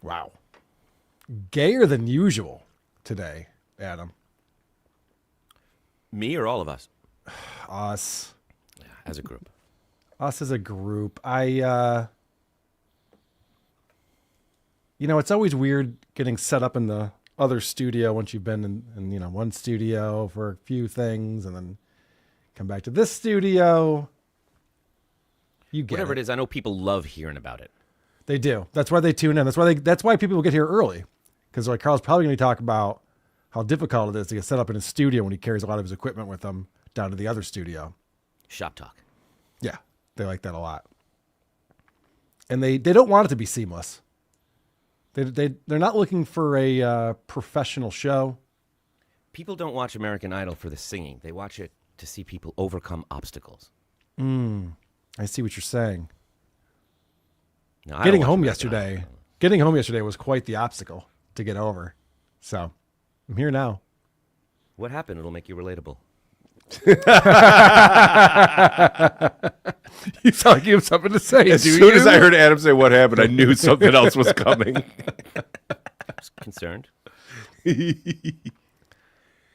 Wow. Gayer than usual today, Adam. Me or all of us? Us. Yeah, as a group. Us as a group. It's always weird getting set up in the other studio once you've been in one studio for a few things and then come back to this studio. You get Whatever it is, I know people love hearing about it. They do. That's why they tune in. That's why people get here early. Because like Carl's probably going to talk about how difficult it is to get set up in his studio when he carries a lot of his equipment with him down to the other studio. Shop talk. Yeah, they like that a lot. And they don't want it to be seamless. They're not looking for a professional show. People don't watch American Idol for the singing. They watch it to see people overcome obstacles. I see what you're saying. No, Getting home yesterday was quite the obstacle to get over. So I'm here now. What happened? It'll make you relatable. You sound like you have something to say. As soon as I heard Adam say what happened, I knew something else was coming. I was concerned.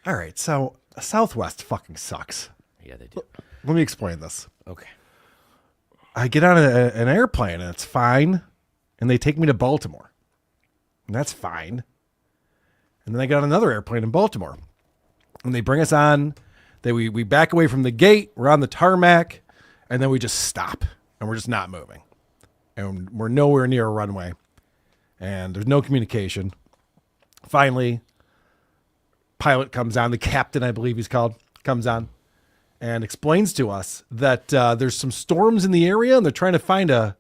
All right, so Southwest fucking sucks. Yeah, they do. Let me explain this. Okay. I get on an airplane and it's fine, and they take me to Baltimore, and that's fine. And then I get on another airplane in Baltimore, and they bring us on. We back away from the gate. We're on the tarmac, and then we just stop, and we're just not moving, and we're nowhere near a runway, and there's no communication. Finally, pilot comes on. The captain, I believe he's called, comes on and explains to us that there's some storms in the area, and they're trying to find a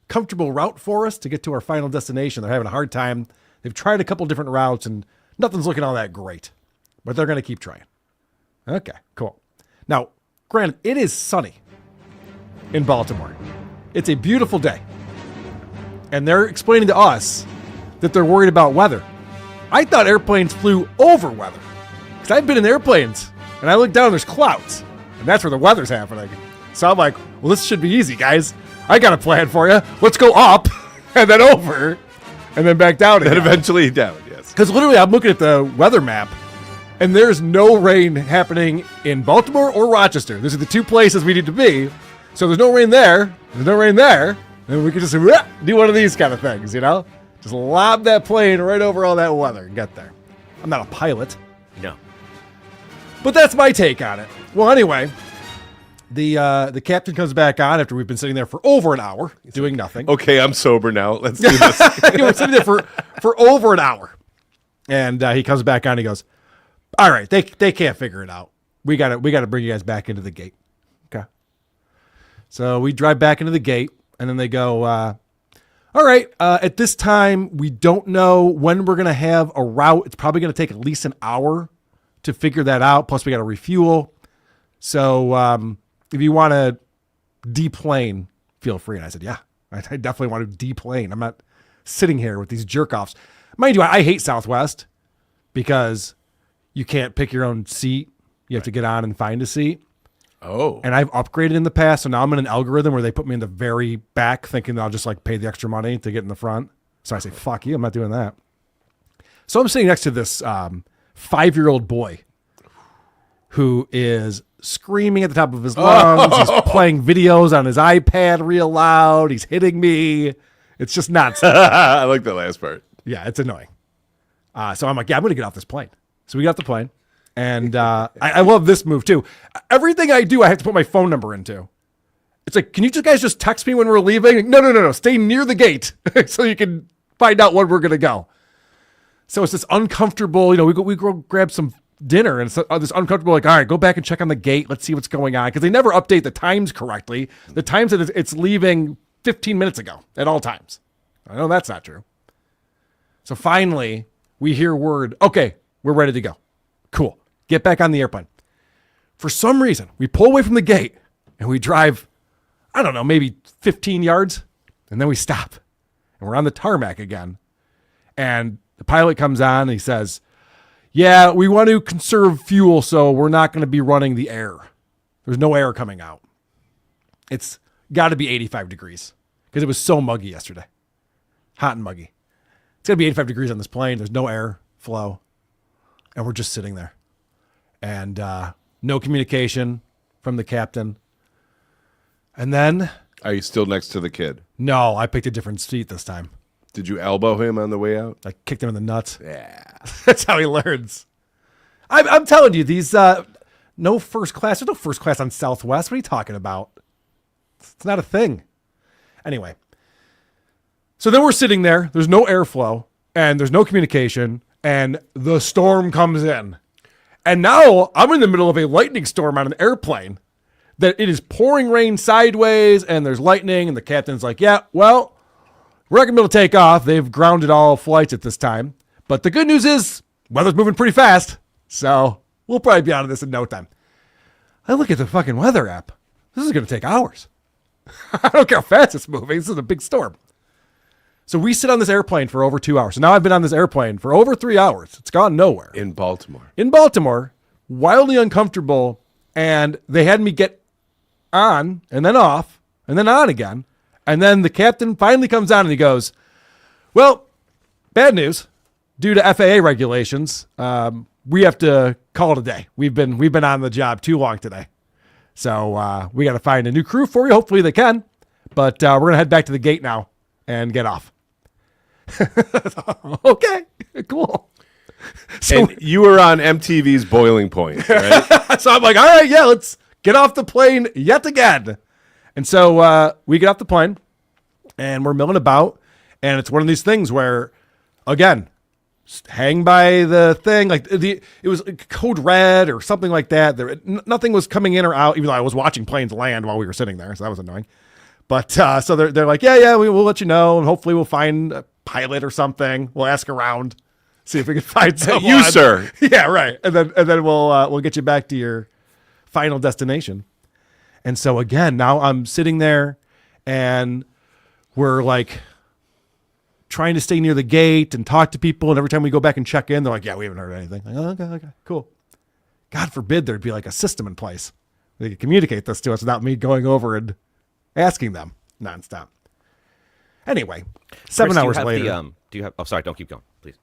comfortable route for us to get to our final destination. They're having a hard time. They've tried a couple different routes, and nothing's looking all that great, but they're going to keep trying. Okay, cool. Now, granted, it is sunny in Baltimore. It's a beautiful day. And they're explaining to us that they're worried about weather. I thought airplanes flew over weather. Because I've been in airplanes, and I look down, there's clouds. And that's where the weather's happening. So I'm like, well, this should be easy, guys. I got a plan for you. Let's go up, and then over, and then back down again. And eventually down, yes. Because literally, I'm looking at the weather map, and there's no rain happening in Baltimore or Rochester. Those are the two places we need to be. So there's no rain there. There's no rain there. And we can just do one of these kind of things, Just lob that plane right over all that weather and get there. I'm not a pilot. No. But that's my take on it. Well, anyway, the captain comes back on after we've been sitting there for over an hour doing nothing. Okay, I'm sober now. Let's do this. We're sitting there for over an hour. And he comes back on and he goes, all right, they can't figure it out. We got to bring you guys back into the gate. Okay. So we drive back into the gate, and then they go, all right, at this time, we don't know when we're going to have a route. It's probably going to take at least an hour to figure that out. Plus, we got to refuel. So if you want to deplane, feel free. And I said, yeah, I definitely want to deplane. I'm not sitting here with these jerk-offs. Mind you, I hate Southwest because you can't pick your own seat. You have to get on and find a seat. Oh. And I've upgraded in the past, so now I'm in an algorithm where they put me in the very back thinking that I'll just like pay the extra money to get in the front. So I say, fuck you, I'm not doing that. So I'm sitting next to this 5-year-old boy who is screaming at the top of his lungs. He's playing videos on his iPad real loud. He's hitting me. It's just nuts. I like the last part. Yeah, it's annoying. So I'm like, yeah, I'm going to get off this plane. So we got off the plane. And I love this move, too. Everything I do, I have to put my phone number into. It's like, can you guys just text me when we're leaving? No. Stay near the gate so you can find out when we're going to go. So it's this uncomfortable, we go grab some dinner, and it's this uncomfortable, like, all right, go back and check on the gate. Let's see what's going on. Because they never update the times correctly. The times that it's leaving 15 minutes ago at all times. I know that's not true. So finally, we hear word, okay, we're ready to go. Cool. Get back on the airplane. For some reason, we pull away from the gate and we drive, I don't know, maybe 15 yards, and then we stop. And we're on the tarmac again. And the pilot comes on and he says, yeah, we want to conserve fuel, so we're not going to be running the air. There's no air coming out. It's got to be 85 degrees because it was so muggy yesterday. Hot and muggy. It's going to be 85 degrees on this plane. There's no air flow. And we're just sitting there. And no communication from the captain. And then... Are you still next to the kid? No, I picked a different seat this time. Did you elbow him on the way out? I kicked him in the nuts. Yeah. That's how he learns. I'm telling you, these... no first class. There's no first class on Southwest. What are you talking about? It's not a thing. Anyway. So then we're sitting there. There's no airflow. And there's no communication. And the storm comes in. And now I'm in the middle of a lightning storm on an airplane. That it is pouring rain sideways. And there's lightning. And the captain's like, yeah, well, we're not going to be able to take off. They've grounded all flights at this time. But the good news is, weather's moving pretty fast. So we'll probably be out of this in no time. I look at the fucking weather app. This is going to take hours. I don't care how fast it's moving. This is a big storm. So we sit on this airplane for over 2 hours. So now I've been on this airplane for over 3 hours. It's gone nowhere. In Baltimore. In Baltimore, wildly uncomfortable. And they had me get on and then off and then on again. And then the captain finally comes on and he goes, well, bad news. Due to FAA regulations, we have to call it a day. We've been on the job too long today. So we got to find a new crew for you. Hopefully they can. But we're going to head back to the gate now and get off. Okay, cool. So And you were on MTV's Boiling Point, right? so I'm like, all right, yeah, let's get off the plane yet again. And so we get off the plane and we're milling about. And it's one of these things where, again, hang by the thing. Like it was code red or something like that. Nothing was coming in or out, even though I was watching planes land while we were sitting there. So that was annoying. But so they're like, yeah, we'll let you know. And hopefully we'll find a pilot or something. We'll ask around, see if we can find someone. You, sir. Yeah, right. And then we'll get you back to your final destination. And so again, now I'm sitting there and we're like trying to stay near the gate and talk to people. And every time we go back and check in, they're like, yeah, we haven't heard anything. Like, oh, okay, cool. God forbid there'd be like a system in place. They could communicate this to us without me going over and asking them nonstop. Anyway, 7 hours later. Do you have? Oh, sorry. Don't keep going, please.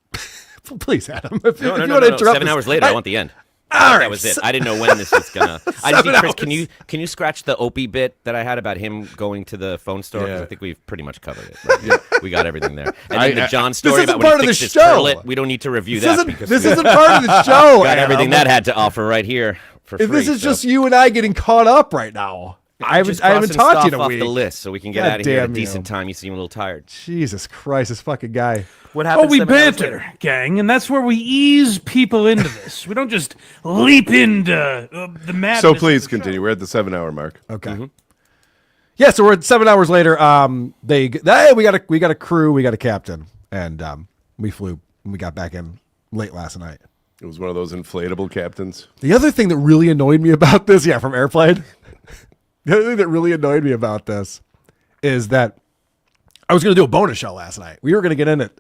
Please, Adam. If you want to No. interrupt 7 this- hours later, I want the end. All right, That was it. I didn't know when this was gonna. I just 7 need, Chris, hours. can you scratch the Opie bit that I had about him going to the phone store? 'Cause Yeah. I think we've pretty much covered it. Right? Yeah. We got everything there. And then the John story isn't about when part he of the fixed his show. turlet. We don't need to review This that because isn't part of the show. got everything Adam. that had to offer right here for free. This is so. just you and I getting caught up right now. I haven't Just talked to crossing you in stuff a off week. the list so we can get God out of here at a damn decent you. time. You seem a little tired. Jesus Christ, this fucking guy. What happened? Oh, we 7 hours banter, later? gang, and that's where we ease people into this. We don't just leap into the madness. So of please the continue. show. We're at the 7 hour mark. Okay. Yeah, so we're at 7 hours later. Hey, we got a crew, we got a captain, and we flew. And we got back in late last night. It was one of those inflatable captains. The other thing that really annoyed me about this, from Airplane. The other thing that really annoyed me about this is that I was going to do a bonus show last night. We were going to get in at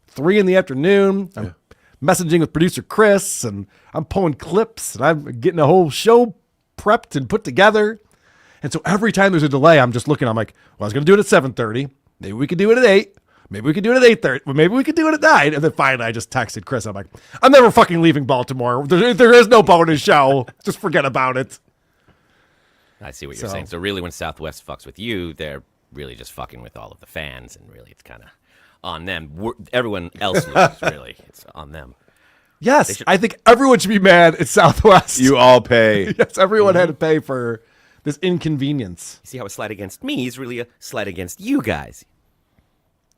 3 p.m. I'm messaging with producer Chris, and I'm pulling clips, and I'm getting a whole show prepped and put together. And so every time there's a delay, I'm just looking. I'm like, well, I was going to do it at 7:30. Maybe we could do it at 8. Maybe we could do it at 8:30. Well, maybe we could do it at 9. And then finally, I just texted Chris. I'm like, I'm never fucking leaving Baltimore. There is no bonus show. Just forget about it. I see what you're saying. So really, when Southwest fucks with you, they're really just fucking with all of the fans, and really, it's kind of on them. Everyone else loses. Really, it's on them. Yes, I think everyone should be mad at Southwest. You all pay. Yes, everyone had to pay for this inconvenience. You see how a slight against me is really a slight against you guys.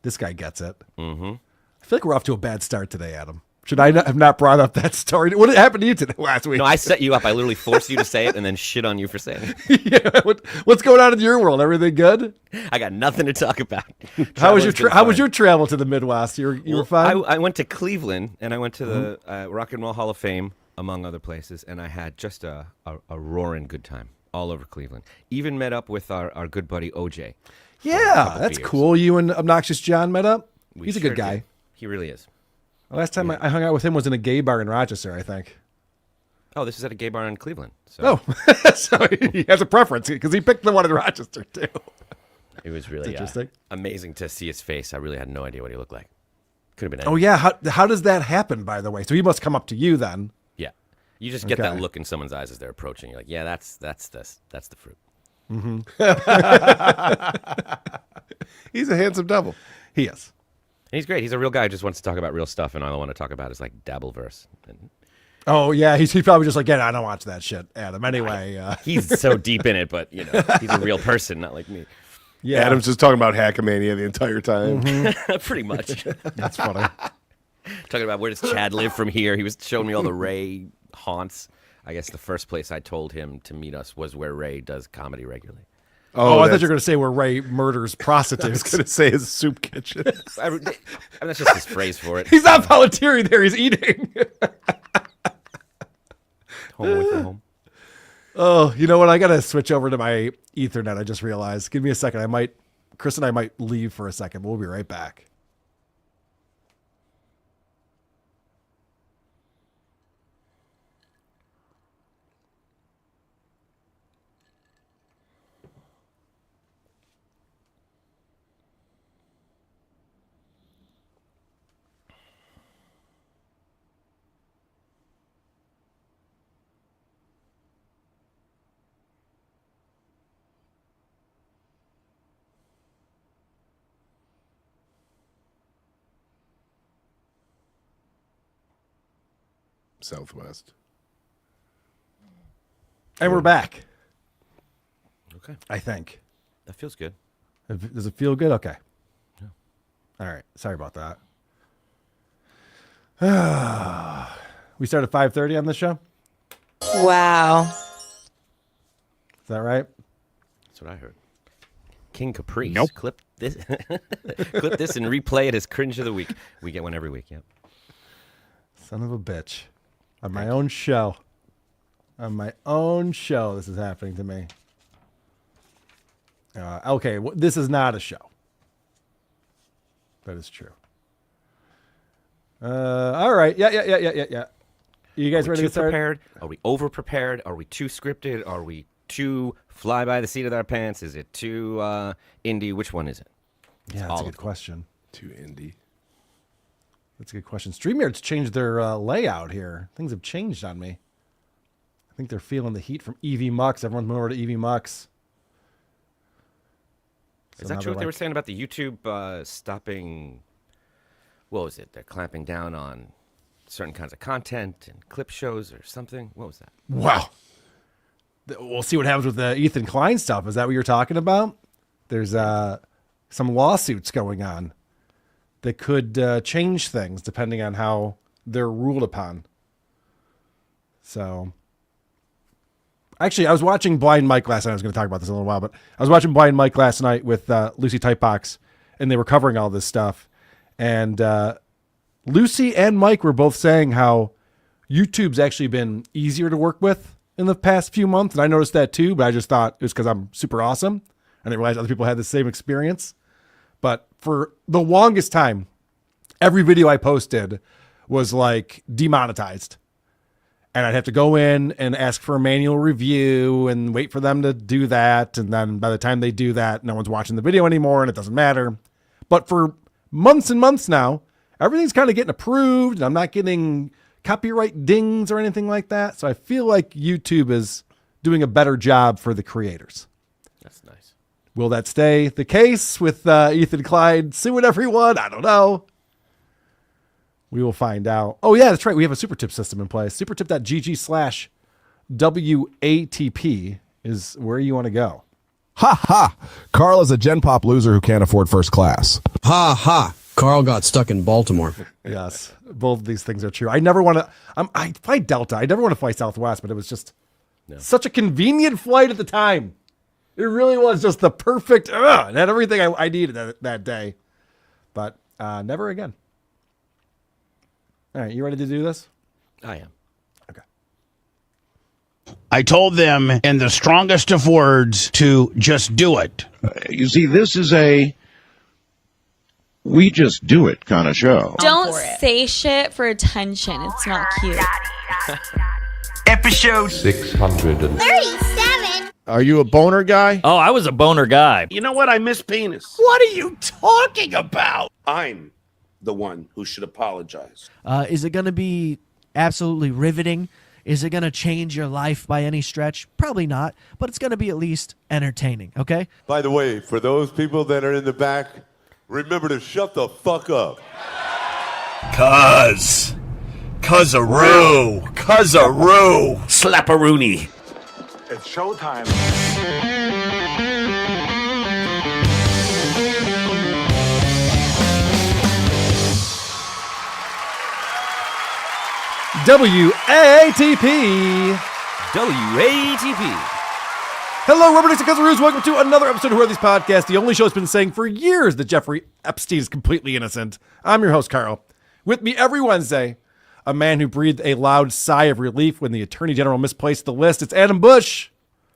This guy gets it. Mm-hmm. I feel like we're off to a bad start today, Adam. Should I have not brought up that story? What happened to you today last week? No, I set you up. I literally forced you to say it and then shit on you for saying it. Yeah, what's going on in your world? Everything good? I got nothing to talk about. How was Traveling's your been fine. travel to the Midwest? You were fine. I went to Cleveland, and I went to the Rock and Roll Hall of Fame, among other places, and I had just a roaring good time all over Cleveland. Even met up with our good buddy OJ. Yeah, that's beers. cool. You and Obnoxious John met up? We He's a sure good guy. did. He really is. Last time I hung out with him was in a gay bar in Rochester, I think. Oh, this is at a gay bar in Cleveland. So Oh, so he has a preference because he picked the one in Rochester, too. it was really interesting. amazing to see his face. I really had no idea what he looked like. Could have been. Oh yeah, how does that happen? By the way, so he must come up to you then. Yeah, you just get that Okay. look in someone's eyes as they're approaching. You're like, yeah, that's the fruit. He's a handsome devil. He is. And he's great. He's a real guy who just wants to talk about real stuff, and all I want to talk about is like Dabbleverse. And Oh yeah, he's probably just like, yeah, I don't watch that shit, Adam. Anyway, he's so deep in it, but he's a real person, not like me. yeah, Adam's just talking about Hackamania the entire time. Pretty much. that's funny. Talking about where does Chad live from here. He was showing me all the Ray haunts. I guess the first place I told him to meet us was where Ray does comedy regularly. Oh, I thought that's- you were going to say where Ray murders I was prostitutes. going to say his soup kitchen. I mean, that's just his phrase for it. He's not volunteering there; he's eating. Home away from home. Oh, you know what? I got to switch over to my Ethernet. I just realized. Give me a second. Chris and I might leave for a second. We'll be right back. Southwest. And we're back. Okay, I think. that feels good. Does it feel good? Okay. All right. Sorry about that. We start at 5:30 on this show. Wow. Is that right? That's what I heard. King Caprice. Nope. Clip this, clip this, and replay it as cringe of the week. We get one every week. Yep. Son of a bitch. On my own show. On my own show, this is happening to me. Okay, this is not a show. That is true. All right. Yeah. You guys Are we ready too to start? prepared? Are we over prepared? Are we too scripted? Are we too fly by the seat of our pants? Is it too indie? Which one is it? Yeah, that's all a of good them. question. Too indie. That's a good question. StreamYard's changed their layout here. Things have changed on me. I think they're feeling the heat from EV Mux. Everyone's moving over to EV Mux. So Is that now true what they're they were like- saying about the YouTube stopping? What was it? They're clamping down on certain kinds of content and clip shows or something. What was that? Wow. We'll see what happens with the Ethan Klein stuff. Is that what you're talking about? There's some lawsuits going on that could change things depending on how they're ruled upon. So, actually, I was watching Blind Mike last night. I was going to talk about this in a little while, but I was watching Blind Mike last night with Lucy Typebox, and they were covering all this stuff. And Lucy and Mike were both saying how YouTube's actually been easier to work with in the past few months. And I noticed that too, but I just thought it was because I'm super awesome. I didn't realize other people had the same experience. But for the longest time, every video I posted was like demonetized. And I'd have to go in and ask for a manual review and wait for them to do that. And then by the time they do that, no one's watching the video anymore and it doesn't matter. But for months and months now, everything's kind of getting approved and I'm not getting copyright dings or anything like that. So I feel like YouTube is doing a better job for the creators. That's nice. Will that stay the case with Ethan Klein suing everyone? I don't know. We will find out. Oh, yeah, that's right. We have a super tip system in place. supertip.gg/WATP is where you want to go. Ha ha! Carl is a Gen Pop loser who can't afford first class. Ha ha! Carl got stuck in Baltimore. Yes, both of these things are true. I never want to. I fly Delta. I never want to fly Southwest, but it was just such a convenient flight at the time. It really was just the perfect. It had everything I needed that day, but never again. All right, you ready to do this? I am. Okay. I told them in the strongest of words to just do it. You see, this is a we just do it kind of show. Don't say shit for attention. It's not cute. Episode 637. Are you a boner guy? Oh, I was a boner guy. You know what? I miss penis. What are you talking about? I'm the one who should apologize. Is it going to be absolutely riveting? Is it going to change your life by any stretch? Probably not, but it's going to be at least entertaining, okay? By the way, for those people that are in the back, remember to shut the fuck up. Cuz-a-roo. Slap-a-rooney. It's showtime. WATP. WATP. Hello, Rubber Dicks and Cuz-a-roos. Welcome to another episode of Who Are These Podcasts, the only show that's been saying for years that Jeffrey Epstein is completely innocent. I'm your host, Carl. With me every Wednesday, a man who breathed a loud sigh of relief when the Attorney General misplaced the list. It's Adam Busch.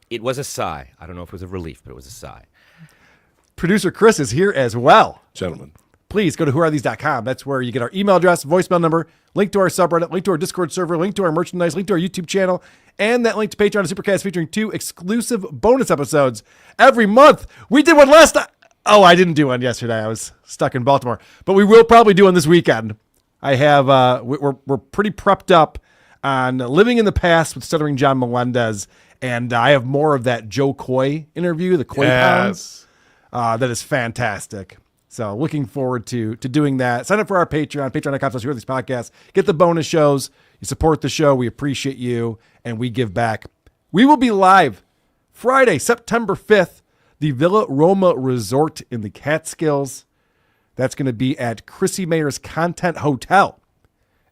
It was a sigh. I don't know if it was a relief, but it was a sigh. Producer Chris is here as well. Gentlemen. Please go to whoarethese.com. That's where you get our email address, voicemail number, link to our subreddit, link to our Discord server, link to our merchandise, link to our YouTube channel, and that link to Patreon and Supercast featuring 2 exclusive bonus episodes every month. We did one last time. Oh, I didn't do one yesterday. I was stuck in Baltimore. But we will probably do one this weekend. I have, we're pretty prepped up on living in the past with Stuttering John Melendez, and I have more of that Joe Coy interview, the Coy Pounds. That is fantastic. So looking forward to doing that. Sign up for our Patreon, patreon.com/whoarethese Get the bonus shows. You support the show. We appreciate you, and we give back. We will be live Friday, September 5th, the Villa Roma Resort in the Catskills. That's going to be at Chrissy Mayer's Content Hotel.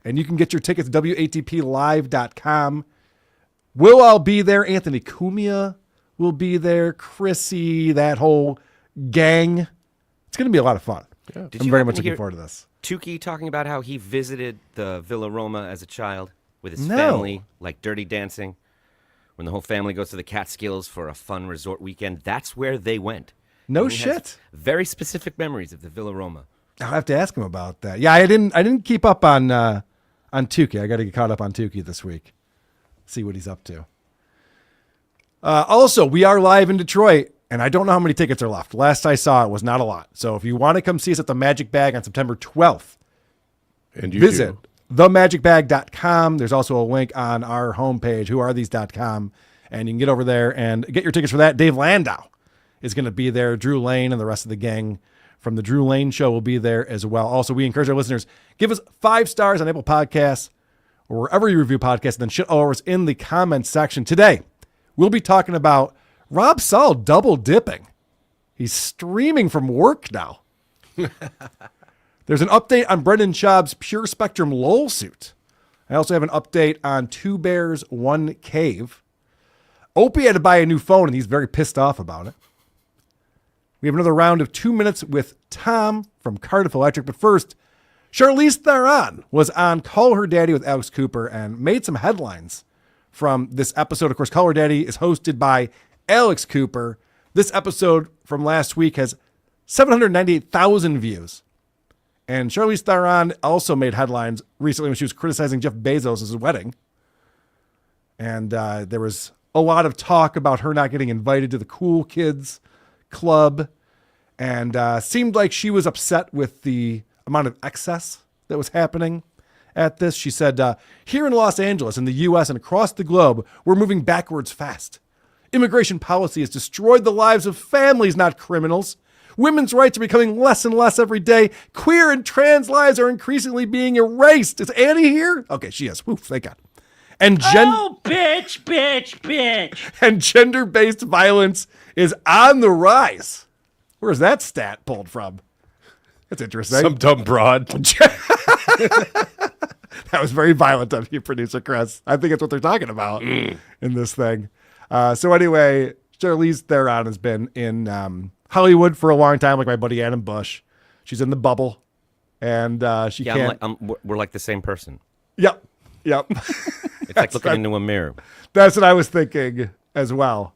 And you can get your tickets at WATPlive.com. We'll all be there. Anthony Cumia will be there. Chrissy, that whole gang. It's going to be a lot of fun. Yeah. I'm very much looking forward to this. Tukey talking about how he visited the Villa Roma as a child with his family, like Dirty Dancing. When the whole family goes to the Catskills for a fun resort weekend, that's where they went. No shit. Very specific memories of the Villa Roma. I'll have to ask him about that. Yeah, I didn't keep up on Tukey. I got to get caught up on Tukey this week. See what he's up to. Also, we are live in Detroit. And I don't know how many tickets are left. Last I saw, it was not a lot. So if you want to come see us at the Magic Bag on September 12th, and you visit themagicbag.com. There's also a link on our homepage, whoarethese.com. And you can get over there and get your tickets for that. Dave Landau is going to be there. Drew Lane and the rest of the gang from the Drew Lane Show will be there as well. Also, we encourage our listeners, give us 5 stars on Apple Podcasts or wherever you review podcasts, and then shit all over us in the comments section. Today, we'll be talking about Rob Saul double dipping. He's streaming from work now. There's an update on Brendan Schaub's Pure Spectrum LOL suit. I also have an update on 2 Bears, 1 Cave. Opie had to buy a new phone, and he's very pissed off about it. We have another round of 2 minutes with Tom from Cardiff Electric. But first, Charlize Theron was on Call Her Daddy with Alex Cooper and made some headlines from this episode. Of course, Call Her Daddy is hosted by Alex Cooper. This episode from last week has 798,000 views. And Charlize Theron also made headlines recently when she was criticizing Jeff Bezos' wedding. And there was a lot of talk about her not getting invited to the cool kids club. And seemed like she was upset with the amount of excess that was happening at this. She said, here in Los Angeles, in the U.S. and across the globe, we're moving backwards fast. Immigration policy has destroyed the lives of families, not criminals. Women's rights are becoming less and less every day. Queer and trans lives are increasingly being erased. Is Annie here? Okay, she is. Oof, thank God. And bitch. And gender-based violence is on the rise. Where's that stat pulled from? That's interesting. Some dumb broad. That was very violent of you, producer Chris. I think that's what they're talking about in this thing. So anyway, Charlize Theron has been in Hollywood for a long time, like my buddy Adam Busch. She's in the bubble, and she can't. We're like the same person. Yep. It's like looking into a mirror. That's what I was thinking as well.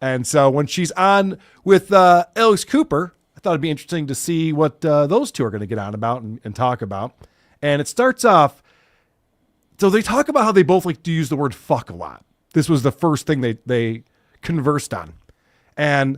And so when she's on with Alex Cooper, I thought it'd be interesting to see what those two are going to get on about and talk about. And it starts off, so they talk about how they both like to use the word fuck a lot. This was the first thing they conversed on. And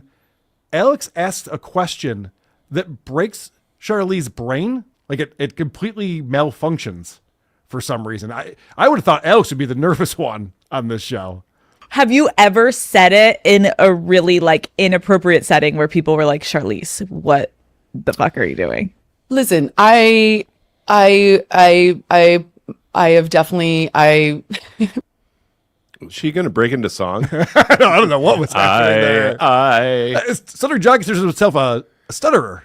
Alex asked a question that breaks Charlize's brain. Like it completely malfunctions for some reason. I would have thought Alex would be the nervous one on this show. Have you ever said it in a really like inappropriate setting where people were like, Charlize, what the fuck are you doing? Listen, I have definitely Was she going to break into song? I don't know what was happening there. Stuttering John considers himself a stutterer,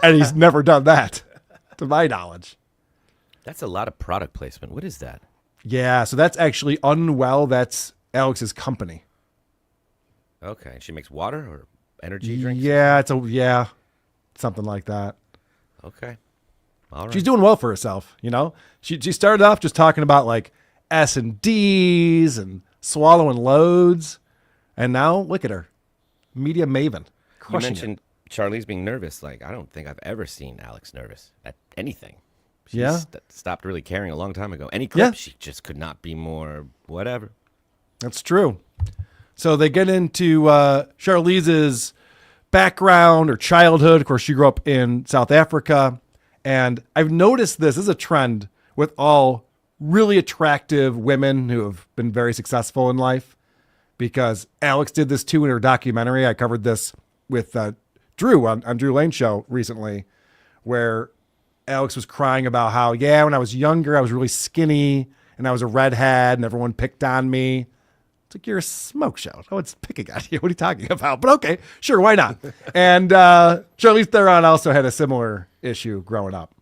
and he's never done that, to my knowledge. That's a lot of product placement. What is that? Yeah, so that's actually Unwell. That's Alex's company. Okay, she makes water or energy drinks? Yeah, something like that. Okay. All right. She's doing well for herself, you know? She started off just talking about like S&Ds and swallowing loads, and now look at her. Media maven. You mentioned Charlize being nervous. Like, I don't think I've ever seen Alex nervous at anything. She's stopped really caring a long time ago. Any clip, she just could not be more whatever. That's true. So they get into Charlize's background or childhood. Of course, she grew up in South Africa. And I've noticed this is a trend with all really attractive women who have been very successful in life, because Alex did this too in her documentary. I covered this with Drew on Drew Lane's show recently, where Alex was crying about how, when I was younger, I was really skinny and I was a redhead and everyone picked on me. It's like, you're a smoke show. No one's picking on you. What are you talking about? But okay, sure, why not? And Charlize Theron also had a similar issue growing up.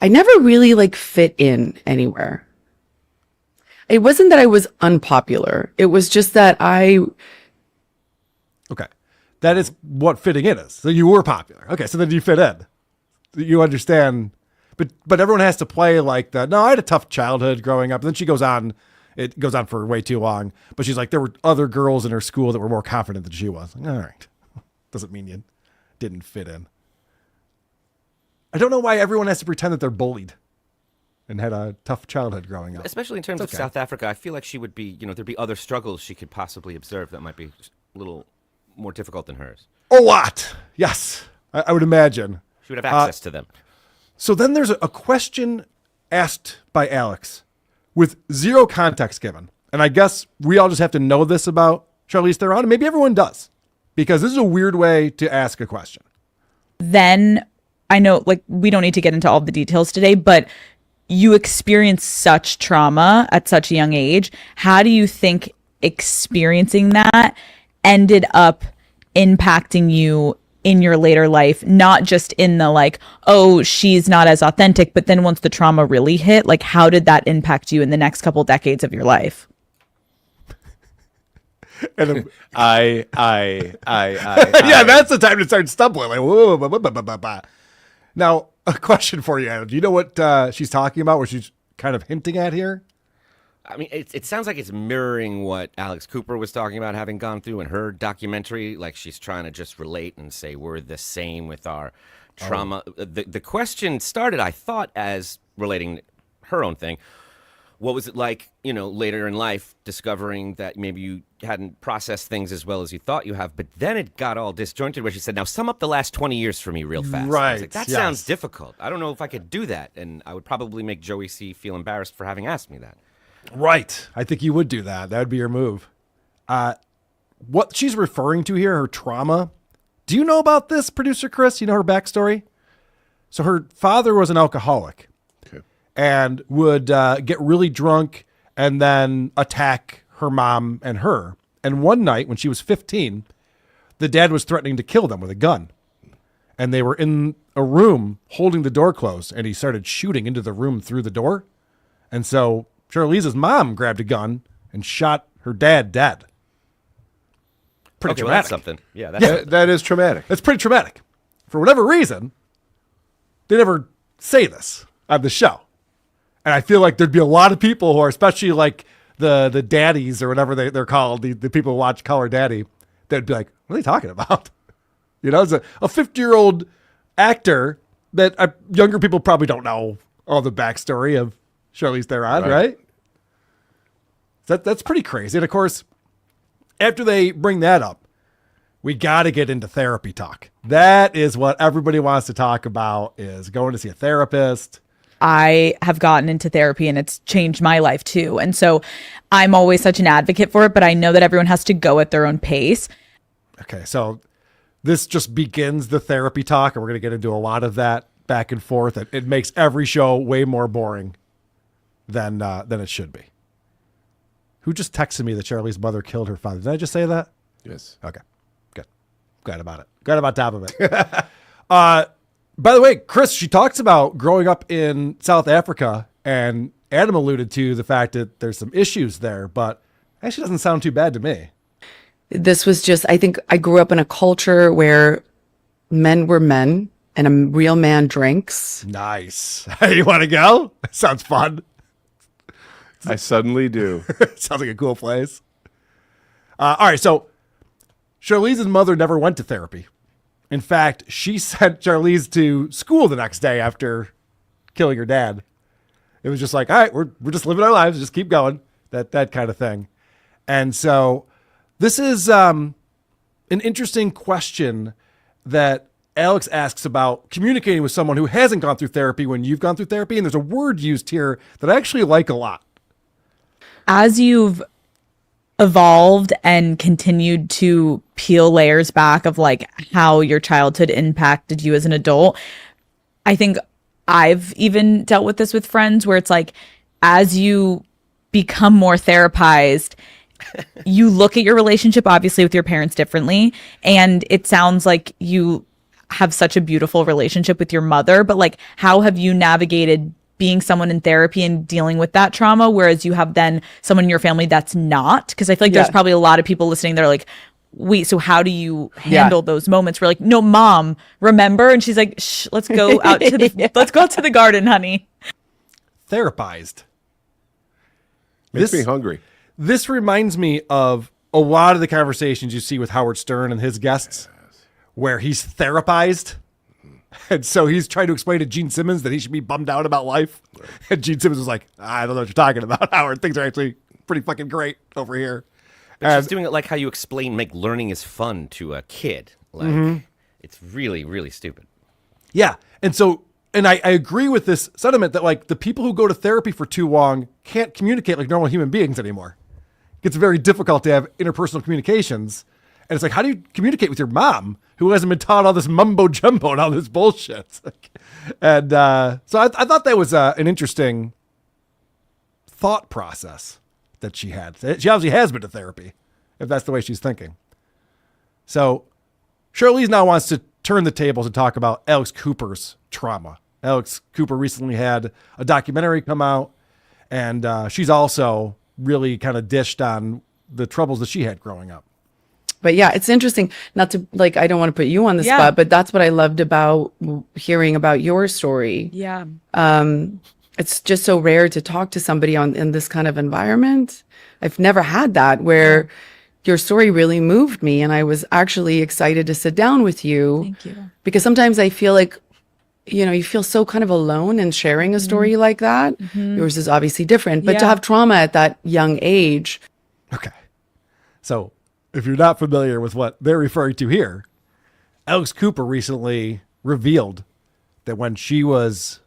I never really like fit in anywhere. It wasn't that I was unpopular. It was just that Okay. That is what fitting in is. So you were popular. Okay, so then you fit in. You understand. But everyone has to play like that. No, I had a tough childhood growing up. And then she goes on. It goes on for way too long. But she's like, there were other girls in her school that were more confident than she was. All right. Doesn't mean you didn't fit in. I don't know why everyone has to pretend that they're bullied and had a tough childhood growing up. Especially in terms of South Africa, I feel like she would be, there'd be other struggles she could possibly observe that might be a little more difficult than hers. A lot. Yes. I would imagine. She would have access to them. So then there's a question asked by Alex with zero context given. And I guess we all just have to know this about Charlize Theron, and maybe everyone does, because this is a weird way to ask a question. Then I know, like, we don't need to get into all the details today, but you experienced such trauma at such a young age. How do you think experiencing that ended up impacting you in your later life? Not just in the like, oh, she's not as authentic, but then once the trauma really hit, like, how did that impact you in the next couple decades of your life? And yeah, that's the time to start stumbling. Like, whoa, blah, blah, blah, blah, blah. Now, a question for you, Adam. Do you know what she's talking about, what she's kind of hinting at here? I mean, it sounds like it's mirroring what Alex Cooper was talking about having gone through in her documentary. Like, she's trying to just relate and say we're the same with our trauma. The question started, I thought, as relating her own thing. What was it like, later in life, discovering that maybe you hadn't processed things as well as you thought you have? But then it got all disjointed where she said, now sum up the last 20 years for me real fast. Right. I was like, that sounds difficult. I don't know if I could do that. And I would probably make Joey C. feel embarrassed for having asked me that. Right. I think you would do that. That would be your move. What she's referring to here, her trauma. Do you know about this, producer Chris? You know her backstory? So her father was an alcoholic. And would get really drunk and then attack her mom and her. And one night when she was 15, the dad was threatening to kill them with a gun. And they were in a room holding the door closed, and he started shooting into the room through the door. And so Charlize's mom grabbed a gun and shot her dad dead. Pretty traumatic. Well, that's something. Yeah, that is traumatic. That's pretty traumatic. For whatever reason, they never say this on the show. And I feel like there'd be a lot of people who are, especially like the daddies or whatever they're called, the people who watch Call Her Daddy, that'd be like, what are they talking about? It's a 50-year-old actor that younger people probably don't know all the backstory of Charlize Theron, right? That's pretty crazy. And of course, after they bring that up, we got to get into therapy talk. That is what everybody wants to talk about, is going to see a therapist. I have gotten into therapy and it's changed my life too. And so I'm always such an advocate for it, but I know that everyone has to go at their own pace. Okay, so this just begins the therapy talk, and we're going to get into a lot of that back and forth. It makes every show way more boring than it should be. Who just texted me that Charlie's mother killed her father? Did I just say that? Yes. Okay, good. Glad about it. Glad about top of it. By the way, Chris, she talks about growing up in South Africa, and Adam alluded to the fact that there's some issues there, but actually doesn't sound too bad to me. This was just, I think I grew up in a culture where men were men and a real man drinks. Nice. You want to go? Sounds fun. I suddenly do. Sounds like a cool place. All right, so Charlize's mother never went to therapy. In fact, she sent Charlize to school the next day after killing her dad. It was just like, all right, we're just living our lives, just keep going, that kind of thing. And so this is an interesting question that Alex asks about communicating with someone who hasn't gone through therapy when you've gone through therapy. And there's a word used here that I actually like a lot. As you've evolved and continued to peel layers back of like how your childhood impacted you as an adult, I think I've even dealt with this with friends where it's like, as you become more therapized, you look at your relationship obviously with your parents differently. And it sounds like you have such a beautiful relationship with your mother, but like, how have you navigated being someone in therapy and dealing with that trauma, whereas you have then someone in your family that's not? Because I feel like there's probably a lot of people listening that are like, wait, so how do you handle those moments where like, no, mom, remember? And she's like, shh, let's go out to let's go out to the garden, honey. Therapized. Makes me hungry. This reminds me of a lot of the conversations you see with Howard Stern and his guests, where he's therapized. And so he's trying to explain to Gene Simmons that he should be bummed out about life. And Gene Simmons was like, I don't know what you're talking about, Howard. Things are actually pretty fucking great over here. But she's doing it like how you explain learning is fun to a kid. Like, it's really, really stupid. Yeah. And so, and I agree with this sentiment that like the people who go to therapy for too long can't communicate like normal human beings anymore. It gets very difficult to have interpersonal communications. And it's like, how do you communicate with your mom who hasn't been taught all this mumbo jumbo and all this bullshit? And so I thought that was an interesting thought process that she had. She obviously has been to therapy, if that's the way she's thinking. So Charlize now wants to turn the tables and talk about Alex Cooper's trauma. Alex Cooper recently had a documentary come out, and she's also really kind of dished on the troubles that she had growing up. But yeah, it's interesting. Not to like, I don't want to put you on the spot, but that's what I loved about hearing about your story. Yeah. It's just so rare to talk to somebody in this kind of environment. I've never had that where your story really moved me, and I was actually excited to sit down with you. Thank you. Because sometimes I feel like, you know, you feel so kind of alone in sharing a story like that. Yours is obviously different, but to have trauma at that young age. Okay. So if you're not familiar with what they're referring to here, Alex Cooper recently revealed that when she was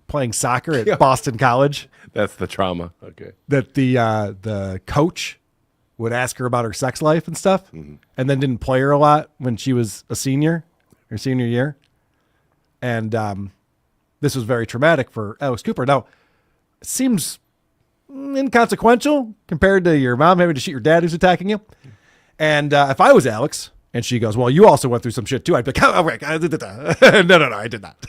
playing soccer at Boston College, that's the trauma. Okay. That the coach would ask her about her sex life and stuff, and then didn't play her a lot when she was her senior year. And this was very traumatic for Alex Cooper. Now, it seems inconsequential compared to your mom having to shoot your dad who's attacking you. And if I was Alex and she goes, well, you also went through some shit too, I'd be like, oh, wait, no, I did not.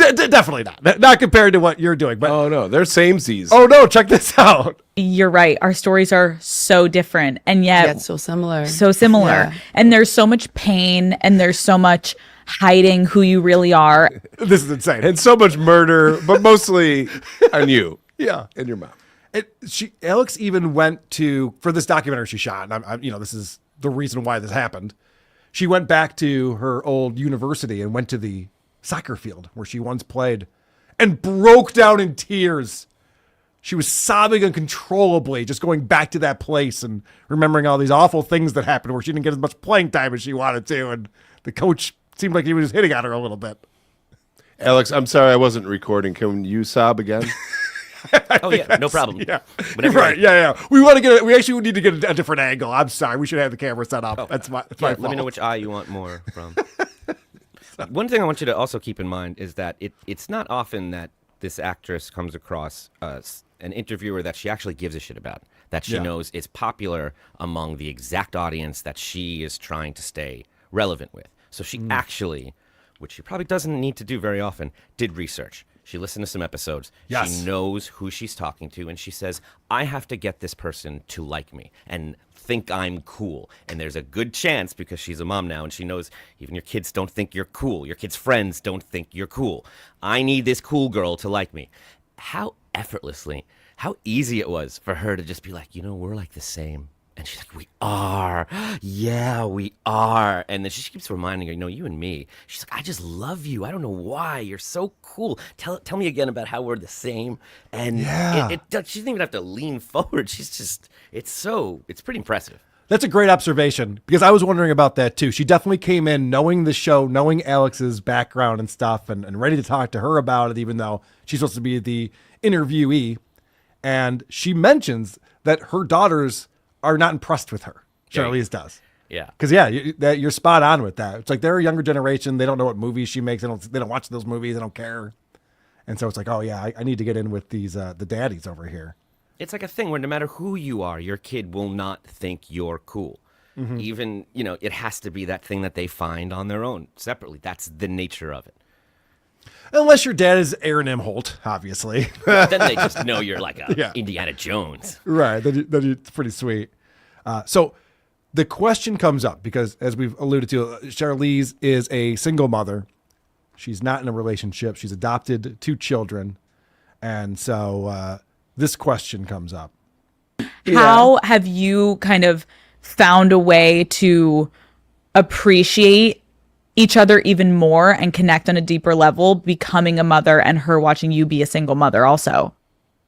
Definitely not. Not compared to what you're doing. But oh, no, they're samesies. Oh, no, check this out. You're right. Our stories are so different, and yet so similar. So similar. Yeah. And there's so much pain, and there's so much hiding who you really are. This is insane. And so much murder, but mostly on you. Yeah. And your mom. Alex even went to, for this documentary she shot, and I'm this is the reason why this happened. She went back to her old university and went to the soccer field where she once played and broke down in tears. she was sobbing uncontrollably, just going back to that place and remembering all these awful things that happened where she didn't get as much playing time as she wanted to. And the coach seemed like he was hitting on her a little bit. Alex, I'm sorry I wasn't recording. Can you sob again? Oh yeah, no problem. Yeah, Whenever right. Yeah. We actually need to get a different angle. I'm sorry. We should have the camera set up. Oh, that's my Let fault. me know which eye you want more from. One thing I want you to also keep in mind is that it's not often that this actress comes across an interviewer that she actually gives a shit about, that she knows is popular among the exact audience that she is trying to stay relevant with. So she actually, which she probably doesn't need to do very often, did research. She listened to some episodes. Yes. She knows who she's talking to, and she says, I have to get this person to like me and think I'm cool. And there's a good chance, because she's a mom now, and she knows even your kids don't think you're cool. Your kids' friends don't think you're cool. I need this cool girl to like me. How effortlessly, how easy it was for her to just be like, we're like the same. And she's like, we are. Yeah, we are. And then she keeps reminding her, you and me. She's like, I just love you. I don't know why. You're so cool. Tell me again about how we're the same. And she doesn't even have to lean forward. She's just, it's pretty impressive. That's a great observation, because I was wondering about that too. She definitely came in knowing the show, knowing Alex's background and stuff, and ready to talk to her about it, even though she's supposed to be the interviewee. And she mentions that her daughters are not impressed with her. Charlize does. Yeah. Because you're spot on with that. It's like they're a younger generation. They don't know what movies she makes. They don't watch those movies. They don't care. And so it's like, oh yeah, I need to get in with these the daddies over here. It's like a thing where no matter who you are, your kid will not think you're cool. Mm-hmm. Even, it has to be that thing that they find on their own separately. That's the nature of it. Unless your dad is Aaron M. Holt, obviously. Then they just know you're like a Indiana Jones. Right. Then it's pretty sweet. So the question comes up because, as we've alluded to, Charlize is a single mother. She's not in a relationship. She's adopted 2 children. And so this question comes up. How have you kind of found a way to appreciate each other even more and connect on a deeper level, becoming a mother and her watching you be a single mother also?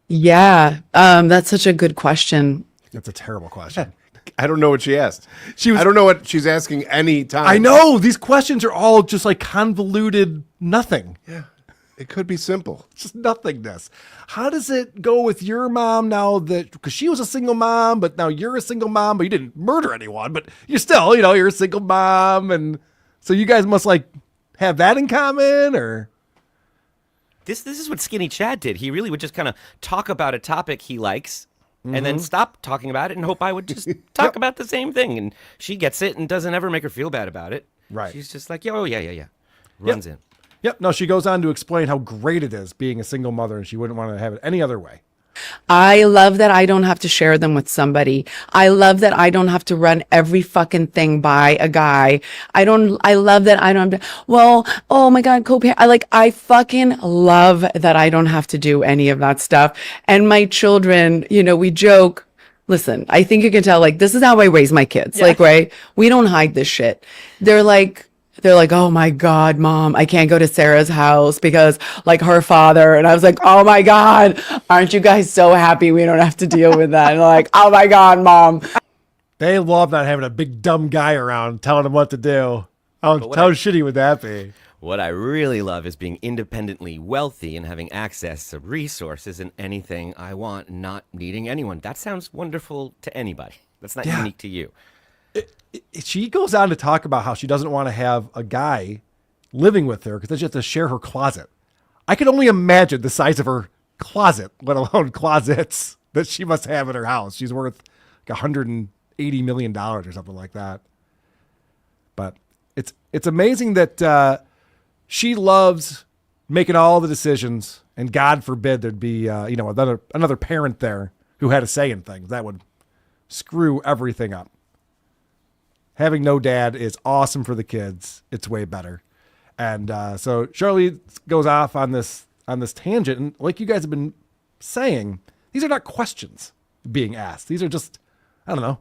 Yeah, that's such a good question. That's a terrible question. I don't know what she asked. I don't know what she's asking any time. I know. These questions are all just like convoluted nothing. Yeah. It could be simple. It's just nothingness. How does it go with your mom now that, because she was a single mom, but now you're a single mom, but you didn't murder anyone, but you're still, you're a single mom. And so you guys must like have that in common, or? This is what Skinny Chad did. He really would just kind of talk about a topic he likes and then stop talking about it and hope I would just talk about the same thing. And she gets it and doesn't ever make her feel bad about it. Right. She's just like, yeah. Runs in. Yep. No, she goes on to explain how great it is being a single mother, and she wouldn't want to have it any other way. I love that I don't have to share them with somebody. I love that I don't have to run every fucking thing by a guy. I love that I don't have to, oh my God, co-parent. I fucking love that I don't have to do any of that stuff. And my children, we joke. Listen, I think you can tell, this is how I raise my kids. Yeah. Right? We don't hide this shit. They're like, oh my God, Mom, I can't go to Sarah's house because her father. And I was like, oh my God, aren't you guys so happy we don't have to deal with that? And they're like, oh my God, Mom. They love not having a big dumb guy around telling them what to do. How shitty would that be? What I really love is being independently wealthy and having access to resources and anything I want, not needing anyone. That sounds wonderful to anybody. That's not unique to you. She goes on to talk about how she doesn't want to have a guy living with her because then she has to share her closet. I can only imagine the size of her closet, let alone closets, that she must have in her house. She's worth like $180 million or something like that. But it's amazing that she loves making all the decisions, and God forbid there'd be another parent there who had a say in things. That would screw everything up. Having no dad is awesome for the kids. It's way better. And so Charlize goes off on this tangent. And like you guys have been saying, these are not questions being asked. These are just, I don't know,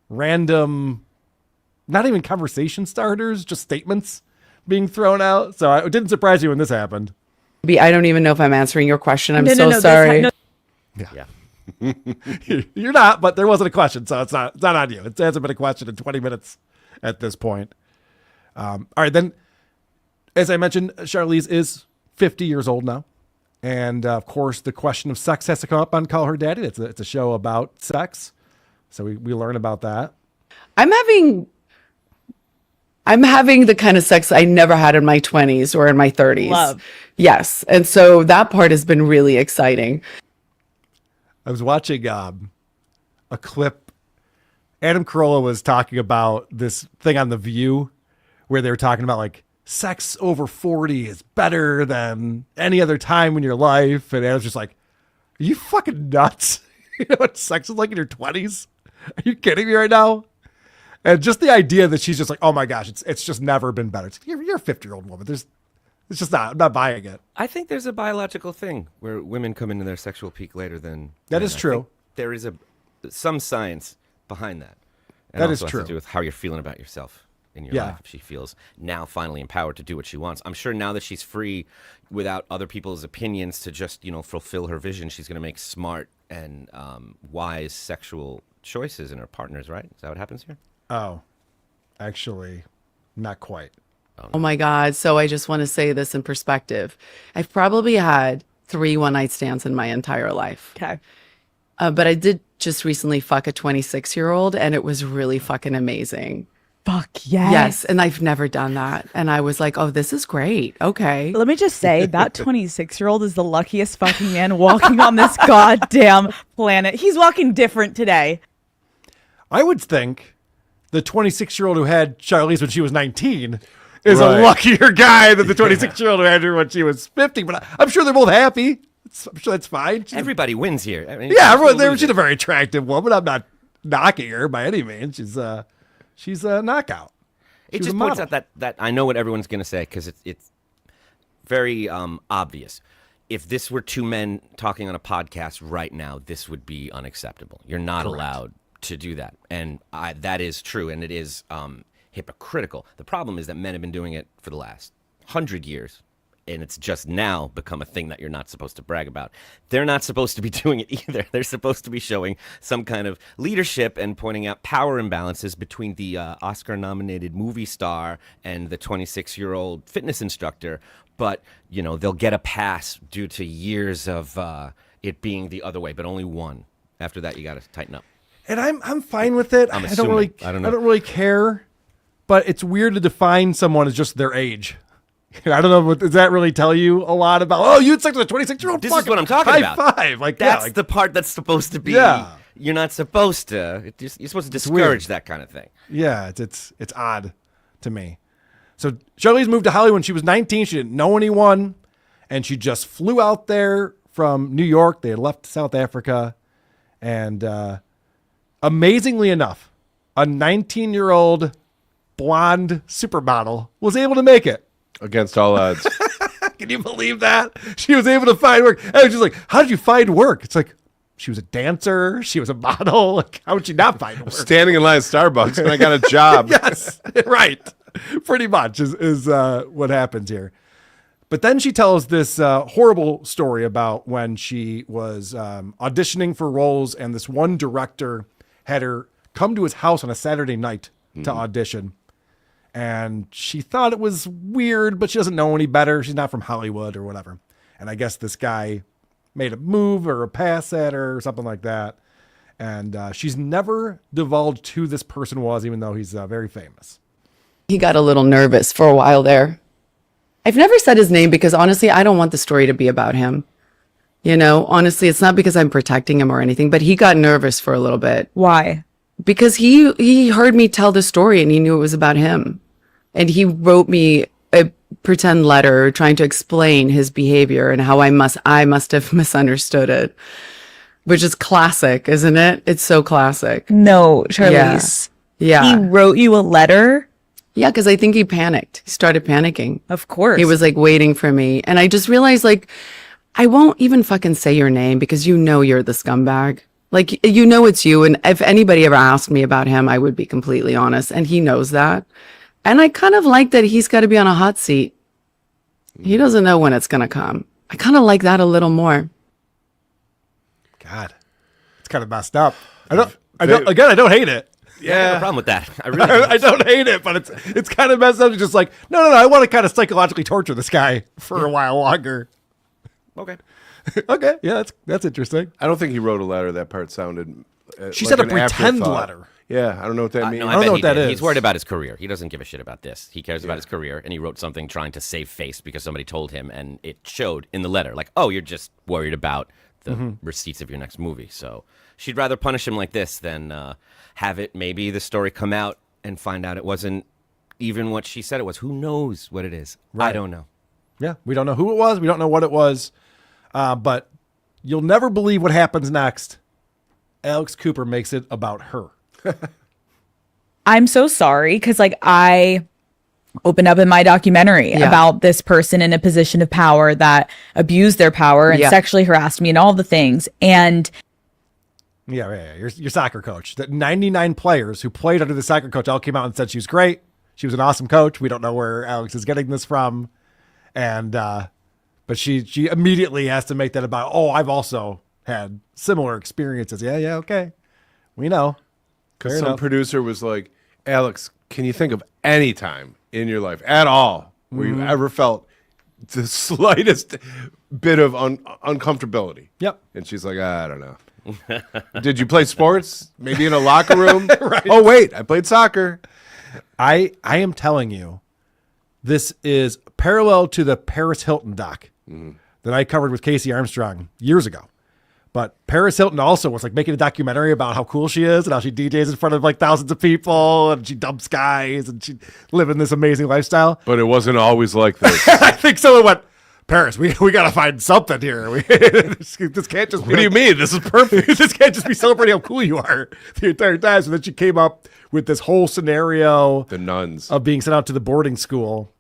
random, not even conversation starters, just statements being thrown out. So it didn't surprise you when this happened. I don't even know if I'm answering your question. I'm so sorry. Yeah. You're not, but there wasn't a question, so it's not on you. It hasn't been a question in 20 minutes at this point. All right, then, as I mentioned, Charlize is 50 years old now. And, of course, the question of sex has to come up on Call Her Daddy. It's a show about sex. So we learn about that. I'm having the kind of sex I never had in my 20s or in my 30s. Love. Yes. And so that part has been really exciting. I was watching a clip. Adam Carolla was talking about this thing on The View where they were talking about like sex over 40 is better than any other time in your life. And Adam's just like, are you fucking nuts? You know what sex is like in your 20s? Are you kidding me right now? And just the idea that she's just like, oh my gosh, it's just never been better. It's, you're a 50-year-old woman. It's just not, I'm not buying it. I think there's a biological thing where women come into their sexual peak later than That men. is I true. think there is some science behind that. And That also is has true. to do with how you're feeling about yourself in your life. She feels now finally empowered to do what she wants. I'm sure now that she's free without other people's opinions to just, fulfill her vision, she's going to make smart and wise sexual choices in her partners, right? Is that what happens here? Oh, actually, not quite. Oh my God. So I just want to say this in perspective. I've probably had 3 one-night stands in my entire life. Okay. But I did just recently fuck a 26-year-old and it was really fucking amazing. Fuck yes. Yes. And I've never done that. And I was like, oh, this is great. Okay. Let me just say that 26-year-old is the luckiest fucking man walking on this goddamn planet. He's walking different today. I would think the 26-year-old who had Charlize when she was 19 is Right. a luckier guy than the 26-year-old who had her when she was 50. But I'm sure they're both happy. I'm sure that's fine. Everybody wins here. I mean, Yeah, who's gonna lose she's it? a very attractive woman. I'm not knocking her by any means. She's a knockout. It She was just a points model. out that I know what everyone's going to say because it's very obvious. If this were 2 men talking on a podcast right now, this would be unacceptable. You're not allowed to do that. And that is true, and it is hypocritical. The problem is that men have been doing it for the last 100 years, and it's just now become a thing that you're not supposed to brag about. They're not supposed to be doing it either. They're supposed to be showing some kind of leadership and pointing out power imbalances between the Oscar-nominated movie star and the 26-year-old fitness instructor. But, they'll get a pass due to years of it being the other way, but only one. After that, you got to tighten up. And I'm fine with it. I'm I don't really assuming. I don't know. really care. But it's weird to define someone as just their age. I don't know. Does that really tell you a lot about? Oh, you had sex with a 26-year-old. This is what I'm talking about. High five. Like That's the part that's supposed to be. Yeah. You're not supposed to. You're supposed to discourage that kind of thing. Yeah, it's odd to me. So Charlize moved to Hollywood when she was 19. She didn't know anyone, and she just flew out there from New York. They had left South Africa, and amazingly enough, a 19-year-old blonde supermodel was able to make it. Against all odds. Can you believe that? She was able to find work. I was just like, how did you find work? It's like, she was a dancer. She was a model. Like, how would she not find work? Standing in line at Starbucks and I got a job. Yes, right. Pretty much is what happens here. But then she tells this horrible story about when she was auditioning for roles and this one director had her come to his house on a Saturday night to audition. And she thought it was weird, but she doesn't know any better. She's not from Hollywood or whatever. And I guess this guy made a move or a pass at her or something like that. And she's never divulged who this person was, even though he's very famous. He got a little nervous for a while there. I've never said his name because honestly, I don't want the story to be about him. Honestly, it's not because I'm protecting him or anything, but he got nervous for a little bit. Why? Because he heard me tell the story and he knew it was about him. And he wrote me a pretend letter trying to explain his behavior and how I must have misunderstood it, which is classic, isn't it? It's so classic. No, Charlize. Yeah. He wrote you a letter? Yeah, because I think he panicked. He started panicking. Of course. He was like waiting for me. And I just realized I won't even fucking say your name because you're the scumbag. It's you. And if anybody ever asked me about him, I would be completely honest. And he knows that. And I kind of like that he's got to be on a hot seat. He doesn't know when it's going to come. I kind of like that a little more. God, it's kind of messed up. I don't hate it. I have no problem with that. I really I don't hate it, but it's kind of messed up. It's just like, no, I want to kind of psychologically torture this guy for a while longer. Okay. Okay, yeah, that's interesting. I don't think he wrote a letter. That part sounded. She like said a an pretend afterthought. letter. Yeah, I don't know what that means. No, I don't know what that is. He's worried about his career. He doesn't give a shit about this. He cares about his career, and he wrote something trying to save face because somebody told him, and it showed in the letter. Like, oh, you're just worried about the receipts of your next movie. So she'd rather punish him like this than have it maybe the story come out and find out it wasn't even what she said it was. Who knows what it is? Right. I don't know. Yeah, we don't know who it was. We don't know what it was. But you'll never believe what happens next. Alex Cooper makes it about her. I'm so sorry because like I opened up in my documentary about this person in a position of power that abused their power and sexually harassed me and all the things. And yeah. Your soccer coach. That 99 players who played under the soccer coach all came out and said she was great. She was an awesome coach. We don't know where Alex is getting this from. And but she immediately has to make that about, oh, I've also had similar experiences. Yeah, okay. We know. Because some producer was like, Alex, can you think of any time in your life at all where you ever felt the slightest bit of uncomfortability? Yep. And she's like, I don't know. Did you play sports? Maybe in a locker room? Right. Oh, wait, I played soccer. I am telling you, this is parallel to the Paris Hilton doc that I covered with Casey Armstrong years ago. But Paris Hilton also was like making a documentary about how cool she is and how she DJs in front of like thousands of people and she dumps guys and she living this amazing lifestyle. But it wasn't always like this. I think someone went, Paris, we got to find something here. This can't just be. What do you mean? This is perfect. This can't just be celebrating how cool you are the entire time. So then she came up with this whole scenario. The nuns. Of being sent out to the boarding school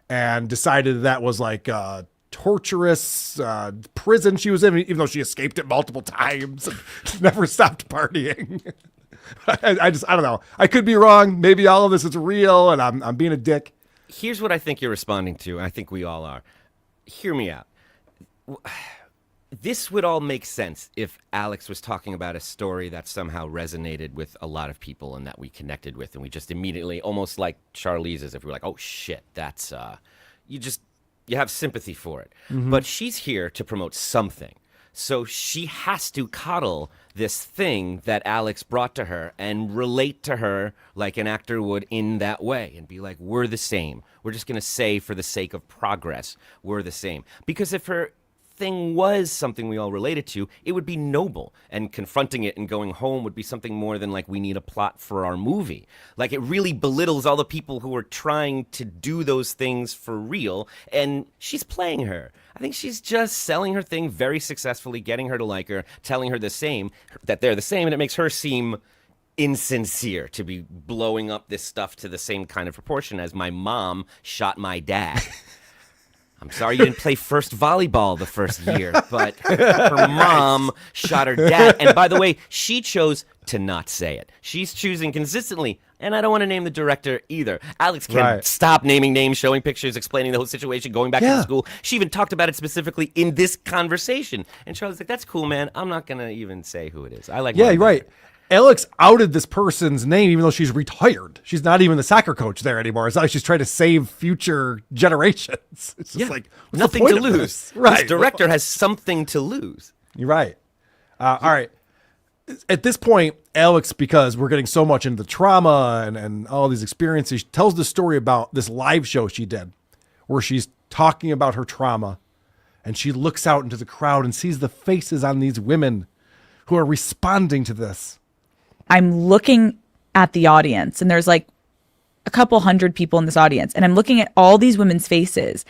and decided that was like torturous prison she was in, even though she escaped it multiple times and never stopped partying. I don't know. I could be wrong. Maybe all of this is real and I'm being a dick. Here's what I think you're responding to. I think we all are. Hear me out. This would all make sense if Alex was talking about a story that somehow resonated with a lot of people and that we connected with, and we just immediately, almost like Charlize's, if we were like, oh shit, that's you have sympathy for it. But she's here to promote something. So she has to coddle this thing that Alex brought to her and relate to her like an actor would in that way and be like, we're the same. We're just going to say for the sake of progress, we're the same. Because if her thing was something we all related to, it would be noble, and confronting it and going home would be something more than like we need a plot for our movie. Like it really belittles all the people who are trying to do those things for real, and she's playing her. I think she's just selling her thing very successfully, getting her to like her, telling her that they're the same, and it makes her seem insincere to be blowing up this stuff to the same kind of proportion as my mom shot my dad. I'm sorry you didn't play first volleyball the first year, but her mom shot her dad. And by the way, she chose to not say it. She's choosing consistently, and I don't want to name the director either. Alex can stop naming names, showing pictures, explaining the whole situation, going back to the school. She even talked about it specifically in this conversation. And Charlie's like, that's cool, man. I'm not going to even say who it is. I like you're right. Alex outed this person's name even though she's retired. She's not even the soccer coach there anymore. It's not like she's trying to save future generations. It's just like, nothing to lose. Right. This director has something to lose. You're right. All right. At this point, Alex, because we're getting so much into the trauma and all these experiences, she tells the story about this live show she did where she's talking about her trauma, and she looks out into the crowd and sees the faces on these women who are responding to this. I'm looking at the audience, and there's like a couple hundred people in this audience, and I'm looking at all these women's faces,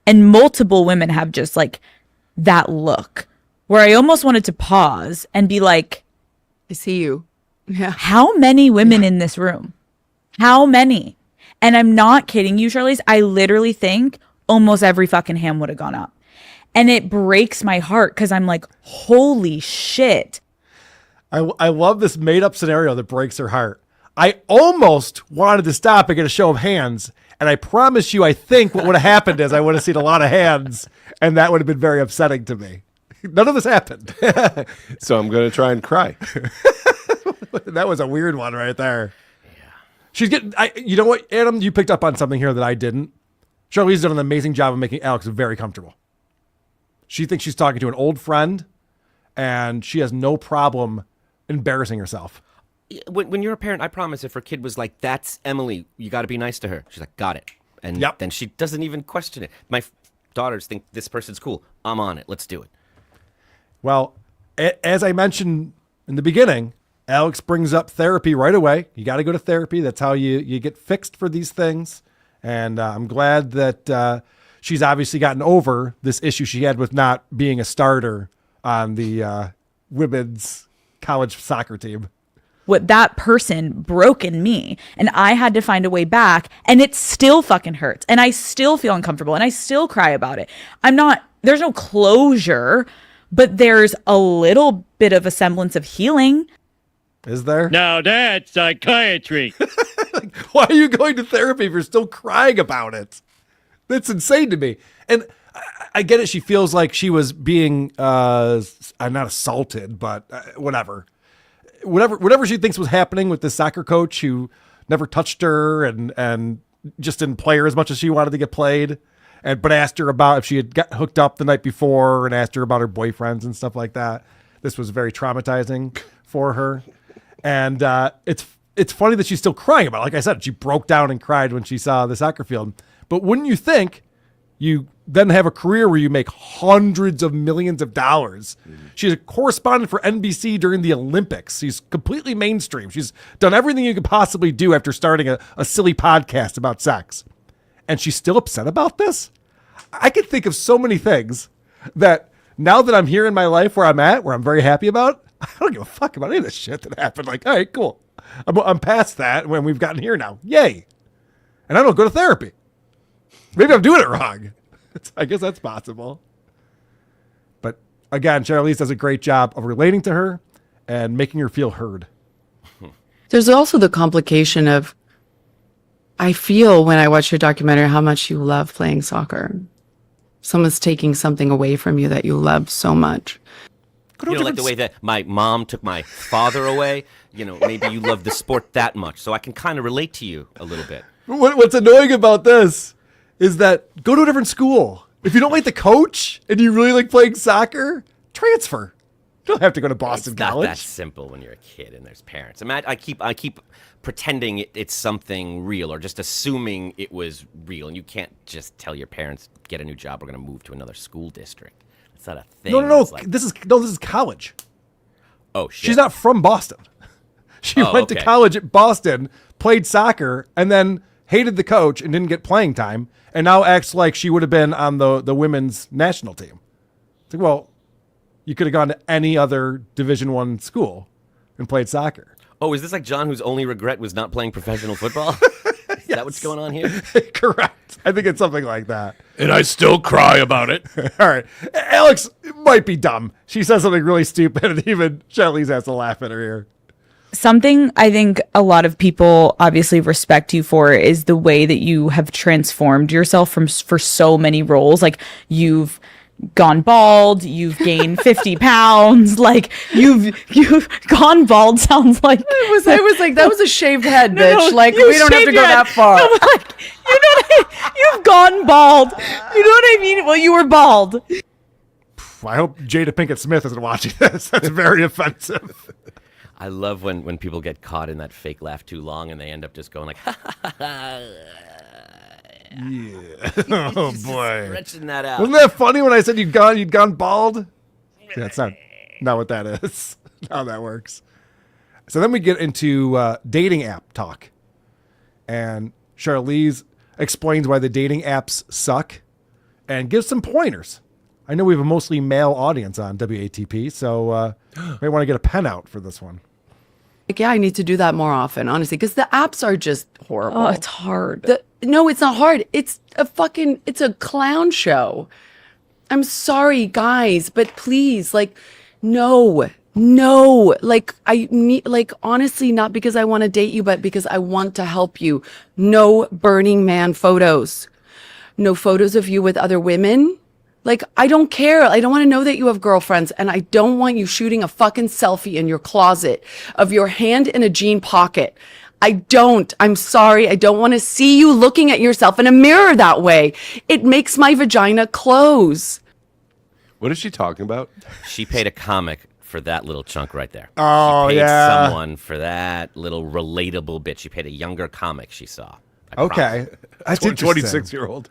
and multiple women have just like that look where I almost wanted to pause and be like, I see you. Yeah. How many women in this room? How many? And I'm not kidding you, Charlize. I literally think almost every fucking hand would have gone up. And it breaks my heart because I'm like, holy shit. I love this made up scenario that breaks her heart. I almost wanted to stop and get a show of hands. And I promise you, I think what would have happened is I would have seen a lot of hands, and that would have been very upsetting to me. None of this happened. So I'm going to try and cry. That was a weird one right there. Yeah. She's getting, you know what, Adam, you picked up on something here that I didn't. Charlize's done an amazing job of making Alex very comfortable. She thinks she's talking to an old friend, and she has no problem embarrassing herself. When you're a parent, I promise if her kid was like, that's Emily, you got to be nice to her. She's like, got it. And then she doesn't even question it. My daughters think this person's cool. I'm on it. Let's do it. Well, as I mentioned in the beginning, Alex brings up therapy right away. You got to go to therapy. That's how you get fixed for these things. And I'm glad that she's obviously gotten over this issue she had with not being a starter on the women's college soccer team. What that person broke in me, and I had to find a way back, and it still fucking hurts, and I still feel uncomfortable, and I still cry about it. There's no closure, but there's a little bit of a semblance of healing. Is there? Now that's psychiatry. Why are you going to therapy if you're still crying about it? That's insane to me. And I get it. She feels like she was being, not assaulted, but whatever she thinks was happening with the soccer coach who never touched her and just didn't play her as much as she wanted to get played. But asked her about if she had got hooked up the night before and asked her about her boyfriends and stuff like that. This was very traumatizing for her. And it's funny that she's still crying about it. Like I said, she broke down and cried when she saw the soccer field. But wouldn't you think you then have a career where you make hundreds of millions of dollars? She's a correspondent for NBC during the Olympics. She's completely mainstream. She's done everything you could possibly do after starting a silly podcast about sex. And she's still upset about this? I can think of so many things that now that I'm here in my life where I'm at, where I'm very happy about, I don't give a fuck about any of this shit that happened. Like, all right, cool. I'm past that when we've gotten here now. Yay. And I don't go to therapy. Maybe I'm doing it wrong. I guess that's possible. But again, Charlize does a great job of relating to her and making her feel heard. There's also the complication of, I feel when I watch your documentary how much you love playing soccer. Someone's taking something away from you that you love so much. You know, like the way that my mom took my father away. You know, maybe you love the sport that much, so I can kind of relate to you a little bit. What's annoying about this is that go to a different school. If you don't like the coach and you really like playing soccer, transfer. You don't have to go to Boston College. It's not that simple when you're a kid and there's parents. I keep pretending it's something real or just assuming it was real, and you can't just tell your parents, get a new job, we're going to move to another school district. It's not a thing. No. This is college. Oh shit. She's not from Boston. She went to college at Boston, played soccer, and then hated the coach and didn't get playing time, and now acts like she would have been on the women's national team. It's like, well, you could have gone to any other Division I school and played soccer. Oh, is this like John, whose only regret was not playing professional football? Is that what's going on here? Correct. I think it's something like that. And I still cry about it. All right. Alex might be dumb. She says something really stupid, and even Charlize has to laugh at her here. Something I think a lot of people obviously respect you for is the way that you have transformed yourself for so many roles. Like, you've gone bald, you've gained 50 pounds, like you've gone bald sounds like it was like that was a shaved head, bitch. No, like, we don't have to go that far. No, like, you know what you've gone bald. You know what I mean? Well, you were bald. I hope Jada Pinkett Smith isn't watching this. That's very offensive. I love when people get caught in that fake laugh too long and they end up just going like, ha ha ha ha. Yeah. Oh boy. Stretching that out. Wasn't that funny when I said you'd gone bald? Yeah, that's not what that is. How that works. So then we get into dating app talk. And Charlize explains why the dating apps suck and gives some pointers. I know we have a mostly male audience on WATP, so may want to get a pen out for this one. Like, yeah, I need to do that more often, honestly, because the apps are just horrible. Oh, it's hard. No, it's not hard. It's a clown show. I'm sorry, guys, but please, like, no, like, I need, like, honestly, not because I want to date you, but because I want to help you. No Burning Man photos. No photos of you with other women. Like, I don't care. I don't want to know that you have girlfriends, and I don't want you shooting a fucking selfie in your closet of your hand in a jean pocket. I don't. I'm sorry. I don't want to see you looking at yourself in a mirror that way. It makes my vagina close. What is she talking about? She paid a comic for that little chunk right there. Oh, she paid yeah. someone for that little relatable bit. She paid a younger comic she saw. I Okay. promise. That's 26-year-old.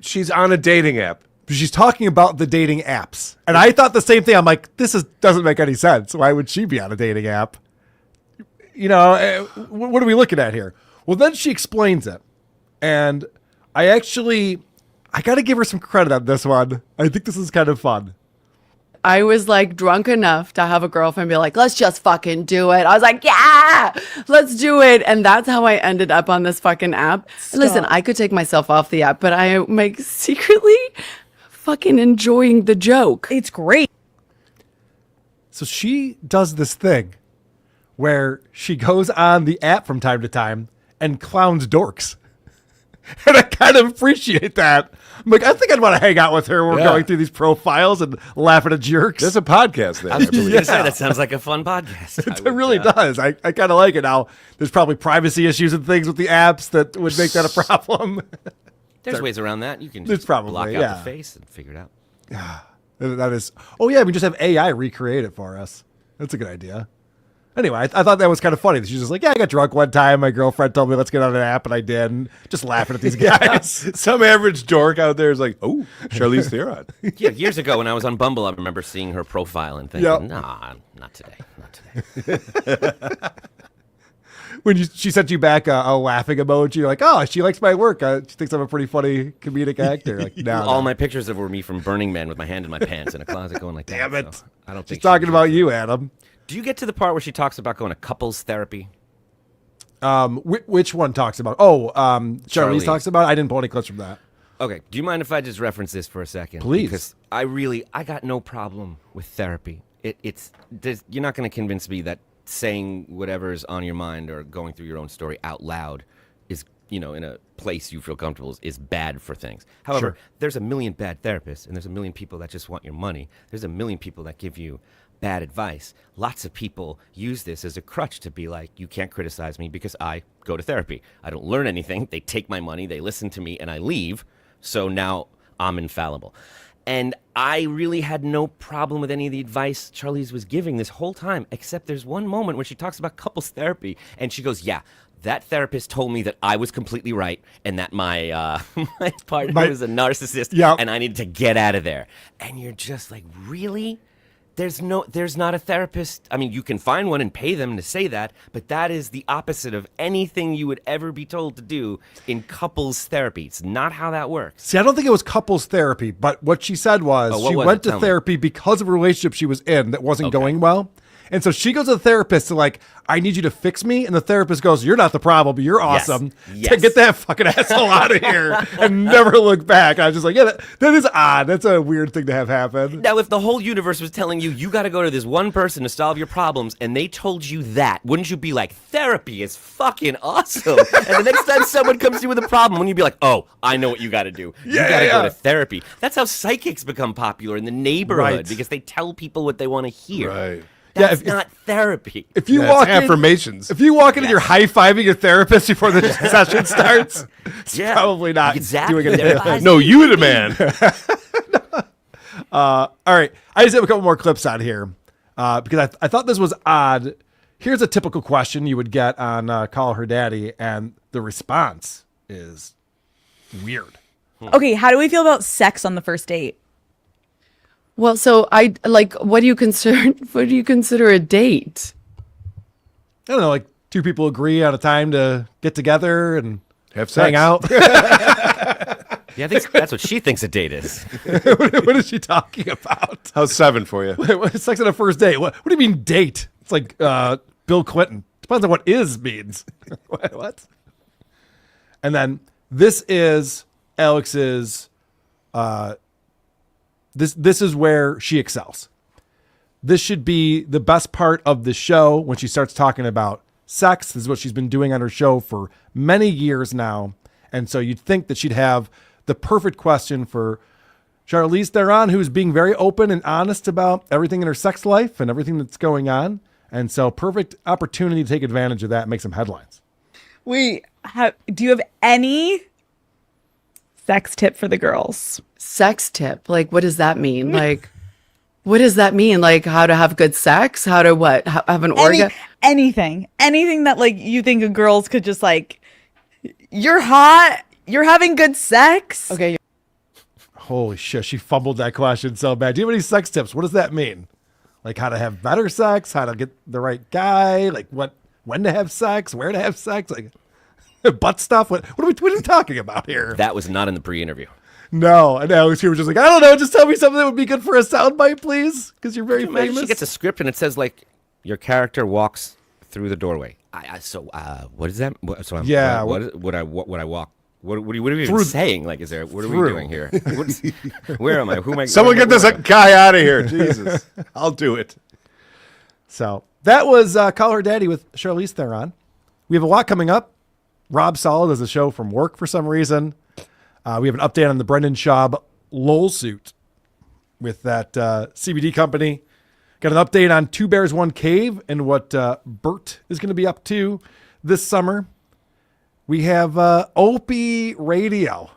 She's on a dating app. She's talking about the dating apps. And I thought the same thing. I'm like, doesn't make any sense. Why would she be on a dating app? You know, what are we looking at here? Well, then she explains it. And I got to give her some credit on this one. I think this is kind of fun. I was like drunk enough to have a girlfriend be like, let's just fucking do it. I was like, yeah, let's do it. And that's how I ended up on this fucking app. Listen, I could take myself off the app, but I am like secretly fucking enjoying the joke. It's great. So she does this thing where she goes on the app from time to time and clowns dorks. And I kind of appreciate that. I'm like, I think I'd want to hang out with her when we're going through these profiles and laughing at jerks. There's a podcast there. I was just going to say, that sounds like a fun podcast. It really does. I kind of like it. Now, there's probably privacy issues and things with the apps that would make that a problem. There's ways around that. You can There's just probably, block out the face and figure it out. That is. Oh, yeah. We just have AI recreate it for us. That's a good idea. Anyway, I thought that was kind of funny. She's just like, yeah, I got drunk one time. My girlfriend told me, let's get on an app, and I did. And just laughing at these guys. Some average dork out there is like, oh, Charlize Theron. Yeah, years ago when I was on Bumble, I remember seeing her profile and thinking, nah, not today. When she sent you back a laughing emoji, you're like, oh, she likes my work. She thinks I'm a pretty funny comedic actor. Like, no, all my pictures of were me from Burning Man with my hand in my pants in a closet going like, damn that. it. So I don't She's think talking about you, Adam. Do you get to the part where she talks about going to couples therapy? Which one talks about? Oh, Charlize talks about it? I didn't pull any clips from that. Okay. Do you mind if I just reference this for a second? Please. Because I got no problem with therapy. You're not going to convince me that saying whatever's on your mind or going through your own story out loud is, in a place you feel comfortable is bad for things. However, there's a million bad therapists and there's a million people that just want your money. There's a million people that give you bad advice. Lots of people use this as a crutch to be like, you can't criticize me because I go to therapy. I don't learn anything. They take my money, they listen to me, and I leave. So now I'm infallible. And I really had no problem with any of the advice Charlize was giving this whole time, except there's one moment where she talks about couples therapy, and she goes, yeah, that therapist told me that I was completely right and that my my partner was a narcissist and I needed to get out of there. And you're just like, really? There's not a therapist. I mean, you can find one and pay them to say that, but that is the opposite of anything you would ever be told to do in couples therapy. It's not how that works. See, I don't think it was couples therapy, but what she said was she went to therapy because of a relationship she was in that wasn't going well. And so she goes to the therapist to like, I need you to fix me. And the therapist goes, you're not the problem, but you're awesome. Yes. Get that fucking asshole out of here and never look back. I was just like, yeah, that is odd. That's a weird thing to have happen. Now, if the whole universe was telling you got to go to this one person to solve your problems, and they told you that, wouldn't you be like, therapy is fucking awesome? And the next time someone comes to you with a problem, wouldn't you be like, oh, I know what you got to do. You got to go to therapy. That's how psychics become popular in the neighborhood because they tell people what they want to hear. Right. That's not therapy. If you walk affirmations. If you walk in and you're high-fiving your therapist before the session starts, it's probably not doing anything. No, you the man. All right. I just have a couple more clips on here because I thought this was odd. Here's a typical question you would get on Call Her Daddy, and the response is weird. Okay, how do we feel about sex on the first date? Well, so what do you consider a date? I don't know, like two people agree on a time to get together and have sex. Hang out. Yeah, I think that's what she thinks a date is. What is she talking about? How's 7 for you? Wait, sex on a first date? What do you mean date? It's like Bill Clinton. Depends on what is means. What? And then this is Alex's. This is where she excels. This should be the best part of the show when she starts talking about sex. This is what she's been doing on her show for many years now. And so you'd think that she'd have the perfect question for Charlize Theron, who's being very open and honest about everything in her sex life and everything that's going on. And so perfect opportunity to take advantage of that and make some headlines. Do you have any sex tip for the girls? Sex tip? Like, what does that mean? Like, what does that mean? Like, how to have good sex? How to what? Have an orgasm? Anything that like you think girls could just like, you're hot, you're having good sex. Okay. Holy shit, she fumbled that question so bad. Do you have any sex tips? What does that mean? Like how to have better sex, how to get the right guy, like when to have sex, where to have sex, like butt stuff. What are we talking about here? That was not in the pre-interview. No, and Alex here was just like, I don't know, just tell me something that would be good for a soundbite, please, because you're very famous. She gets a script and it says like your character walks through the doorway. What is that? Yeah. Would I walk? What are you even saying? Like, what are we doing here? Where am I? Who am I? Someone get this guy out of here. Jesus. I'll do it. So that was Call Her Daddy with Charlize Theron. We have a lot coming up. Rob Saul does a show from work for some reason. We have an update on the Brendan Schaub LOL suit with that CBD company. Got an update on Two Bears, One Cave and what Bert is going to be up to this summer. We have Opie Radio.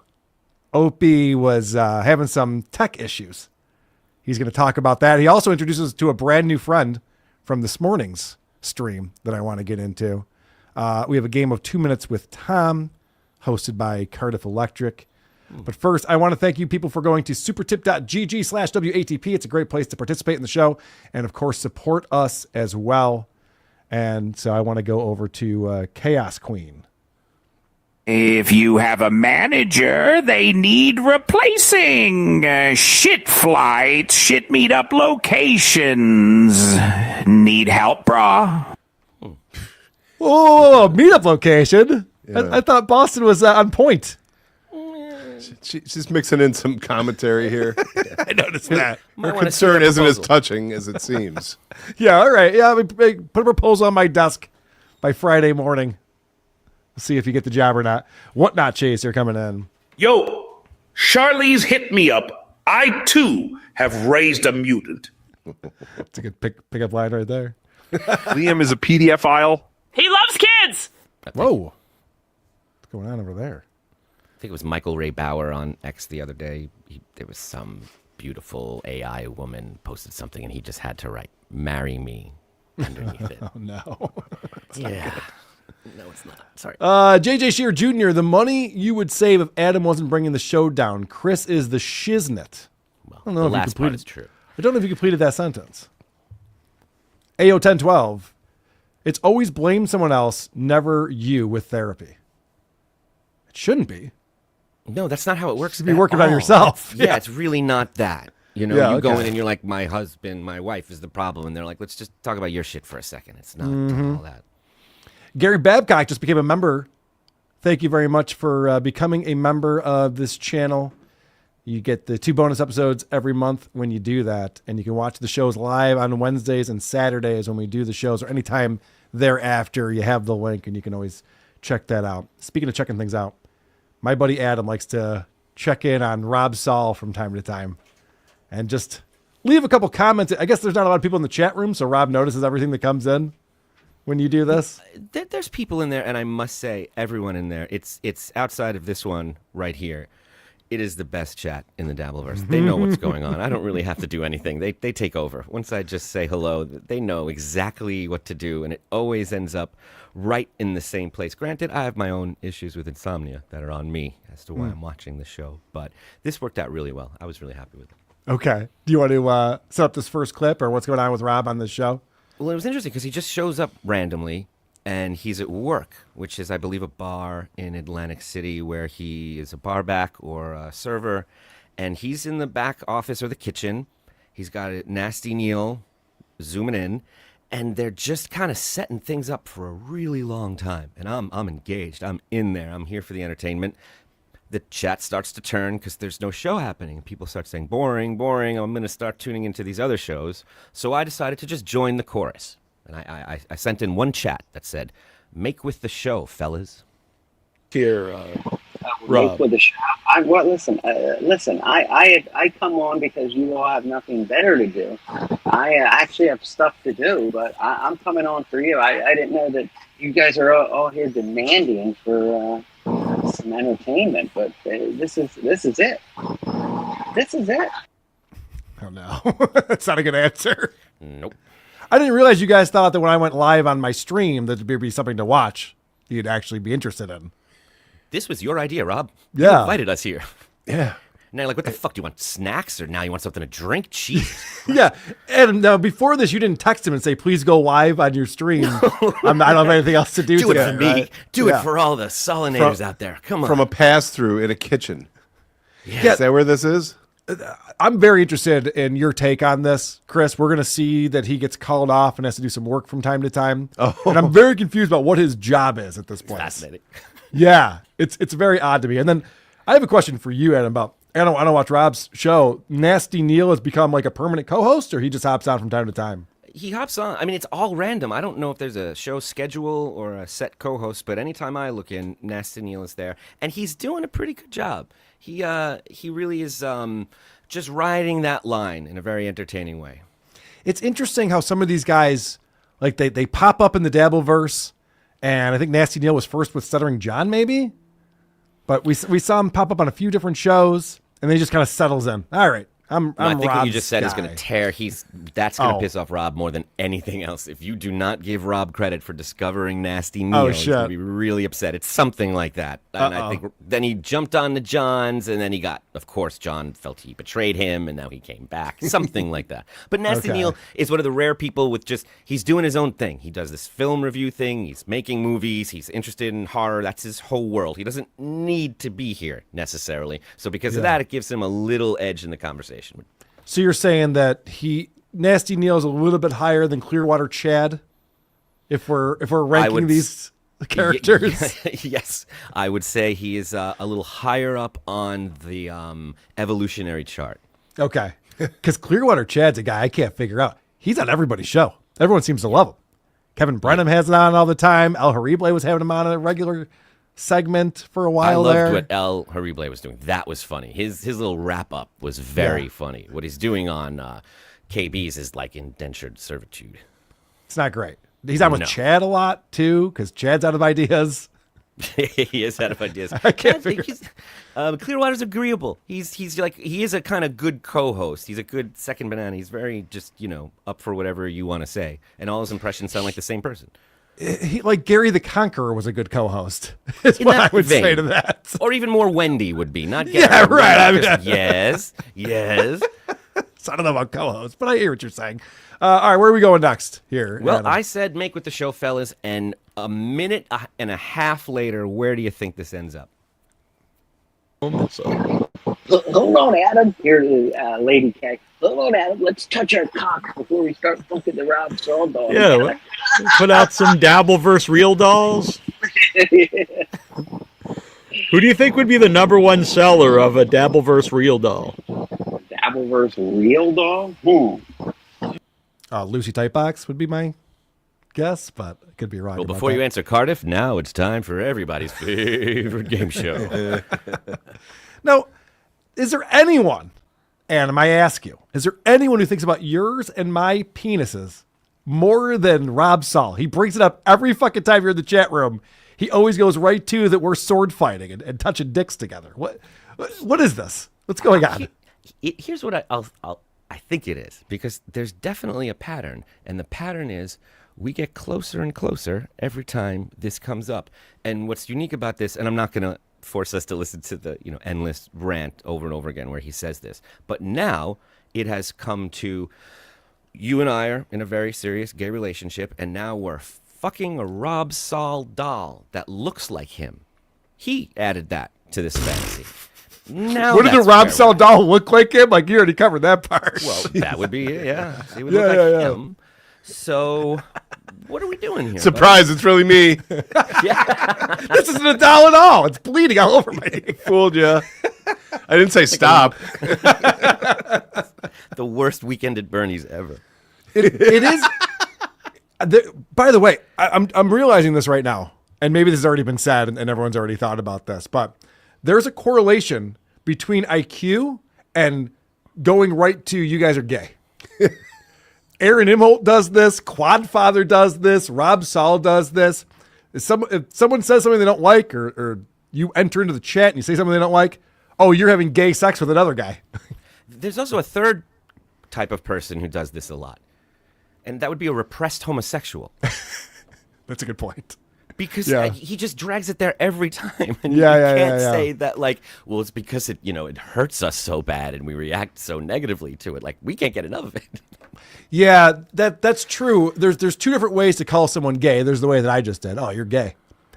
Opie was having some tech issues. He's going to talk about that. He also introduces us to a brand new friend from this morning's stream that I want to get into. We have a game of 2 Minutes with Tom, hosted by Cardiff Electric. But first, I want to thank you people for going to supertip.gg/WATP. It's a great place to participate in the show and, of course, support us as well. And so I want to go over to Chaos Queen. If you have a manager, they need replacing. Shit flights, shit meetup locations. Need help, brah? Oh, meetup location. Yeah. I thought Boston was on point. She's mixing in some commentary here. I noticed that. Her concern isn't as touching as it seems. Yeah, all right. Yeah, put a proposal on my desk by Friday morning. We'll see if you get the job or not. What not, Chase? You're coming in. Yo, Charlize hit me up. I, too, have raised a mutant. It's a good pick-up line right there. Liam is a PDF file. He loves kids. Whoa. What's going on over there? I think it was Michael Ray Bauer on X the other day. There was some beautiful AI woman posted something, and he just had to write, "Marry me," underneath it. Oh, no. Yeah. No, it's not. Sorry. JJ Shear Jr., the money you would save if Adam wasn't bringing the show down. Chris is the shiznit. Well, I don't know the if you last part is true. I don't know if you completed that sentence. AO 1012. It's always blame someone else, never you with therapy. It shouldn't be. No, that's not how it works. You should be working on yourself. Yeah, it's really not that. You know, Yeah, you go okay. in and you're like, my husband, my wife is the problem. And they're like, let's just talk about your shit for a second. It's not all that. Gary Babcock just became a member. Thank you very much for becoming a member of this channel. You get the 2 bonus episodes every month when you do that. And you can watch the shows live on Wednesdays and Saturdays when we do the shows, or anytime thereafter. You have the link and you can always check that out. Speaking of checking things out, my buddy Adam likes to check in on Rob Saul from time to time and just leave a couple comments. I guess there's not a lot of people in the chat room, so Rob notices everything that comes in when you do this. There's people in there, and I must say, everyone in there, it's outside of this one right here. It is the best chat in the Dabbleverse. They know what's going on. I don't really have to do anything. They take over. Once I just say hello, they know exactly what to do, and it always ends up right in the same place. Granted, I have my own issues with insomnia that are on me as to why I'm watching the show, but this worked out really well. I was really happy with it. Okay. Do you want to set up this first clip or what's going on with Rob on this show? Well, it was interesting because he just shows up randomly, and he's at work, which is, I believe, a bar in Atlantic City where he is a barback or a server, and he's in the back office or the kitchen. He's got a Nasty Neil zooming in, and they're just kind of setting things up for a really long time. And I'm engaged. I'm in there. I'm here for the entertainment. The chat starts to turn because there's no show happening. People start saying, boring, boring. I'm going to start tuning into these other shows. So I decided to just join the chorus. And I sent in one chat that said, make with the show, fellas. Here, Make with the shop. Listen. I come on because you all have nothing better to do. I actually have stuff to do, but I'm coming on for you. I didn't know that you guys are all here demanding for some entertainment, but this is it. This is it. Oh no, that's not a good answer. Nope. I didn't realize you guys thought that when I went live on my stream that there'd be something to watch you'd actually be interested in. This was your idea, Rob. You Yeah. invited us here. Yeah. Now, like, what the fuck? Do you want snacks, or now you want something to drink? Jeez. Yeah, and now before this, you didn't text him and say, "Please go live on your stream." I don't have anything else to do. Do it today, for me. right? Do Yeah. it for all the Solinators out there. Come on. From a pass-through in a kitchen. Yeah. Is that where this is? I'm very interested in your take on this, Chris. We're going to see that he gets called off and has to do some work from time to time. Oh. And I'm very confused about what his job is at this point. Fascinating. Yeah, it's very odd to me. And then I have a question for you, Adam, about I don't watch Rob's show. Nasty Neil has become like a permanent co-host, or he just hops on from time to time? He hops on. I mean, it's all random. I don't know if there's a show schedule or a set co-host, but anytime I look in, Nasty Neil is there, and he's doing a pretty good job. He really is just riding that line in a very entertaining way. It's interesting how some of these guys, like they pop up in the Dabbleverse, and I think Nasty Neil was first with Stuttering John, maybe, but we saw him pop up on a few different shows, and then he just kind of settles in. All right. I think what you Rob's just said is going guy. to tear. That's going to Oh. piss off Rob more than anything else. If you do not give Rob credit for discovering Nasty Neil, he's going to shit. be really upset. It's something like that. And I think then he jumped on to John's, and then of course, John felt he betrayed him, and now he came back. Something like that. But Nasty Okay. Neil is one of the rare people with he's doing his own thing. He does this film review thing. He's making movies. He's interested in horror. That's his whole world. He doesn't need to be here necessarily. So because of Yeah. that, it gives him a little edge in the conversation. So you're saying that Nasty Neil is a little bit higher than Clearwater Chad, if we're ranking these characters? Yes, I would say he is a little higher up on the evolutionary chart. Okay, because Clearwater Chad's a guy I can't figure out. He's on everybody's show. Everyone seems to love him. Kevin Brennan has it on all the time. El Harible was having him on a regular segment for a while I there. loved what El Harible was doing. That was funny. His little wrap up was very funny. What he's doing on KB's is like indentured servitude. It's not great. He's on with No. Chad a lot too, because Chad's out of ideas. He is out of ideas. I can't figure. Clearwater's agreeable. He is a kind of good co-host. He's a good second banana. He's very just up for whatever you want to say, and all his impressions sound like the same person. He, like Gary the Conqueror was a good co-host. Is In what I that would say vein. to that. Or even more Wendy would be. Not Gary. Yeah, right. I mean, Just, yes. So I don't know about co-host, but I hear what you're saying. All right, where are we going next here? Well, Adam? I said make with the show, fellas, and a minute and a half later, where do you think this ends up? Hold on, Adam. Here's Lady K. Hold on, Adam. Let's touch our cock before we start fucking the Rob Saul dog. Yeah, put out some Dabbleverse real dolls. Who do you think would be the number one seller of a Dabbleverse real doll? Dabbleverse real dog? Lucy Tightbox would be my guess, but I could be wrong. Well, about before that. you answer, Cardiff, now it's time for everybody's favorite game show. Now, is there anyone, Adam, I ask you, is there anyone who thinks about yours and my penises more than Rob Saul? He brings it up every fucking time you're in the chat room. He always goes right to that we're sword fighting and touching dicks together. What is this? What's going on? Here's what I think it is, because there's definitely a pattern, and the pattern is we get closer and closer every time this comes up. And what's unique about this, and I'm not going to force us to listen to the endless rant over and over again where he says this, but now it has come to you and I are in a very serious gay relationship, and now we're fucking a Rob Saul doll that looks like him. He added that to this fantasy. Now What did the that's Rob where Saul doll look like him? Like, you already covered that part. Well, that would be it, yeah. He would look like him. So, what are we doing here? Surprise, it's really me. This isn't a doll at all. It's bleeding all over my dick. Fooled ya. I didn't say stop. The worst weekend at Bernie's ever. It is. By the way, I'm realizing this right now, and maybe this has already been said, and everyone's already thought about this, but there's a correlation between IQ and going right to you guys are gay. Aaron Imholt does this. Quadfather does this. Rob Saul does this. If someone says something they don't like, or you enter into the chat and you say something they don't like, oh, you're having gay sex with another guy. There's also a third type of person who does this a lot, and that would be a repressed homosexual. That's a good point. Because he just drags it there every time, and Yeah, you yeah, can't yeah. say that like, well, it's because it it hurts us so bad and we react so negatively to it. Like we can't get enough of it. Yeah, that's true. There's two different ways to call someone gay. There's the way that I just did. Oh, you're gay.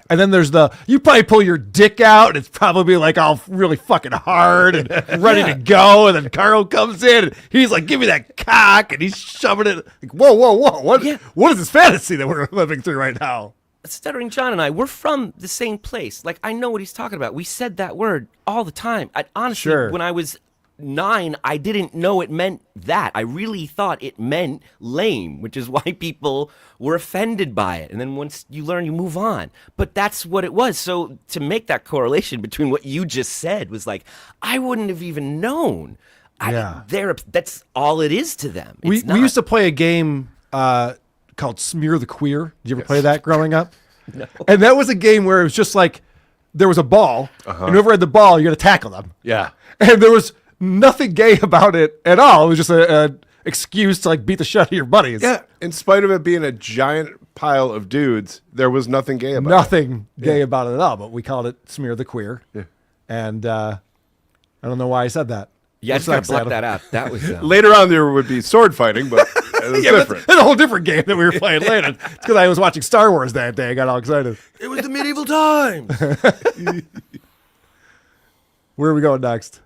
And then there's you probably pull your dick out and it's probably like all really fucking hard and ready to go. And then Carl comes in and he's like, give me that cock. And he's shoving it. Like, whoa. What is this fantasy that we're living through right now? Stuttering John and I, we're from the same place. Like, I know what he's talking about. We said that word all the time. Honestly, when I was 9, I didn't know it meant that. I really thought it meant lame, which is why people were offended by it. And then once you learn, you move on. But that's what it was. So to make that correlation between what you just said was like, I wouldn't have even known. That's all it is to them. We used to play a game called Smear the Queer. Did you ever play that growing up? No. And that was a game where it was just like there was a ball, and whoever had the ball, you got to tackle them. Yeah. And there was nothing gay about it at all. It was just an excuse to like beat the shit out of your buddies. Yeah. In spite of it being a giant pile of dudes, there was nothing gay about it. Nothing gay about it at all, but we called it Smear the Queer. Yeah. And I don't know why I said that. Yeah, I just got to block that out. That was later on there would be sword fighting, but it was different. That's a whole different game that we were playing later. It's because I was watching Star Wars that day. I got all excited. It was the medieval times. Where are we going next?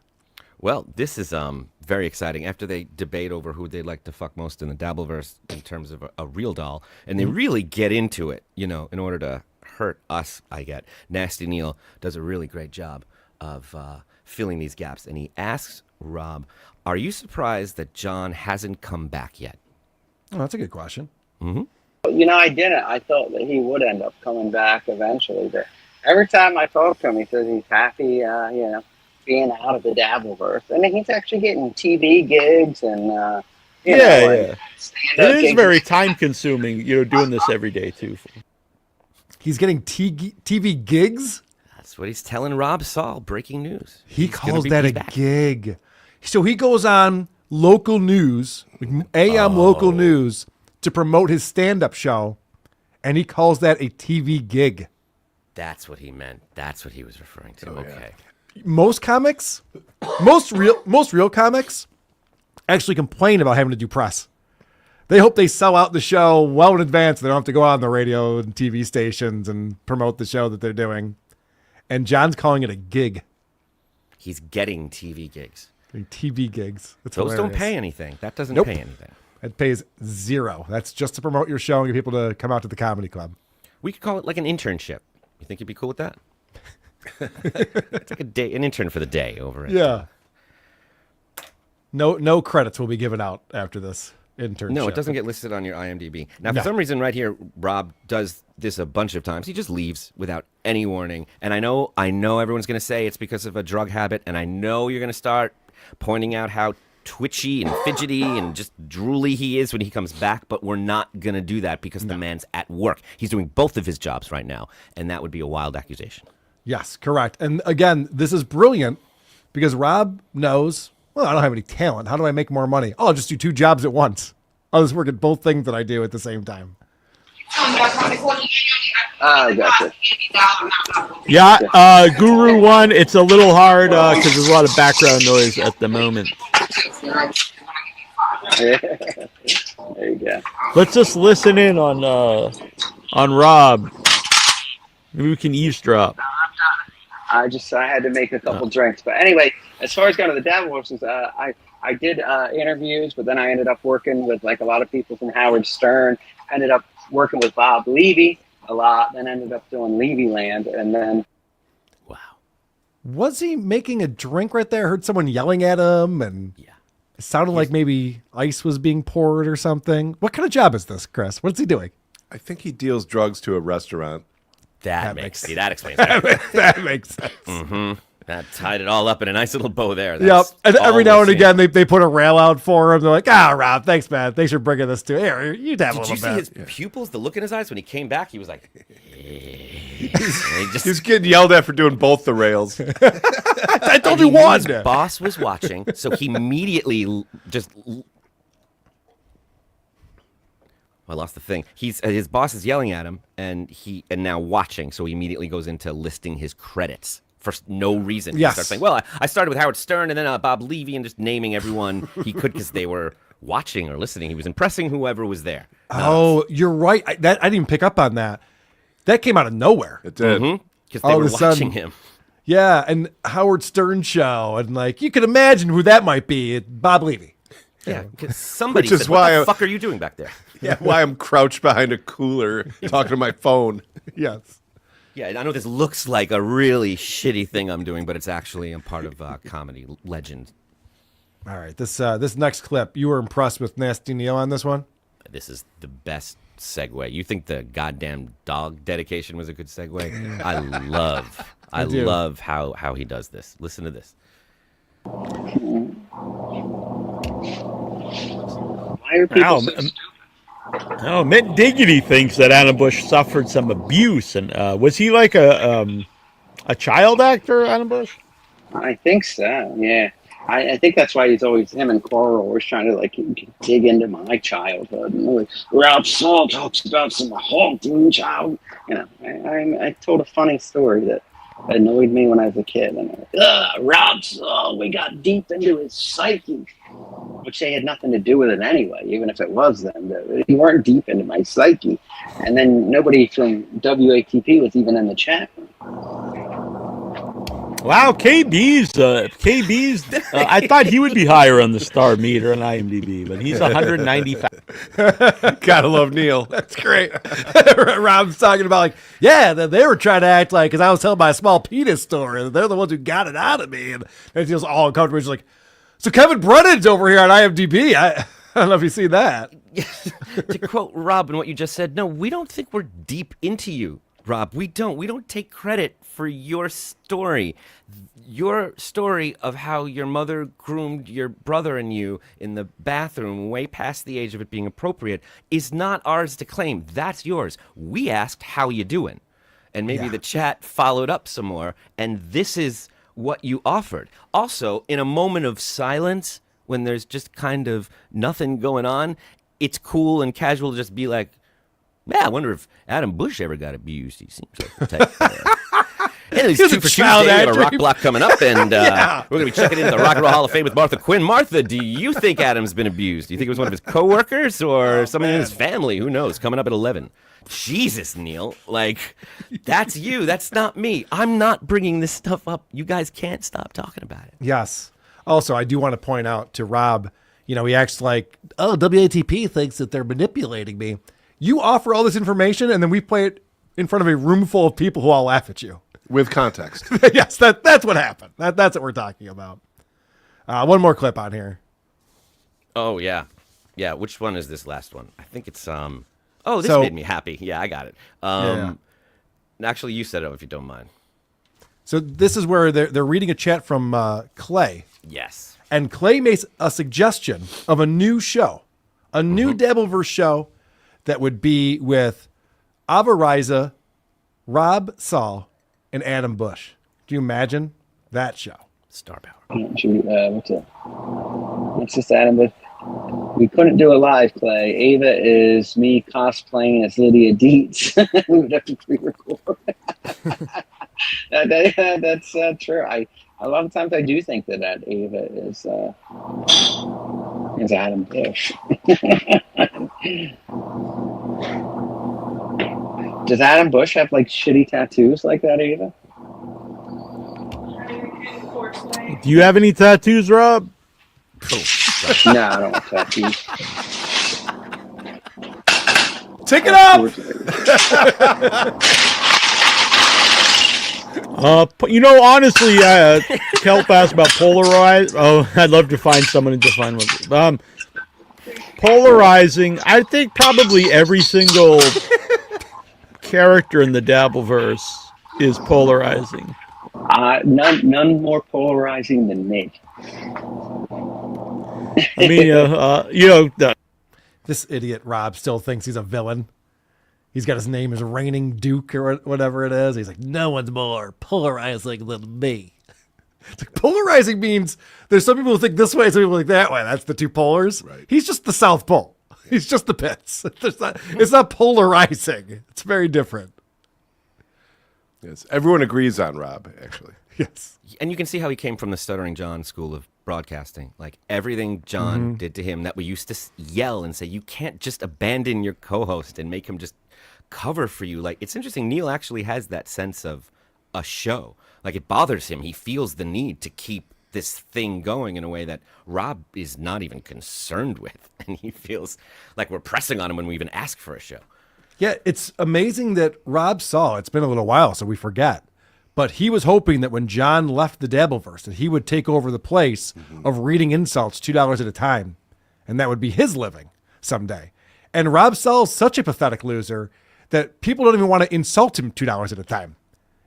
Well, this is very exciting. After they debate over who they'd like to fuck most in the Dabbleverse in terms of a real doll, and they really get into it, in order to hurt us, I get. Nasty Neil does a really great job of filling these gaps, and he asks Rob, are you surprised that John hasn't come back yet? Oh, that's a good question. Mm-hmm. I didn't. I thought that he would end up coming back eventually. But every time I talk to him, he says he's happy, being out of the Dabbleverse. I mean, he's actually getting TV gigs and, It is gigs. very time consuming, doing this every day too. He's getting TV gigs? That's what he's telling Rob Saul. Breaking news. He He's gonna calls be that back. a gig. So he goes on local news, like AM local news, to promote his stand-up show, and he calls that a TV gig. That's what he meant. That's what he was referring to. Okay. Most comics, most real comics, actually complain about having to do press. They hope they sell out the show well in advance. They don't have to go out on the radio and TV stations and promote the show that they're doing. And John's calling it a gig. He's getting TV gigs. TV gigs. That's Those don't hilarious. pay anything. That doesn't Nope. pay anything. It pays $0. That's just to promote your show and get people to come out to the comedy club. We could call it like an internship. You think you'd be cool with that? It's like an intern for the day over it. Yeah. No credits will be given out after this internship. No, it doesn't get listed on your IMDb. Now, No. for some reason, right here, Rob does this a bunch of times. He just leaves without any warning. And I know everyone's going to say it's because of a drug habit, and I know you're going to start pointing out how twitchy and fidgety and just drooly he is when he comes back, but we're not going to do that because the man's at work. He's doing both of his jobs right now, and that would be a wild accusation. Yes, correct. And again, this is brilliant because Rob knows, well, I don't have any talent. How do I make more money? Oh, I'll just do 2 jobs at once. I'll just work at both things that I do at the same time. Gotcha. Yeah, Guru 1, it's a little hard because there's a lot of background noise at the moment. There you go. Let's just listen in on Rob. Maybe we can eavesdrop. I had to make a couple drinks. But anyway, as far as going to the Dabbleverse, I did interviews, but then I ended up working with like a lot of people from Howard Stern. Ended up working with Bob Levy a lot, then ended up doing Levyland, and then. Was he making a drink right there? I heard someone yelling at him, and it sounded like maybe ice was being poured or something. What kind of job is this, Chris? What's he doing? I think he deals drugs to a restaurant. That explains it. That makes sense. Mm-hmm. That tied it all up in a nice little bow there. Yep. That's And all every now we're and seeing. again, they put a rail out for him. They're like, Rob, thanks, man. Thanks for bringing this to here. You dab a Did little you see bit. his pupils, the look in his eyes when he came back? He was like, He's getting yelled at for doing both the rails. I told And you he knew one. His boss was watching, so he immediately just. I lost the thing. His boss is yelling at him, and now watching, so he immediately goes into listing his credits for no reason. Yes. He starts saying, "Well, I started with Howard Stern, and then Bob Levy, and just naming everyone he could because they were watching or listening. He was impressing whoever was there." Oh, you're right. I didn't even pick up on that. That came out of nowhere. It did. Because they All were of a sudden- watching him. Yeah, and Howard Stern show, and like you can imagine who that might be. Bob Levy. Yeah, because somebody Which is said, why "What the fuck are you doing back there?" Yeah, why I'm crouched behind a cooler talking to my phone. Yes. Yeah, I know this looks like a really shitty thing I'm doing, but it's actually a part of comedy legend. All right, this next clip, you were impressed with Nasty Neil on this one? This is the best segue. You think the goddamn dog dedication was a good segue? I do. love how he does this. Listen to this. Why are people so stupid? Oh, Mitt Diggity thinks that Adam Busch suffered some abuse, and was he like a child actor, Adam Busch? I think so. Yeah, I think that's why him and Carl are always trying to like dig into my childhood. And like, Rob Saul talks about some haunting child. You know, I told a funny story that annoyed me when I was a kid, and Rob Saul, we got deep into his psyche, which they had nothing to do with it anyway. Even if it was them, you weren't deep into my psyche. And then nobody from WATP was even in the chat room. Wow, KB's. I thought he would be higher on the star meter on IMDb, but he's 195. Gotta love Neil. That's great. Rob's talking about like, yeah, they were trying to act like, because I was telling my small penis story, and they're the ones who got it out of me, and it feels all uncomfortable. He's like, so Kevin Brennan's over here on IMDb. I don't know if you see that. To quote Rob and what you just said, no, we don't think we're deep into you, Rob. We don't take credit for your story. Your story of how your mother groomed your brother and you in the bathroom way past the age of it being appropriate is not ours to claim. That's yours. We asked, how you doing? And maybe the chat followed up some more, and this is what you offered. Also, in a moment of silence, when there's just kind of nothing going on, it's cool and casual to just be like, I wonder if Adam Busch ever got abused. He seems like the type. And it's 2 for Tuesday. We have a rock block coming up, and we're going to be checking into the Rock and Roll Hall of Fame with Martha Quinn. Martha, do you think Adam's been abused? Do you think it was one of his coworkers or someone in his family? Who knows? Coming up at 11. Jesus, Neil. Like, that's you. That's not me. I'm not bringing this stuff up. You guys can't stop talking about it. Yes. Also, I do want to point out to Rob, he acts like, oh, WATP thinks that they're manipulating me. You offer all this information, and then we play it in front of a room full of people who all laugh at you. With context. Yes, that's what happened. That's what we're talking about. One more clip on here. Oh, yeah. Yeah, which one is this last one? I think it's... this made me happy. Yeah, I got it. Actually, you set it up if you don't mind. So this is where they're reading a chat from Clay. Yes. And Clay makes a suggestion of a new show. A new Dabbleverse show that would be with Ava Riza, Rob Saul, and Adam Busch. Do you imagine that show? Star power. What's this, Adam? But we couldn't do it live, Clay. Ava is me cosplaying as Lydia Dietz. We would have to pre-record. That's true. A lot of times I do think that Ava is Adam Busch. Does Adam Busch have like shitty tattoos like that, Ava? Do you have any tattoos, Rob? No, I don't have tattoos. Take it up! Honestly, Kelp asked about Polarized. Oh, I'd love to find someone to define one. Polarizing, I think probably every single character in the Dabbleverse is polarizing. None more polarizing than me. I mean, This idiot Rob still thinks he's a villain. He's got his name as Reigning Duke or whatever it is. He's like, no one's more polarizing than me. It's like, polarizing means there's some people who think this way, some people think that way. That's the two polars. Right. He's just the South Pole. He's just the pits. It's not polarizing. It's very different. Yes, everyone agrees on Rob, actually. Yes. And you can see how he came from the Stuttering John school of broadcasting. Like everything John did to him that we used to yell and say, you can't just abandon your co-host and make him just cover for you. Like, it's interesting. Neil actually has that sense of a show. Like, it bothers him. He feels the need to keep this thing going in a way that Rob is not even concerned with. And he feels like we're pressing on him when we even ask for a show. Yeah, it's amazing that Rob Saul, it's been a little while, so we forget, but he was hoping that when John left the Dabbleverse, that he would take over the place of reading insults $2 at a time, and that would be his living someday. And Rob Saul's such a pathetic loser that people don't even want to insult him $2 at a time.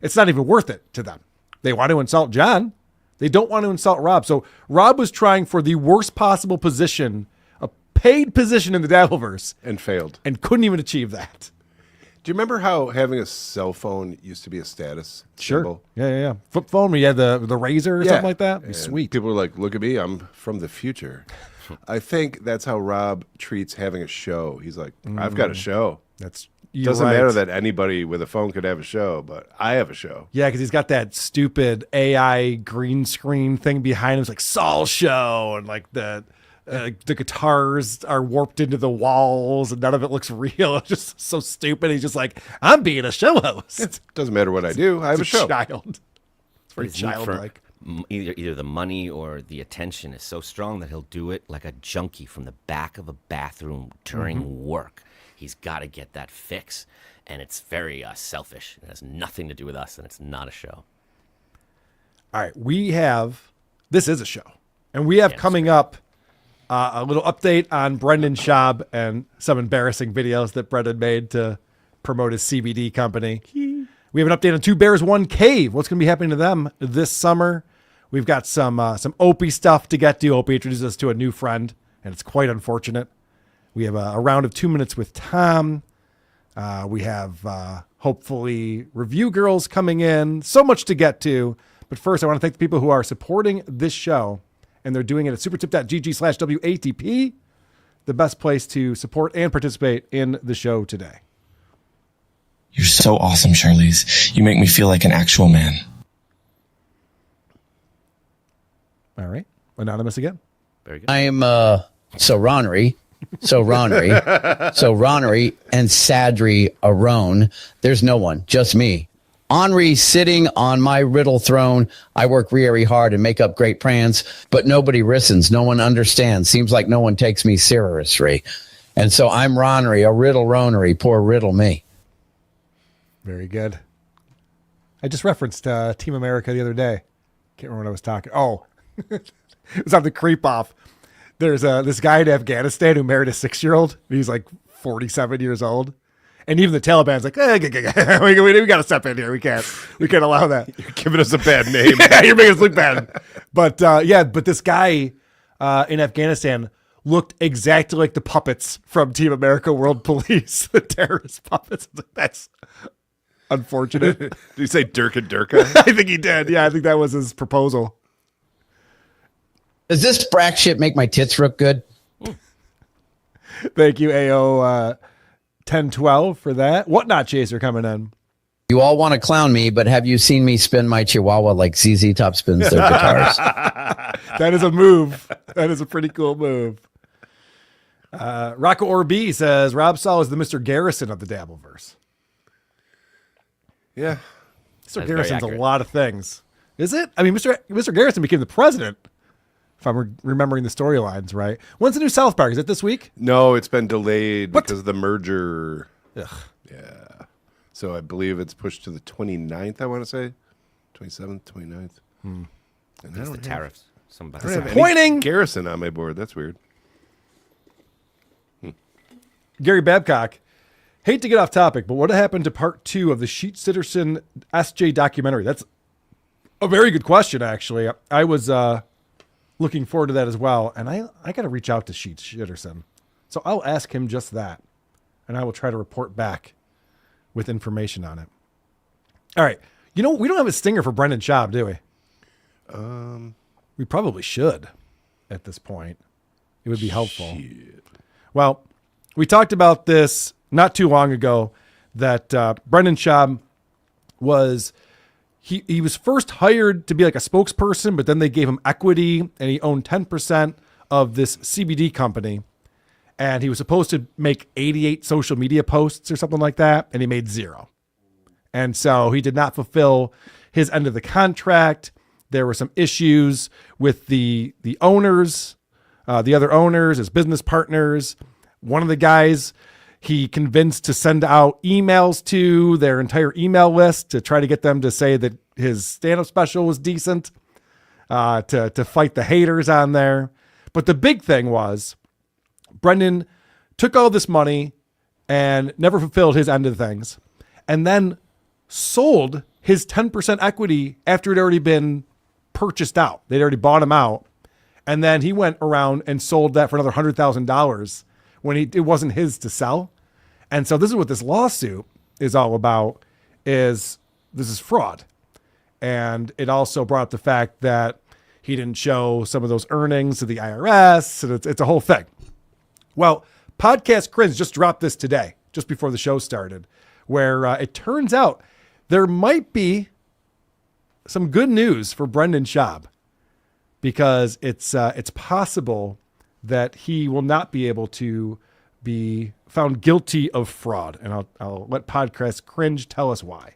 It's not even worth it to them. They want to insult John. They don't want to insult Rob. So Rob was trying for the worst possible position, a paid position in the Dabbleverse. And failed. And couldn't even achieve that. Do you remember how having a cell phone used to be a status symbol? Yeah. Flip phone where you had the razor or something like that. It'd be sweet. People were like, look at me, I'm from the future. I think that's how Rob treats having a show. He's like, I've got a show. Doesn't matter that anybody with a phone could have a show, but I have a show. Yeah, because he's got that stupid AI green screen thing behind him. It's like Saul Show, and like the guitars are warped into the walls, and none of it looks real. It's just so stupid. He's just like, I'm being a show host. It doesn't matter what I do. I have a show. Child. It's very His need for childlike. Either the money or the attention is so strong that he'll do it like a junkie from the back of a bathroom during work. He's got to get that fix, and it's very selfish. It has nothing to do with us, and it's not a show. All right, this is a show, and we have coming up a little update on Brendan Schaub and some embarrassing videos that Brendan made to promote his CBD company. We have an update on Two Bears, One Cave. What's going to be happening to them this summer? We've got some Opie stuff to get to. Opie introduces us to a new friend, and it's quite unfortunate. We have a round of 2 minutes with Tom. We have hopefully review girls coming in. So much to get to. But first, I want to thank the people who are supporting this show. And they're doing it at supertip.gg/WATP, the best place to support and participate in the show today. You're so awesome, Charlize. You make me feel like an actual man. All right. Anonymous again. Very good. I am so Ronnery and Sadri Arone. There's no one, just me. Henri sitting on my riddle throne. I work very hard and make up great plans, but nobody listens. No one understands. Seems like no one takes me seriously. And so I'm Ronnery, a riddle ronery. Poor riddle me. Very good. I just referenced Team America the other day. Can't remember what I was talking. Oh, it was on the creep off. There's this guy in Afghanistan who married a 6-year-old. He's like 47 years old. And even the Taliban's like, we got to step in here. We can't allow that. You're giving us a bad name. You're making us look bad. But but this guy in Afghanistan looked exactly like the puppets from Team America World Police, the terrorist puppets. That's unfortunate. Did you say Durka Durka? I think he did. Yeah, I think that was his proposal. Does this frack shit make my tits look good? Thank you, AO 1012 for that. Whatnot Chaser coming in. You all want to clown me, but have you seen me spin my chihuahua like ZZ Top spins their guitars? That is a move. That is a pretty cool move. Rocco Orb says Rob Saul is the Mr. Garrison of the Dabbleverse. Yeah. Mr. Garrison's a lot of things. Is it? I mean, Mr. Garrison became the president, if I'm remembering the storylines right. When's the new South Park? Is it this week? No, it's been delayed because of the merger. Ugh. Yeah. So I believe it's pushed to the 29th, I want to say. 27th, 29th. And that's the tariffs. Somebody. Disappointing. Garrison on my board. That's weird. Gary Babcock. Hate to get off topic, but what happened to part 2 of the Sheet Citizen SJ documentary? That's A very good question, actually. I was looking forward to that as well, and I got to reach out to Sheets Shitterson. So I'll ask him just that, and I will try to report back with information on it. All right. We don't have a stinger for Brendan Schaub, do we? We probably should at this point. It would be helpful. Shit. Well, we talked about this not too long ago, that Brendan Schaub was he was first hired to be like a spokesperson, but then they gave him equity and he owned 10% of this CBD company. And he was supposed to make 88 social media posts or something like that, and he made 0. And so he did not fulfill his end of the contract. There were some issues with the owners, the other owners, his business partners. One of the guys he convinced to send out emails to their entire email list to try to get them to say that his stand-up special was decent, to fight the haters on there. But the big thing was Brendan took all this money and never fulfilled his end of things, and then sold his 10% equity after it had already been purchased out. They'd already bought him out. And then he went around and sold that for another $100,000 when it wasn't his to sell. And so this is what this lawsuit is all about, is this is fraud. And it also brought up the fact that he didn't show some of those earnings to the IRS, and it's a whole thing. Well, Podcast Cringe just dropped this today, just before the show started, where it turns out there might be some good news for Brendan Schaub, because it's possible that he will not be able to be found guilty of fraud. And I'll let Podcast Cringe tell us why.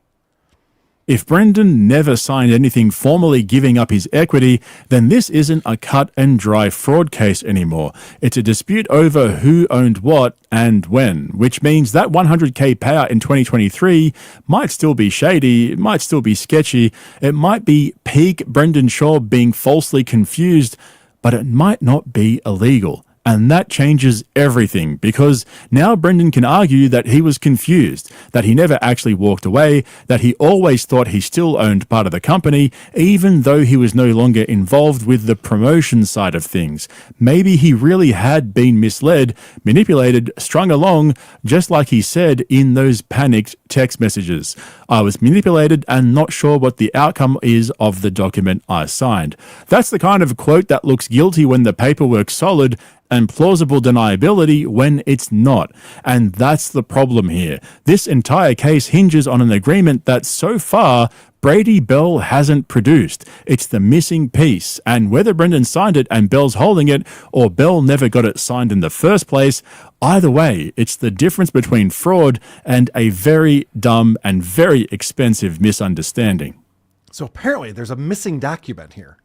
If Brendan never signed anything formally giving up his equity, then this isn't a cut and dry fraud case anymore. It's a dispute over who owned what and when, which means that 100K payout in 2023 might still be shady, it might still be sketchy, it might be peak Brendan Schaub being falsely confused, but it might not be illegal. And that changes everything, because now Brendan can argue that he was confused, that he never actually walked away, that he always thought he still owned part of the company, even though he was no longer involved with the promotion side of things. Maybe he really had been misled, manipulated, strung along, just like he said in those panicked text messages. I was manipulated and not sure what the outcome is of the document I signed. That's the kind of quote that looks guilty when the paperwork's solid, and plausible deniability when it's not. And that's the problem here. This entire case hinges on an agreement that so far Brady Bell hasn't produced. It's the missing piece, and whether Brendan signed it and Bell's holding it, or Bell never got it signed in the first place, either way, it's the difference between fraud and a very dumb and very expensive misunderstanding. So apparently there's a missing document here,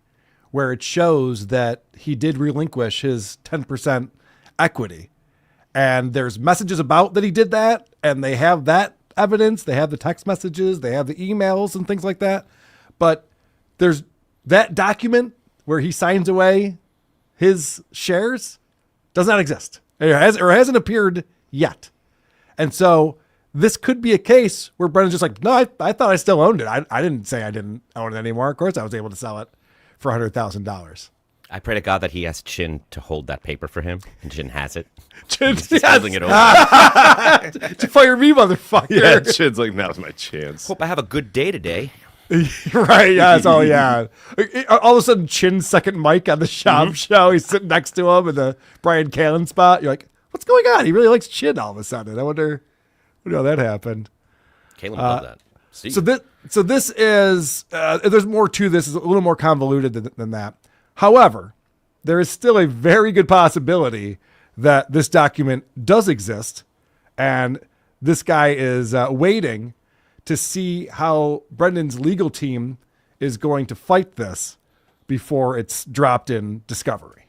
where it shows that he did relinquish his 10% equity. And there's messages about that he did that, and they have that evidence. They have the text messages, they have the emails and things like that. But there's that document where he signs away his shares does not exist. It hasn't appeared yet. And so this could be a case where Brendan's just like, no, I thought I still owned it. I didn't say I didn't own it anymore. Of course I was able to sell it for $100,000. I pray to God that he asked Chin to hold that paper for him, and Chin has it. Chin's holding it over. To fire me, motherfucker. Yeah, Chin's like, now's my chance. Hope I have a good day today. Right, yeah, that's all, yeah. All of a sudden, Chin's second mic on the Schaub show, he's sitting next to him in the Brian Callen spot. You're like, what's going on? He really likes Chin all of a sudden. I wonder how that happened. Caleb loved that. See? So this is, there's more to this. It's a little more convoluted than that. However, there is still a very good possibility that this document does exist, and this guy is waiting to see how Brendan's legal team is going to fight this before it's dropped in discovery.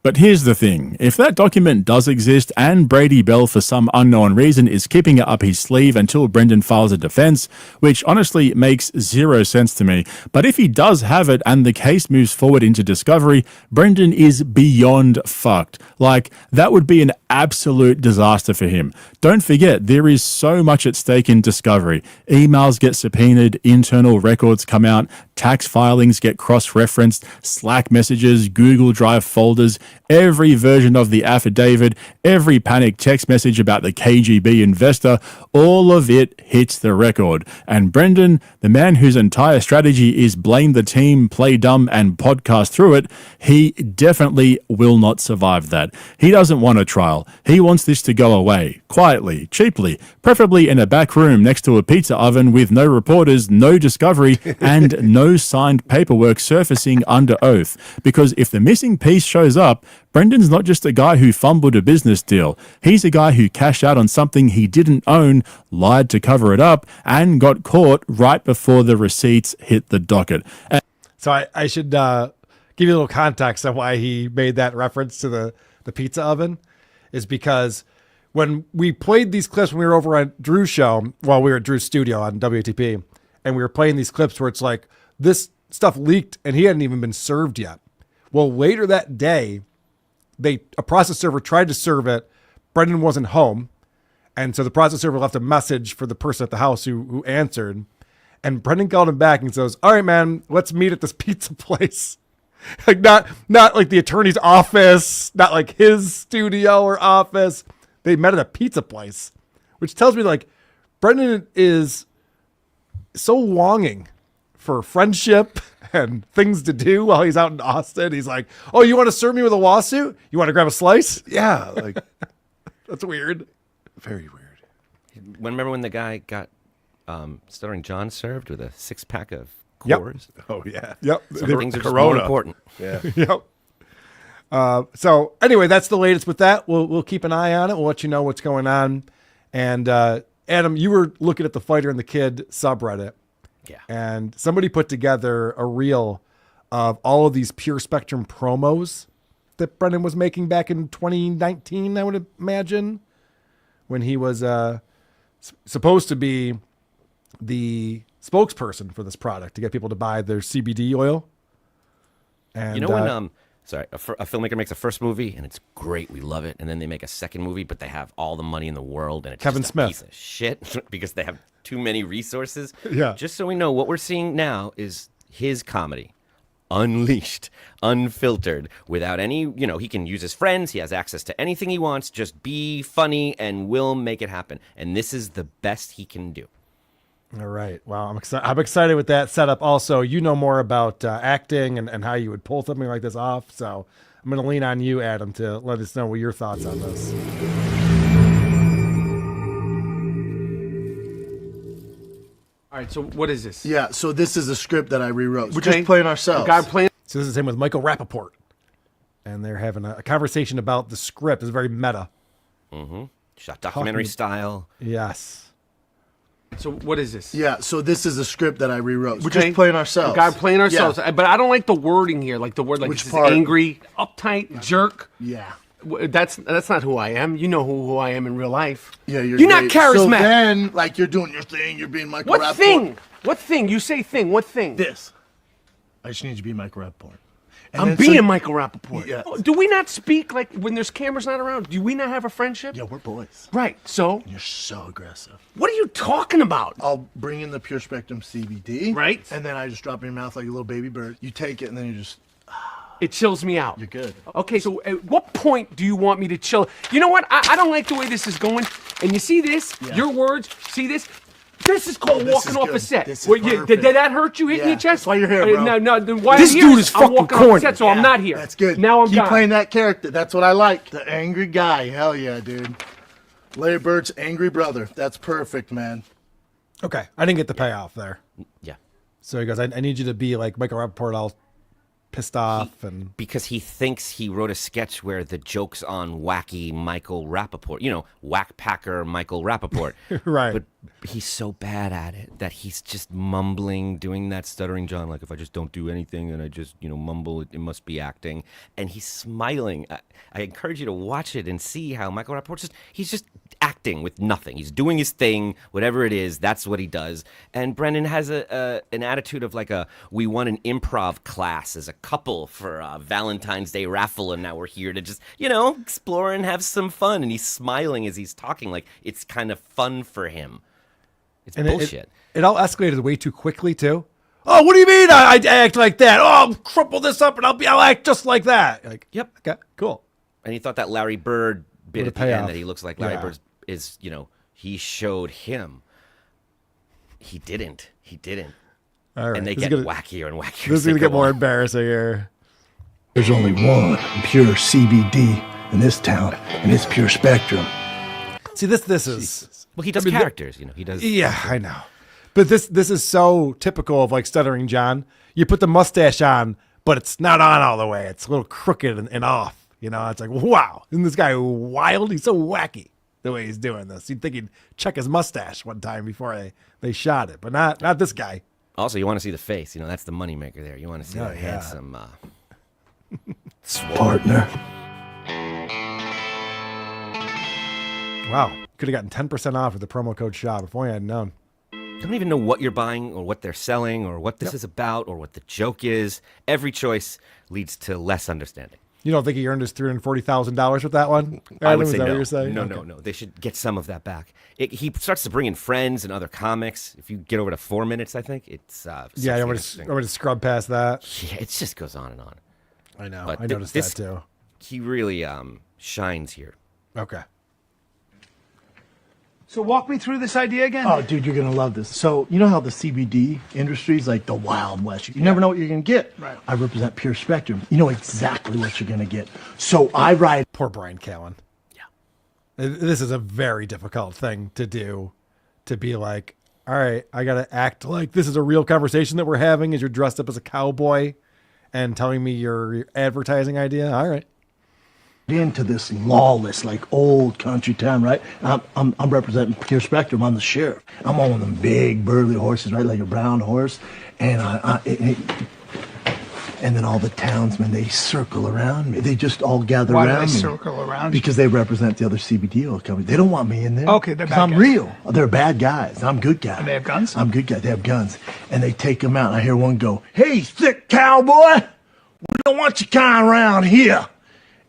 But here's the thing, if that document does exist and Brady Bell for some unknown reason is keeping it up his sleeve until Brendan files a defense, which honestly makes zero sense to me, but if he does have it and the case moves forward into discovery, Brendan is beyond fucked. Like, that would be an absolute disaster for him. Don't forget, there is so much at stake in Discovery. Emails get subpoenaed, internal records come out, tax filings get cross-referenced, Slack messages, Google Drive folders, every version of the affidavit, every panic text message about the KGB investor, all of it hits the record. And Brendan, the man whose entire strategy is blame the team, play dumb, and podcast through it, he definitely will not survive that. He doesn't want a trial. He wants this to go away, quietly, cheaply, preferably in a back room next to a pizza oven with no reporters, no Discovery, and no signed paperwork surfacing under oath. Because if the missing piece shows up, Brendan's not just a guy who fumbled a business deal. He's a guy who cashed out on something he didn't own, lied to cover it up, and got caught right before the receipts hit the docket. So I should give you a little context on why he made that reference to the pizza oven, is because when we played these clips when we were over at Drew's show, while we were at Drew's studio on WATP, and we were playing these clips where it's like, this stuff leaked and he hadn't even been served yet. Well, later that day, a process server tried to serve it. Brendan wasn't home. And so the process server left a message for the person at the house who answered. And Brendan called him back and says, all right, man, let's meet at this pizza place. Like not like the attorney's office, not like his studio or office. They met at a pizza place, which tells me like Brendan is so longing for friendship and things to do while he's out in Austin. He's like, oh, you want to serve me with a lawsuit? You want to grab a slice? Yeah, like that's weird. Very weird. Remember when the guy got Stuttering John served with a 6-pack of Coors? Yep. Oh yeah. Yep. Some things are just Corona. more important. Yeah. Yep. So anyway, that's the latest with that. We'll keep an eye on it. We'll let you know what's going on. And Adam, you were looking at the Fighter and the Kid subreddit. Yeah. And somebody put together a reel of all of these Pure Spectrum promos that Brendan was making back in 2019, I would imagine, when he was supposed to be the spokesperson for this product to get people to buy their CBD oil. And you know when a filmmaker makes a first movie and it's great, we love it, and then they make a second movie, but they have all the money in the world and it's Kevin just Smith. a piece of shit because they have too many resources. Yeah. Just so we know, what we're seeing now is his comedy. Unleashed, unfiltered, without any, he can use his friends. He has access to anything he wants. Just be funny and we'll make it happen. And this is the best he can do. All right. Well, I'm excited with that setup. Also, you know more about acting and how you would pull something like this off. So I'm going to lean on you, Adam, to let us know what your thoughts on this. All right, so what is this? Yeah, so this is a script that I rewrote. We're Okay. just playing ourselves. The guy playing. So this is him with Michael Rappaport. And they're having a conversation about the script. It's very meta. Mm-hmm. Shot documentary style. Yes. So what is this? Yeah, so this is a script that I rewrote. We're Okay. just playing ourselves. The guy playing ourselves. Yeah. But I don't like the wording here. Like the word, like Which this is part? angry, uptight, jerk. Yeah. That's not who I am. You know who I am in real life. Yeah, you're not great. charismatic. So then, like, you're doing your thing, you're being Michael What Rappaport. thing? What thing? You say thing. What thing? This. I just need you to be Michael Rappaport. And I'm then being so- Michael Rappaport. Yeah. Oh, do we not speak like when there's cameras not around? Do we not have a friendship? Yeah, we're boys. Right. So You're so aggressive. what are you talking about? I'll bring in the Pure Spectrum CBD. Right. And then I just drop it in your mouth like a little baby bird. You take it and then you just... It chills me out. You're good. Okay, so at what point do you want me to chill? You know what? I don't like the way this is going. And you see this? Yeah. Your words? See this? This is called Oh, this walking is off good. This a set. is Did perfect. that hurt you hitting Yeah, your chest? that's why you're here, bro. No, then why This I'm here dude is I'm fucking walking off the corny. set, so I'm not here. That's good. Now I'm Keep gone. playing that character. That's what I like. The angry guy. Hell yeah, dude. Larry Bird's angry brother. That's perfect, man. Okay. I didn't get the payoff there. Yeah. So he goes, I need you to be like Michael Rappaport, all pissed off. And Because he thinks he wrote a sketch where the joke's on wacky Michael Rappaport. Whack Packer Michael Rappaport. Right. But he's so bad at it that he's just mumbling, doing that Stuttering John, like if I just don't do anything and I just, mumble, it must be acting. And he's smiling. I encourage you to watch it and see how Michael Rappaport he's just acting with nothing. He's doing his thing, whatever it is, that's what he does. And Brendan has an attitude of like we won an improv class as a couple for a Valentine's Day raffle, and now we're here to just, explore and have some fun. And he's smiling as he's talking like it's kind of fun for him. It's bullshit. It all escalated way too quickly, too. Oh, what do you mean I act like that? Oh, I'll crumple this up and I'll act just like that. Like, yep, okay, cool. And he thought that Larry Bird bit What a at the end payoff. that he looks like Larry Yeah. Bird is, he showed him. He didn't. All right. And they This is get gonna- wackier and wackier. This is as they going to get go more on. embarrassing here. There's only one pure CBD in this town, and it's Pure Spectrum. See, this is... Well, he does I mean, characters, he does. Yeah, I know. But this is so typical of like Stuttering John. You put the mustache on, but it's not on all the way. It's a little crooked and off. It's like, wow. Isn't this guy wild? He's so wacky the way he's doing this. You'd think he'd check his mustache one time before they shot it, but not this guy. Also, you want to see the face. That's the moneymaker there. You want to see Oh, the yeah. handsome Partner. Wow. Could have gotten 10% off with the promo code Schaub if only I had known. You don't even know what you're buying or what they're selling or what this is about or what the joke is. Every choice leads to less understanding. You don't think he earned his $340,000 with that one? I would Adam, say is that no. what you're saying? No, Okay. no. They should get some of that back. He starts to bring in friends and other comics. If you get over to 4 minutes, I think it's Yeah, I'm going to scrub past that. Yeah, it just goes on and on. I know. But I noticed that too. He really shines here. Okay. So walk me through this idea again. Oh, dude, you're gonna love this. So you know how the CBD industry is like the Wild West. You never know what you're gonna get. Right. I represent Pure Spectrum. You know exactly what you're gonna get. So I ride. Poor Brian Callen. Yeah. This is a very difficult thing to do. To be like, all right, I gotta act like this is a real conversation that we're having. As you're dressed up as a cowboy, and telling me your advertising idea. All right. Into this lawless, like old country town, right? I'm representing Pure Spectrum. I'm the sheriff. I'm on one of them big burly horses, right, like a brown horse, and and then all the townsmen, they circle around me. They just all gather Why do around they me circle around you? because they represent the other CBD oil companies. They don't want me in there. Okay, they're 'Cause bad I'm guys. real. They're bad guys. I'm good guy. And they have guns? I'm good guy. They have guns, and they take them out. And I hear one go, "Hey, thick cowboy, we don't want your kind around here."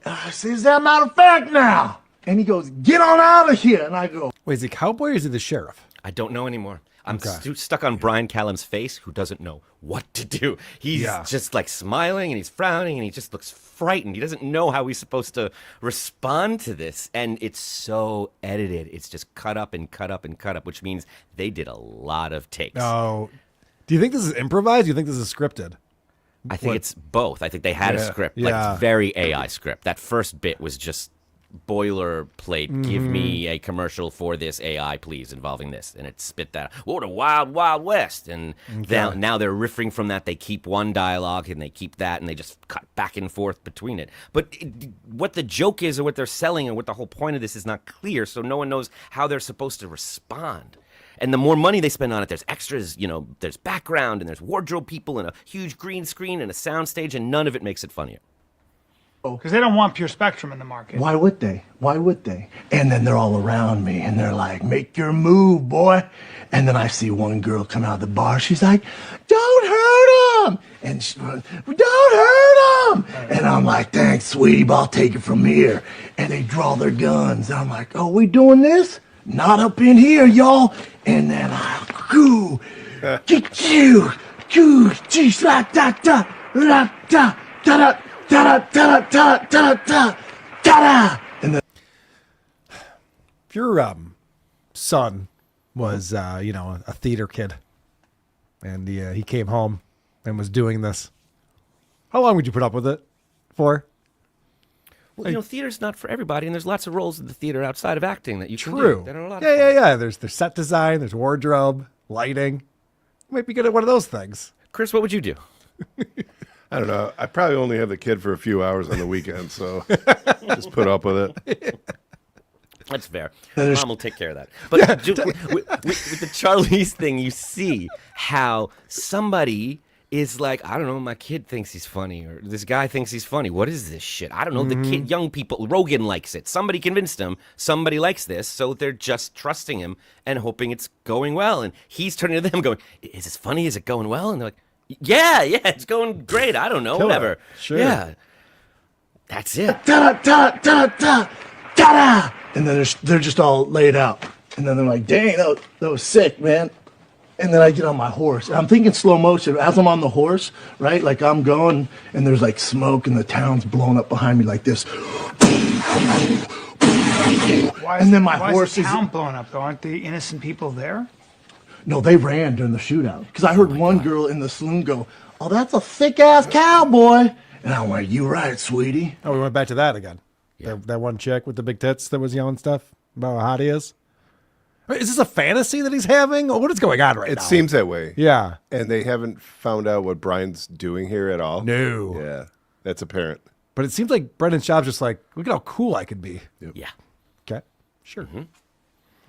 I say, "Is that a matter of fact now?" And he goes, "Get on out of here." And I go, Wait, is he cowboy or is he the sheriff? I don't know anymore. I'm Okay. stuck on Brian Callen's face, who doesn't know what to do. He's just like smiling and he's frowning and he just looks frightened. He doesn't know how he's supposed to respond to this. And it's so edited. It's just cut up and cut up and cut up, which means they did a lot of takes. Oh, do you think this is improvised? Do you think this is scripted? I think it's both. I think they had a script, like very AI script. That first bit was just boilerplate. Give me a commercial for this AI, please, involving this, and it spit that. What a wild, wild west! And now they're riffing from that. They keep one dialogue and they keep that, and they just cut back and forth between it. But what the joke is, or what they're selling, or what the whole point of this is not clear. So no one knows how they're supposed to respond. And the more money they spend on it, there's extras, there's background and there's wardrobe people and a huge green screen and a sound stage, and none of it makes it funnier. Because they don't want Pure Spectrum in the market. "Why would they? Why would they?" And then they're all around me, and they're like, "Make your move, boy." And then I see one girl come out of the bar. She's like, "Don't hurt him!" And she runs, "Don't hurt him!" And I'm like, "Thanks, sweetie, but I'll take it from here." And they draw their guns. And I'm like, "Oh, we doing this? Not up in here, y'all." And then I go, get you, go, geez, la da da, la da da da da da da da da da. And then If your son was, a theater kid, and he came home and was doing this, how long would you put up with it for? Well, theater's not for everybody, and there's lots of roles in the theater outside of acting that you can do. True. That are a lot of fun. Yeah. There's set design, there's wardrobe, lighting. You might be good at one of those things. Chris, what would you do? I don't know. I probably only have the kid for a few hours on the weekend, so just put up with it. That's fair. Mom will take care of that. But with the Charlize thing, you see how somebody is like, I don't know, my kid thinks he's funny, or this guy thinks he's funny. What is this shit? I don't know. The kid, young people, Rogan likes it. Somebody convinced him. Somebody likes this, so they're just trusting him and hoping it's going well. And he's turning to them, going, "Is this funny? Is it going well?" And they're like, "Yeah, it's going great. I don't know, whatever." Sure. Yeah, that's it. Ta-da! And then they're just all laid out. And then they're like, dang, that was sick, man. And then I get on my horse. And I'm thinking slow motion. As I'm on the horse, right, like I'm going, and there's like smoke, and the town's blowing up behind me like this. And then my horse is the town blowing up, though? Aren't the innocent people there? No, they ran during the shootout. Because I heard one girl in the saloon go, "Oh, that's a thick-ass cowboy." And I went, "You right, sweetie." Oh, we went back to that again. Yeah. That one chick with the big tits that was yelling stuff about how hot he is. Is this a fantasy that he's having? Or what is going on right now? It seems that way. Yeah. And they haven't found out what Brian's doing here at all. No. Yeah, that's apparent. But it seems like Brendan Schaub's just like, look at how cool I could be. Yeah. Okay. Sure. And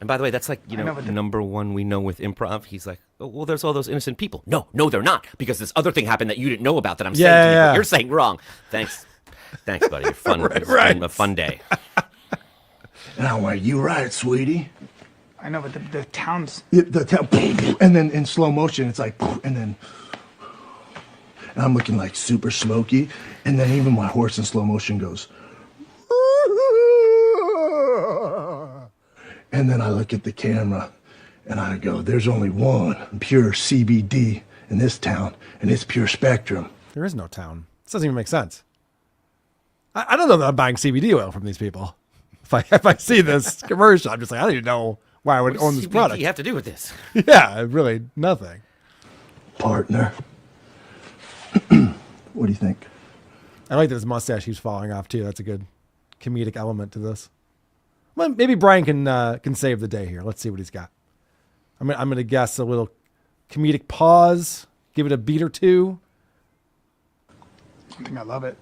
by the way, that's like, number one we know with improv. He's like, "Oh, well, there's all those innocent people." No, they're not, because this other thing happened that you didn't know about that I'm saying to you, but you're saying wrong. Thanks, buddy. You're fun. It's been a fun day. And I went, "You right, sweetie." I know, but the town's... The town, and then in slow motion, it's like, and then... And I'm looking like super smoky, and then even my horse in slow motion goes... And then I look at the camera, and I go, "There's only one pure CBD in this town, and it's pure spectrum." There is no town. This doesn't even make sense. I don't know that I'm buying CBD oil from these people. If I see this commercial, I'm just like, I don't even know why I would own this product. What do you have to do with this? Yeah, really nothing. Partner. What do you think? I like that his mustache keeps falling off too. That's a good comedic element to this. Well, maybe Brian can save the day here. Let's see what he's got. I'm gonna guess a little comedic pause. Give it a beat or two. I think I love it.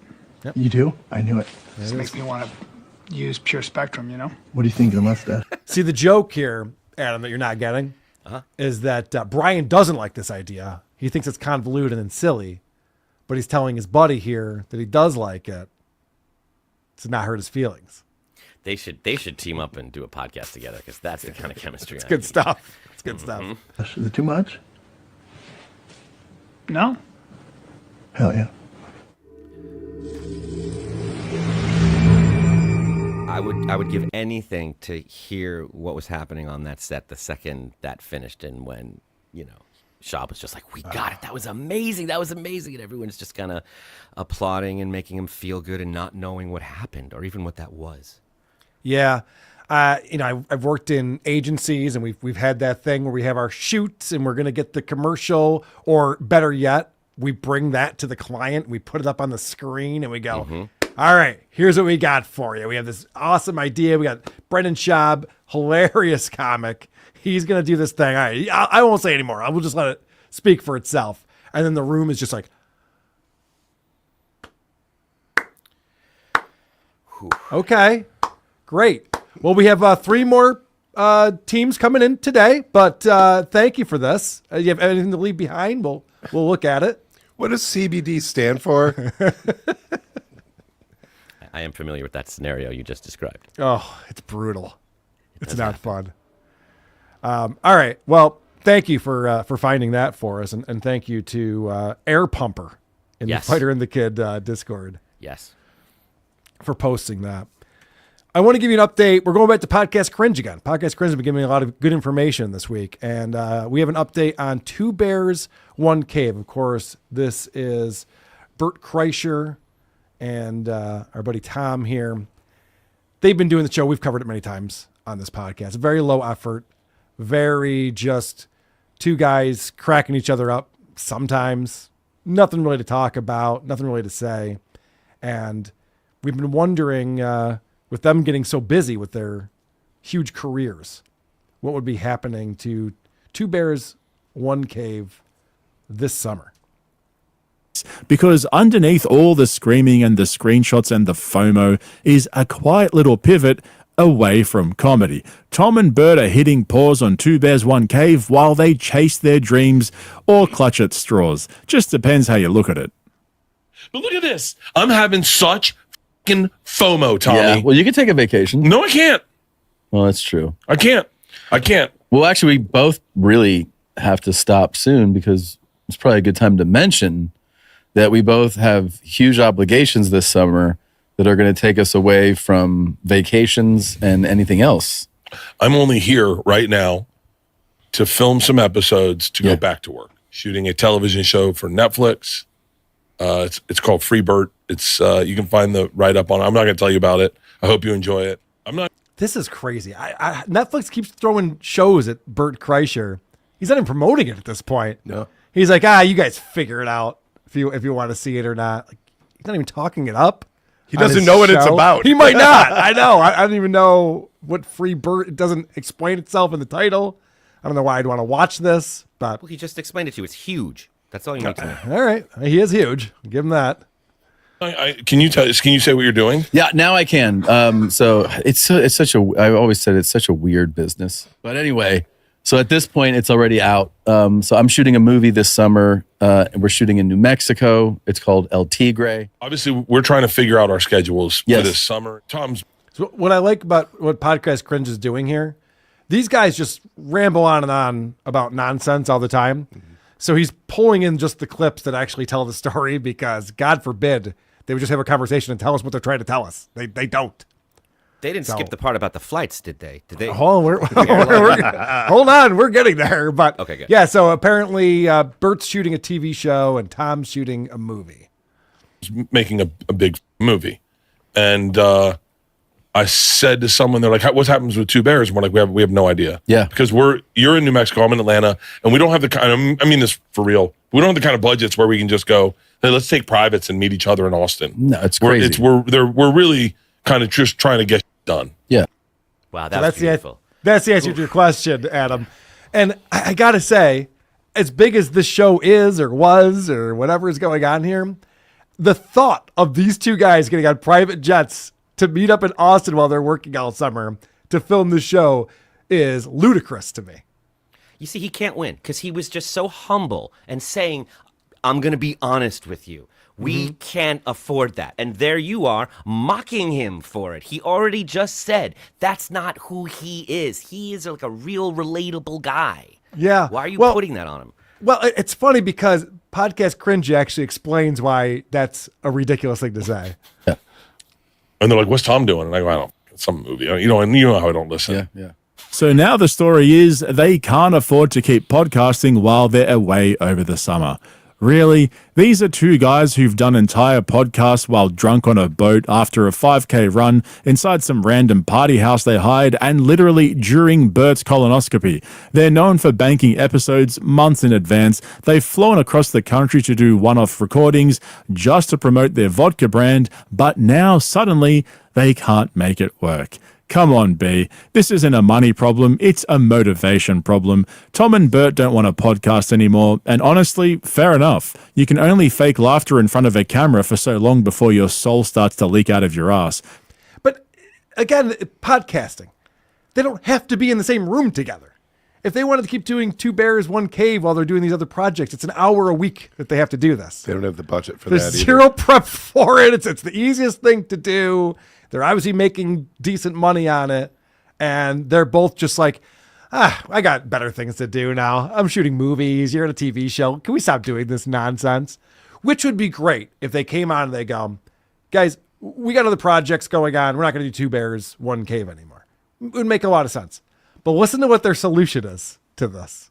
Yep. You do? I knew it. This makes me want to use pure spectrum, What do you think of the mustache? See, the joke here, Adam, that you're not getting is that Brian doesn't like this idea. He thinks it's convoluted and silly, but he's telling his buddy here that he does like it to not hurt his feelings. They should team up and do a podcast together, because that's the kind of chemistry. It's good stuff. It's good stuff. Is it too much? No. Hell yeah. I would give anything to hear what was happening on that set the second that finished, and when, Schaub was just like, "We got it. That was amazing. That was amazing." And everyone's just kind of applauding and making him feel good and not knowing what happened or even what that was. Yeah. I've worked in agencies, and we've had that thing where we have our shoots and we're going to get the commercial, or better yet, we bring that to the client, we put it up on the screen, and we go, "All right, here's what we got for you. We have this awesome idea. We got Brendan Schaub, hilarious comic. He's going to do this thing. All right, I won't say anymore. I will just let it speak for itself." And then the room is just like, okay, great. Well, we have 3 more teams coming in today, but thank you for this. You have anything to leave behind? We'll look at it. What does CBD stand for? I am familiar with that scenario you just described. Oh, it's brutal. It's not fun. All right. Well, thank you for finding that for us, and thank you to Air Pumper in the Fighter and the Kid Discord. Yes. For posting that. I want to give you an update. We're going back to Podcast Cringe again. Podcast Cringe has been giving me a lot of good information this week, and we have an update on 2 Bears, 1 Cave. Of course, this is Bert Kreischer and our buddy Tom here. They've been doing the show. We've covered it many times on this podcast. Very low effort, very just 2 guys cracking each other up sometimes. Nothing really to talk about, nothing really to say. And we've been wondering, with them getting so busy with their huge careers, what would be happening to 2 Bears, 1 Cave this summer. Because underneath all the screaming and the screenshots and the FOMO is a quiet little pivot away from comedy. Tom and Bert are hitting pause on Two Bears, One Cave while they chase their dreams or clutch at straws. Just depends how you look at it. But look at this. I'm having such fucking FOMO, Tommy. Yeah, well, you can take a vacation. No, I can't. Well, that's true. I can't. Well, actually, we both really have to stop soon because it's probably a good time to mention that we both have huge obligations this summer that are going to take us away from vacations and anything else. I'm only here right now to film some episodes to go back to work. Shooting a television show for Netflix. It's called Free Bert. It's you can find the write-up on it. I'm not going to tell you about it. I hope you enjoy it. I'm not. This is crazy. Netflix keeps throwing shows at Bert Kreischer. He's not even promoting it at this point. No. He's like, you guys figure it out if you want to see it or not. Like, he's not even talking it up. He doesn't know what it's about. He might not. I know. I don't even know what Free Bert. It doesn't explain itself in the title. I don't know why I'd want to watch this, but Well, he just explained it to you. It's huge. That's all you need to know. all right, he is huge. Give him that. Can you say what you're doing? Yeah, now I can. So it's such a. I always said it's such a weird business. But anyway, so at this point, it's already out. So I'm shooting a movie this summer. And we're shooting in New Mexico. It's called El Tigre. Obviously, we're trying to figure out our schedules for this summer. Tom's. So what I like about what Podcast Cringe is doing here, these guys just ramble on and on about nonsense all the time. So he's pulling in just the clips that actually tell the story because, God forbid, they would just have a conversation and tell us what they're trying to tell us. They don't. They didn't skip the part about the flights, did they? Did they? Hold on, we're getting there. But okay, good. Yeah, so apparently Bert's shooting a TV show and Tom's shooting a movie. Making a big movie. And I said to someone, they're like, what happens with Two Bears? And we're like, we have no idea. Yeah. Because you're in New Mexico, I'm in Atlanta, and we don't have the kind of, I mean this for real, we don't have the kind of budgets where we can just go, hey, let's take privates and meet each other in Austin. No, it's crazy. We're really kind of just trying to get done. Yeah. Wow, So that's beautiful. That's the answer to your question, Adam. And I got to say, as big as this show is or was or whatever is going on here, the thought of these two guys getting on private jets to meet up in Austin while they're working all summer to film the show is ludicrous to me. You see, he can't win because he was just so humble and saying, I'm going to be honest with you. We can't afford that. And there you are mocking him for it. He already just said that's not who he is. He is like a real relatable guy. Yeah. Why are you Well, putting that on him? Well, it's funny because Podcast Cringe actually explains why that's a ridiculous thing to say. Yeah. And they're like, what's Tom doing? And I go, I don't, it's some movie. You know how I don't listen. Yeah. So now the story is they can't afford to keep podcasting while they're away over the summer. Really? These are two guys who've done entire podcasts while drunk on a boat after a 5K run inside some random party house they hired and literally during Bert's colonoscopy. They're known for banking episodes months in advance. They've flown across the country to do one-off recordings just to promote their vodka brand, but now suddenly they can't make it work. Come on, B. This isn't a money problem, it's a motivation problem. Tom and Bert don't want a podcast anymore, and honestly, fair enough. You can only fake laughter in front of a camera for so long before your soul starts to leak out of your ass. But again, podcasting, they don't have to be in the same room together. If they wanted to keep doing Two Bears, One Cave while they're doing these other projects, it's an hour a week that they have to do this. They don't have the budget for There's that either. zero prep for it. It's the easiest thing to do. They're obviously making decent money on it. And they're both just like, I got better things to do now. I'm shooting movies. You're in a TV show. Can we stop doing this nonsense? Which would be great if they came on and they go, guys, we got other projects going on. We're not going to do Two Bears, One Cave anymore. It would make a lot of sense. But listen to what their solution is to this.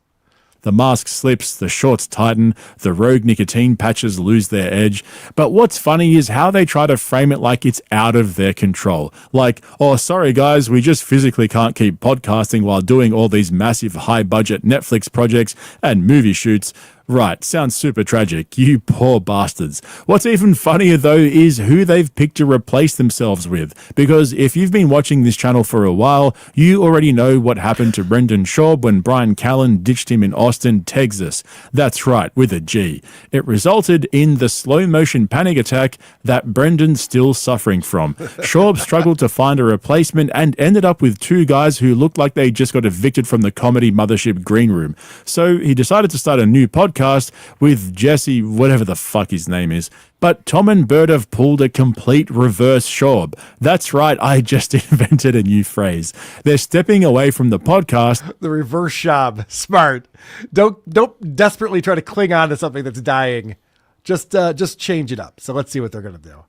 The mask slips, the shorts tighten, the rogue nicotine patches lose their edge. But what's funny is how they try to frame it like it's out of their control. Like, oh, sorry guys, we just physically can't keep podcasting while doing all these massive high-budget Netflix projects and movie shoots. Right, sounds super tragic. You poor bastards. What's even funnier, though, is who they've picked to replace themselves with. Because if you've been watching this channel for a while, you already know what happened to Brendan Schaub when Brian Callen ditched him in Austin, Texas. That's right, with a G. It resulted in the slow-motion panic attack that Brendan's still suffering from. Schaub struggled to find a replacement and ended up with two guys who looked like they just got evicted from the comedy mothership green room. So he decided to start a new podcast with Jesse, whatever the fuck his name is. But Tom and Bert have pulled a complete reverse Schaub. That's right, I just invented a new phrase. They're stepping away from the podcast. The reverse Schaub. Smart. Don't desperately try to cling on to something that's dying. Just change it up. So let's see what they're going to do.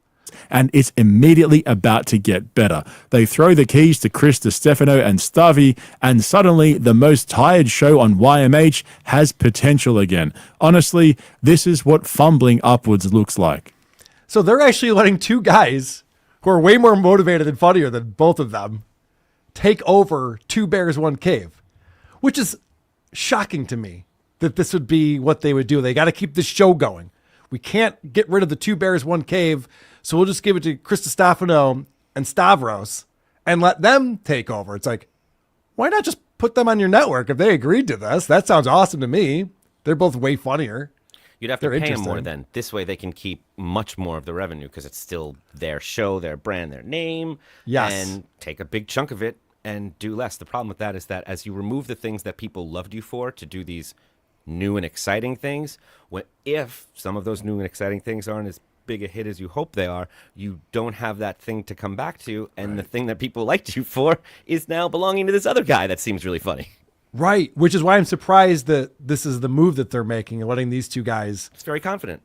And it's immediately about to get better. They throw the keys to Chris DiStefano and Stavi, and suddenly the most tired show on YMH has potential again. Honestly, this is what fumbling upwards looks like. So they're actually letting two guys who are way more motivated and funnier than both of them take over Two Bears, One Cave, which is shocking to me that this would be what they would do. They got to keep this show going. We can't get rid of the Two Bears, One Cave, so we'll just give it to Chris Stefano and Stavros and let them take over. It's like, why not just put them on your network if they agreed to this? That sounds awesome to me. They're both way funnier. You'd have to They're pay them more interesting. then. This way they can keep much more of the revenue because it's still their show, their brand, their name. Yes. And take a big chunk of it and do less. The problem with that is that as you remove the things that people loved you for to do these new and exciting things, if some of those new and exciting things aren't as big a hit as you hope they are, you don't have that thing to come back to, and the thing that people liked you for is now belonging to this other guy that seems really funny. Right, which is why I'm surprised that this is the move that they're making and letting these two guys It's very confident.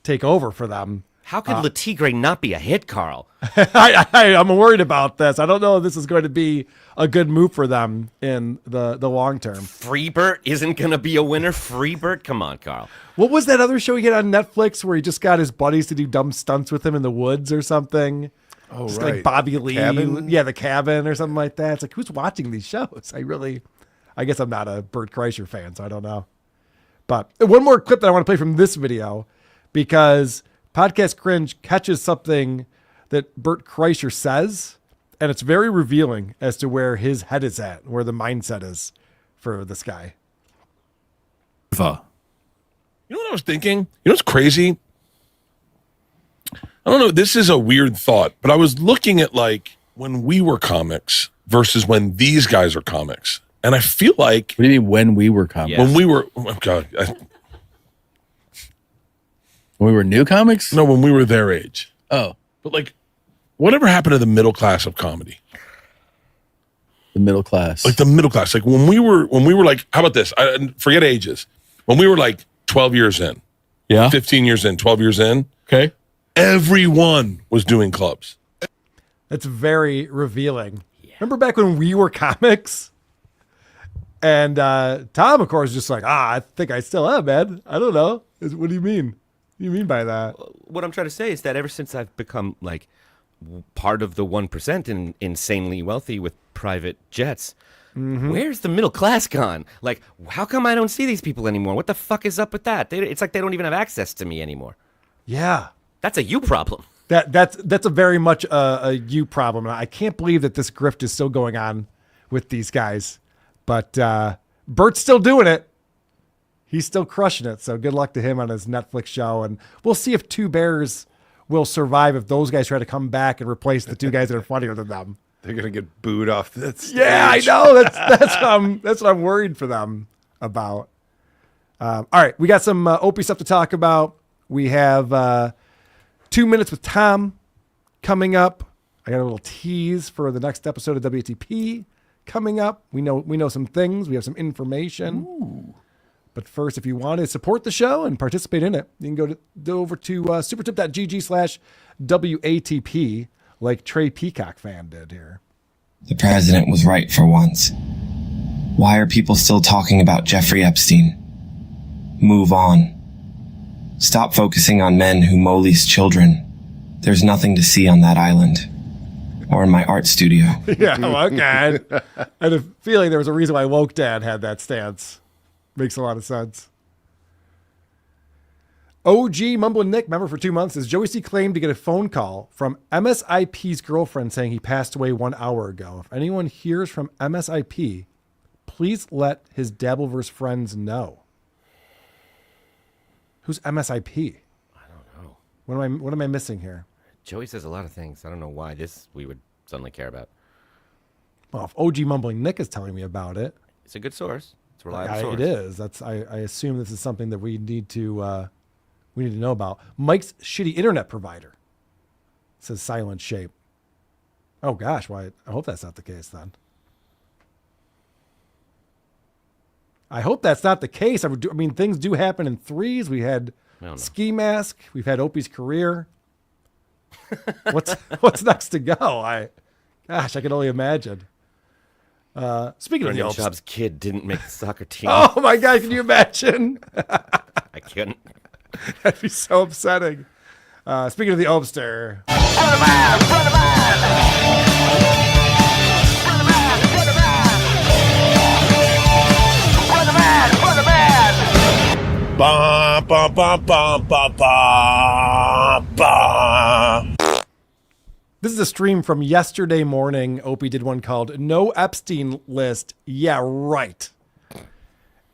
take over for them. How could Le Tigre not be a hit, Carl? I'm worried about this. I don't know if this is going to be a good move for them in the long term. Freebert isn't going to be a winner. Freebert? Come on, Carl. What was that other show he had on Netflix where he just got his buddies to do dumb stunts with him in the woods or something? Oh, Just right. like Bobby Lee. Cabin? Yeah, The Cabin or something like that. It's like, who's watching these shows? I guess I'm not a Bert Kreischer fan, so I don't know. But one more clip that I want to play from this video, because Podcast Cringe catches something that Bert Kreischer says, and it's very revealing as to where his head is at, where the mindset is for this guy. You know what I was thinking? You know what's crazy? I don't know. This is a weird thought, but I was looking at like when we were comics versus when these guys are comics. And I feel like... What do you mean when we were comics? When we were... Oh, God. When we were new comics? No, when we were their age. Oh. But like, whatever happened to the middle class of comedy? The middle class. Like the middle class. Like when we were like, how about this? Forget ages. When we were like 12 years in. Yeah. 15 years in, 12 years in. Okay. Everyone was doing clubs. That's very revealing. Yeah. Remember back when we were comics? And Tom, of course, just like, I think I still am, man. I don't know. What do you mean? What do you mean by that? What I'm trying to say is that ever since I've become like part of the 1% and insanely wealthy with private jets, where's the middle class gone? Like, how come I don't see these people anymore? What the fuck is up with that? It's like they don't even have access to me anymore. Yeah. That's a you problem. That's a very much a you problem. And I can't believe that this grift is still going on with these guys. But Bert's still doing it. He's still crushing it. So good luck to him on his Netflix show. And we'll see if Two Bears will survive if those guys try to come back and replace the two guys that are funnier than them. They're gonna get booed off that stage. Yeah, I know. That's what I'm worried for them about. All right, we got some Opie stuff to talk about. We have 2 minutes with Tom coming up. I got a little tease for the next episode of WATP coming up. We know some things. We have some information. Ooh. But first, if you want to support the show and participate in it, you can go over to supertip.gg/WATP, like Trey Peacock fan did here. The president was right for once. Why are people still talking about Jeffrey Epstein? Move on. Stop focusing on men who molest children. There's nothing to see on that island. Or in my art studio. Yeah, okay. I had a feeling there was a reason why Woke Dad had that stance. Makes a lot of sense. OG Mumbling Nick, member for 2 months, says Joey C claimed to get a phone call from MSIP's girlfriend saying he passed away 1 hour ago. If anyone hears from MSIP, please let his Dabbleverse friends know. Who's MSIP? I don't know. What am I missing here? Joey says a lot of things. I don't know why this we would suddenly care about. Well, if OG Mumbling Nick is telling me about it, it's a good source. It's a reliable source. It is. That's I assume this is something that we need to know about. Mike's shitty internet provider says silent shape. Oh gosh, why? I hope that's not the case then. I hope that's not the case. I mean, things do happen in threes. We had Ski Mask. We've had Opie's career. What's next to go? I can only imagine. Speaking of the Schaub's kid didn't make the soccer team. Oh my God, can you imagine? I couldn't. That'd be so upsetting. Speaking of the Obster. Ba, ba, ba, ba, ba, ba, ba. This is a stream from yesterday morning. Opie did one called No Epstein List. Yeah, right.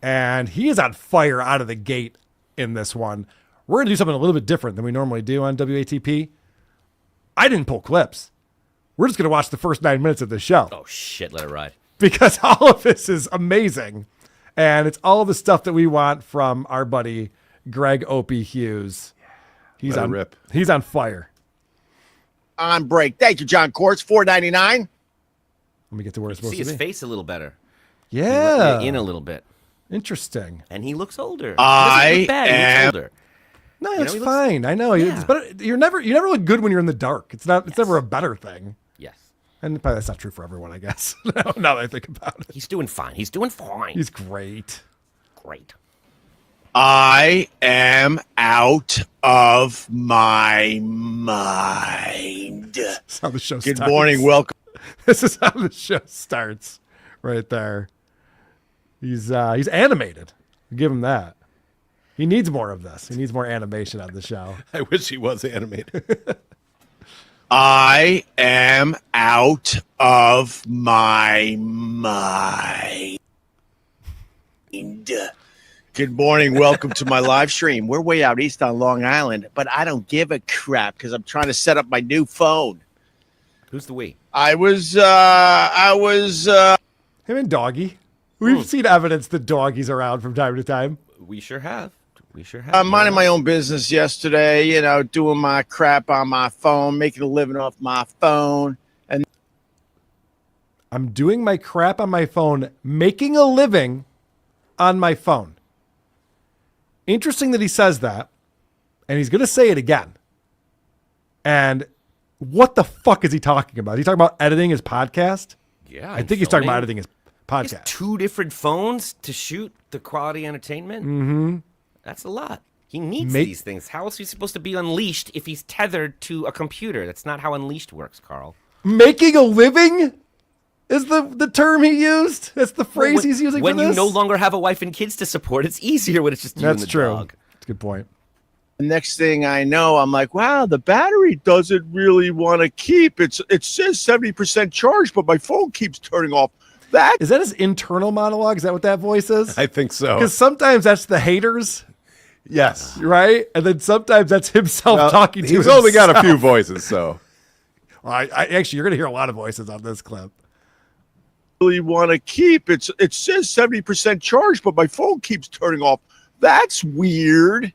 And he is on fire out of the gate in this one. We're going to do something a little bit different than we normally do on WATP. I didn't pull clips. We're just going to watch the first 9 minutes of the show. Oh, shit, let it ride. Because all of this is amazing. And it's all the stuff that we want from our buddy, Greg Opie Hughes. He's on fire. On break. Thank you, John Quartz. $4.99. Let me get to where it's supposed See to be. his face a little better. Yeah. In a little bit. Interesting. And he looks older. I he looks older. No, it's fine. I know. It's better. You never look good when you're in the dark. It's never a better thing. Yes. And probably that's not true for everyone, I guess. Now that I think about it. He's doing fine. He's doing fine. He's great. Great. I am out of my mind. That's how the show Good starts. morning. Welcome. This is how the show starts right there. He's animated. Give him that. He needs more of this. He needs more animation on the show. I wish he was animated. I am out of my mind. Good morning. Welcome to my live stream. We're way out east on Long Island, but I don't give a crap because I'm trying to set up my new phone. Who's the we? I was him and Doggy. We've seen evidence that Doggy's around from time to time. We sure have. I'm minding my own business yesterday, doing my crap on my phone, making a living off my phone. And I'm doing my crap on my phone, making a living on my phone. Interesting that he says that, and he's going to say it again. And what the fuck is he talking about? Is he talking about editing his podcast? Yeah. I think he's talking about editing his podcast. He has 2 different phones to shoot the quality entertainment. Mm-hmm. That's a lot. He needs these things. How else is he supposed to be unleashed if he's tethered to a computer? That's not how unleashed works, Carl. Making a living is the term he used. That's the phrase he's using for this. When you no longer have a wife and kids to support, it's easier when it's just you and the dog. That's a good point. the next thing I know, I'm like, wow, the battery doesn't really want to keep. It says 70% charge, but my phone keeps turning off. Is that his internal monologue? Is that what that voice is? I think so. Because sometimes that's the haters. Yes. Right? And then sometimes that's himself talking to himself. He's only got a few voices, so. Well, I actually, you're going to hear a lot of voices on this clip. Really want to keep. It says 70% charge, but my phone keeps turning off. That's weird.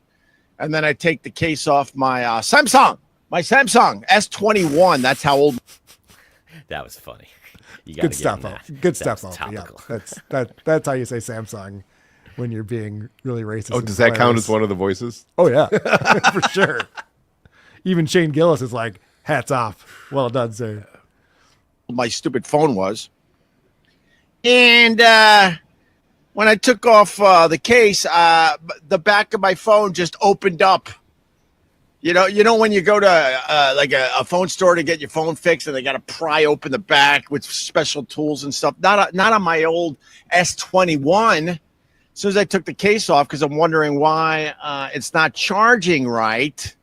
And then I take the case off my Samsung S21. That's how old. That was funny. You Good stuff. Good stuff. Yeah, that's how you say Samsung when you're being really racist. Oh, does that count as one of the voices? Oh yeah, for sure. Even Shane Gillis is like, hats off. Well done, sir. My stupid phone was. And when I took off the case, the back of my phone just opened up. You know when you go to like a phone store to get your phone fixed, and they got to pry open the back with special tools and stuff. Not on my old S21. soon as I took the case off, because I'm wondering why it's not charging right,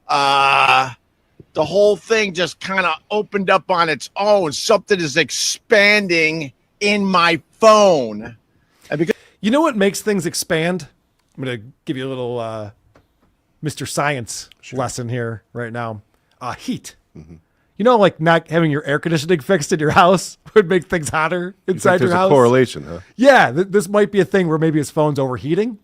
the whole thing just kind of opened up on its own. Something is expanding in my phone. And because You know what makes things expand? I'm going to give you a little Mr. Science lesson here right now. Heat. Mm-hmm. You know, like not having your air conditioning fixed in your house would make things hotter inside there's your house. a correlation, huh? Yeah, this might be a thing where maybe his phone's overheating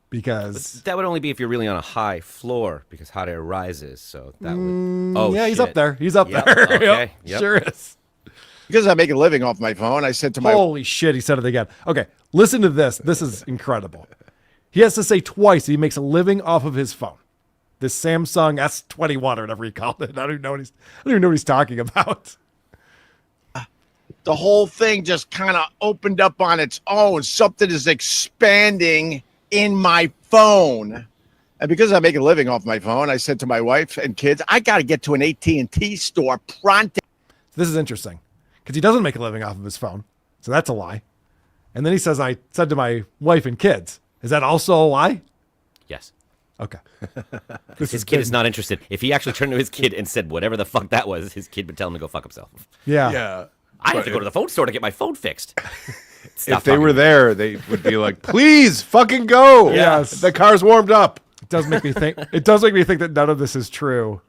because That would only be if you're really on a high floor because hot air rises. So that would. yeah, he's up there. He's up Yep, there. okay, Yep, yep. Sure is. because I make a living off my phone, I said to my Holy shit, he said it again. Okay, listen to this. This is incredible. He has to say twice he makes a living off of his phone. This Samsung S21 or whatever he called it. I don't even know what he's talking about. the whole thing just kind of opened up on its own. Something is expanding in my phone. And because I make a living off my phone, I said to my wife and kids, I got to get to an AT&T store pronto. This is interesting because he doesn't make a living off of his phone. So that's a lie. And then he says, I said to my wife and kids. Is that also a lie? Yes. Okay. His kid is not interested. If he actually turned to his kid and said whatever the fuck that was, his kid would tell him to go fuck himself. Yeah. Yeah. I have to go to the phone store to get my phone fixed. Stop If they talking were to me. there, they would be like, please fucking go. Yes. The car's warmed up. It does make me think that none of this is true.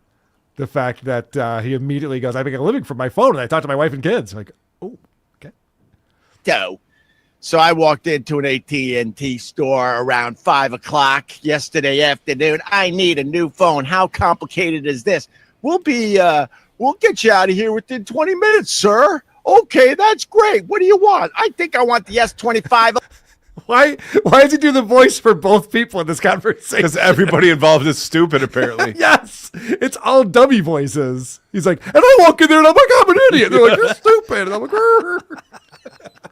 The fact that he immediately goes, I make a living from my phone and I talk to my wife and kids. Like, oh, okay. So I walked into an AT&T store around 5 o'clock yesterday afternoon. I need a new phone. How complicated is this? We'll get you out of here within 20 minutes, sir. Okay, that's great. What do you want? I think I want the S25. Why does he do the voice for both people in this conversation? Because everybody involved is stupid, apparently. Yes, it's all dummy voices. He's like, and I walk in there and I'm like, I'm an idiot. They're like, you're stupid. And I'm like, "Grr."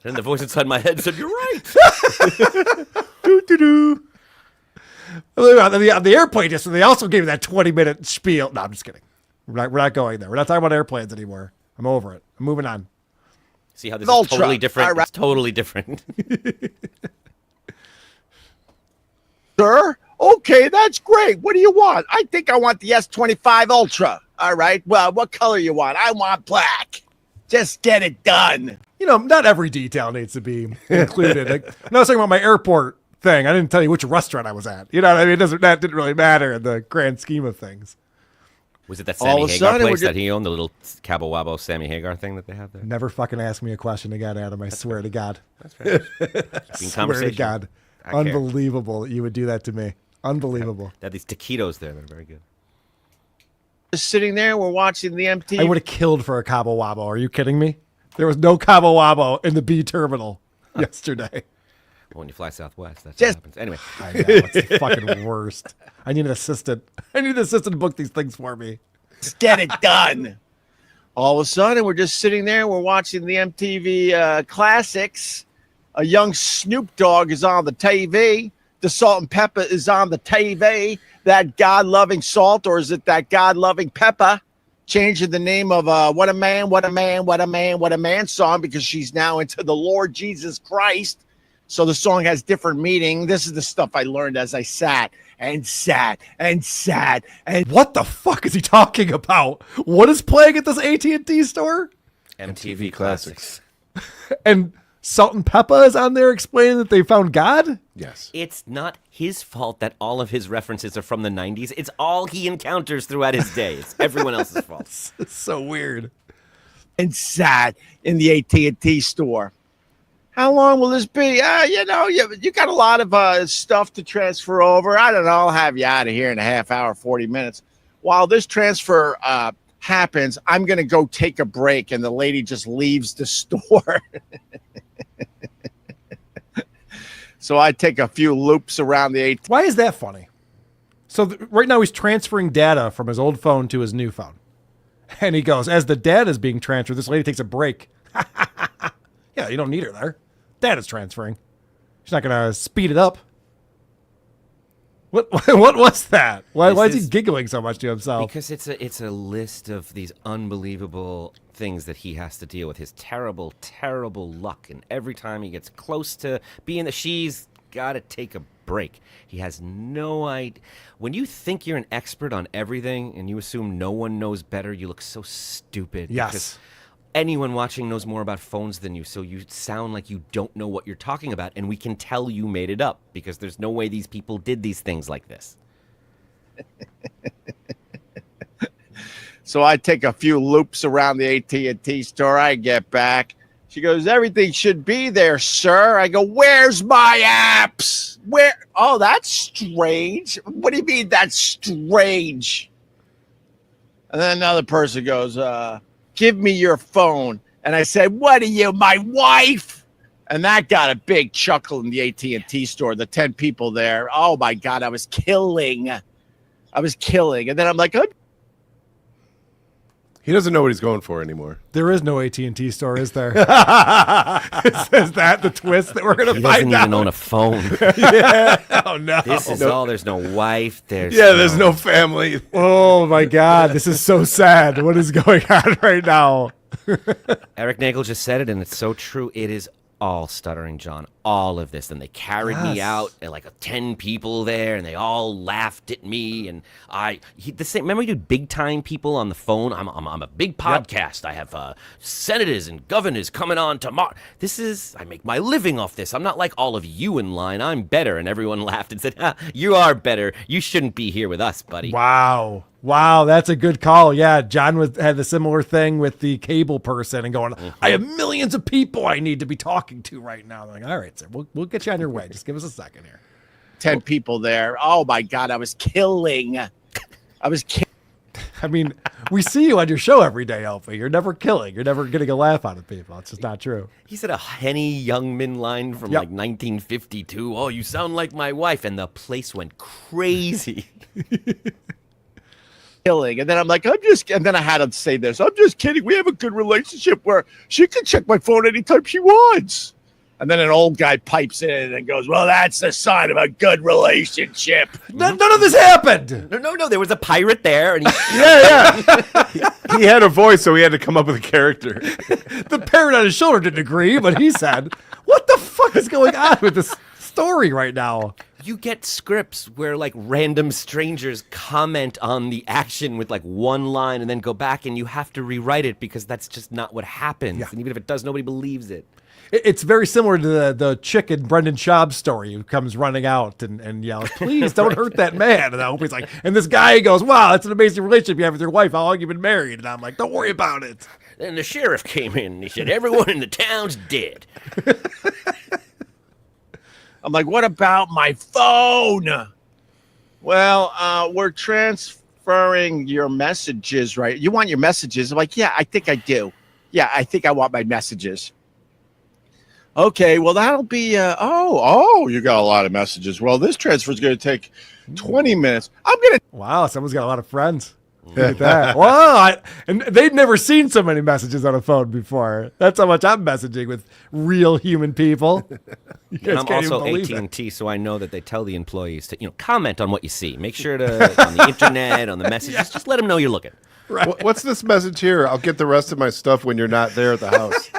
And the voice inside my head said, "You're right." Doo-doo-doo. On the airplane, just they also gave me that 20-minute spiel. No, I'm just kidding. We're not going there. We're not talking about airplanes anymore. I'm over it. I'm moving on. See how this Ultra. is totally different? It's totally different. Sir, okay, that's great. What do you want? I think I want the S25 Ultra. All right. Well, what color you want? I want black. Just get it done. You know, not every detail needs to be included. Like, when I was talking about my airport thing, I didn't tell you which restaurant I was at. You know what I mean? That didn't really matter in the grand scheme of things. Was it that All Sammy of a Hagar sudden, place we're that he owned, the little Cabo Wabo Sammy Hagar thing that they have there? Never fucking ask me a question again, Adam. I swear to God. That's fair. Swear to God. I care. Unbelievable that you would do that to me. Unbelievable. They have these taquitos there that are very good. Just sitting there, we're watching the MTV. I would have killed for a Cabo Wabo. Are you kidding me? There was no Cabo Wabo in the B terminal yesterday. When you fly Southwest, that's Just- what happens. Anyway, I know, it's the fucking worst. I need an assistant. I need an assistant to book these things for me. Just get it done. All of a sudden, we're just sitting there. We're watching the MTV classics. A young Snoop Dogg is on the TV. The Salt and Pepper is on the TV. That God-loving salt, or is it that God-loving pepper? Changing the name of What a Man, What a Man, What a Man, What a Man song because she's now into the Lord Jesus Christ. So the song has different meaning. This is the stuff I learned as I sat. And What the fuck is he talking about? What is playing at this AT&T store? MTV Classics. And Salt and Peppa is on there explaining that they found God? Yes. It's not his fault that all of his references are from the 90s. It's all he encounters throughout his day. It's everyone else's fault. It's so weird. and sat in the AT&T store. How long will this be? You got a lot of stuff to transfer over. I don't know. I'll have you out of here in a half hour, 40 minutes. While this transfer happens, I'm going to go take a break. And the lady just leaves the store. So I take a few loops around the AT. Why is that funny? So right now he's transferring data from his old phone to his new phone. And he goes, as the data is being transferred, this lady takes a break. Yeah, you don't need her there. Data's transferring. She's not going to speed it up. What was that? Why is he giggling so much to himself? Because it's a list of these unbelievable things that he has to deal with. His terrible, terrible luck. And every time he gets close to being she's got to take a break. He has no idea. When you think you're an expert on everything and you assume no one knows better, you look so stupid. Yes. Because anyone watching knows more about phones than you, so you sound like you don't know what you're talking about, and we can tell you made it up because there's no way these people did these things like this. So I take a few loops around the AT&T store. I get back. She goes, everything should be there, sir. I go, where's my apps? Where? Oh, that's strange. What do you mean that's strange? And then another person goes, give me your phone. And I said, what are you, my wife? And that got a big chuckle in the AT&T store, the 10 people there. Oh, my God, I was killing. And then I'm like, He doesn't know what he's going for anymore. There is no AT&T store, is there? Is that the twist that we're going to He find doesn't out? even own a phone. Yeah. Oh, no. This is all. There's no wife. There's no family. Oh, my God. This is so sad. What is going on right now? Eric Nagel just said it, and it's so true. It is all Stuttering John, all of this. And they carried me out, and like 10 people there, and they all laughed at me. And the same. Remember, we did big time people on the phone. I'm a big podcast. I have senators and governors coming on tomorrow. I make my living off this. I'm not like all of you in line. I'm better. And everyone laughed and said, you are better. You shouldn't be here with us, buddy. Wow, that's a good call. Yeah, John had the similar thing with the cable person and going, I have millions of people I need to be talking to right now. I'm like, all right, sir, we'll get you on your way. Just give us a second here. 10 people there. Oh, my God, I was killing. I mean, we see you on your show every day, Opie. You're never killing. You're never getting a laugh out of people. It's just not true. He said a Henny Youngman line from like 1952. Oh, you sound like my wife. And the place went crazy. Killing. And then I'm like, and then I had to say this. I'm just kidding. We have a good relationship where she can check my phone anytime she wants. And then an old guy pipes in and goes, well, that's the sign of a good relationship. None of this happened. No. There was a pirate there. And he had a voice, so he had to come up with a character. The parrot on his shoulder didn't agree, but he said, what the fuck is going on with this story right now? You get scripts where like random strangers comment on the action with like one line and then go back and you have to rewrite it because that's just not what happens. And even if it does, nobody believes it. It's very similar to the chick in Brendan Schaub's story who comes running out and yells, please don't hurt that man. And I hope he's like, and this guy goes, wow, that's an amazing relationship you have with your wife. How long have you been married? And I'm like, don't worry about it. Then the sheriff came in and he said, everyone in the town's dead. I'm like, what about my phone? Well, we're transferring your messages, right? You want your messages? I'm like, yeah, I think I do. Yeah, I think I want my messages. Okay, well, that'll be, you got a lot of messages. Well, this transfer is going to take 20 minutes. Wow, someone's got a lot of friends. Look at that. Wow, and they've never seen so many messages on a phone before. That's how much I'm messaging with real human people. And I'm also AT&T, so I know that they tell the employees to, comment on what you see. Make sure to, on the internet, on the messages, just let them know you're looking. Right. What's this message here? I'll get the rest of my stuff when you're not there at the house.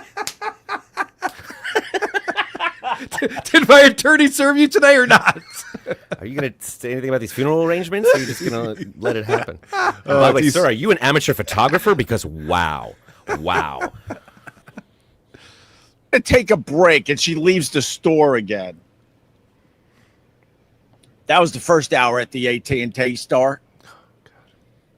Did my attorney serve you today or not? Are you going to say anything about these funeral arrangements, or are you just going to let it happen? By the way, sir, are you an amateur photographer? Because wow. Take a break, and she leaves the store again. That was the first hour at the AT&T store.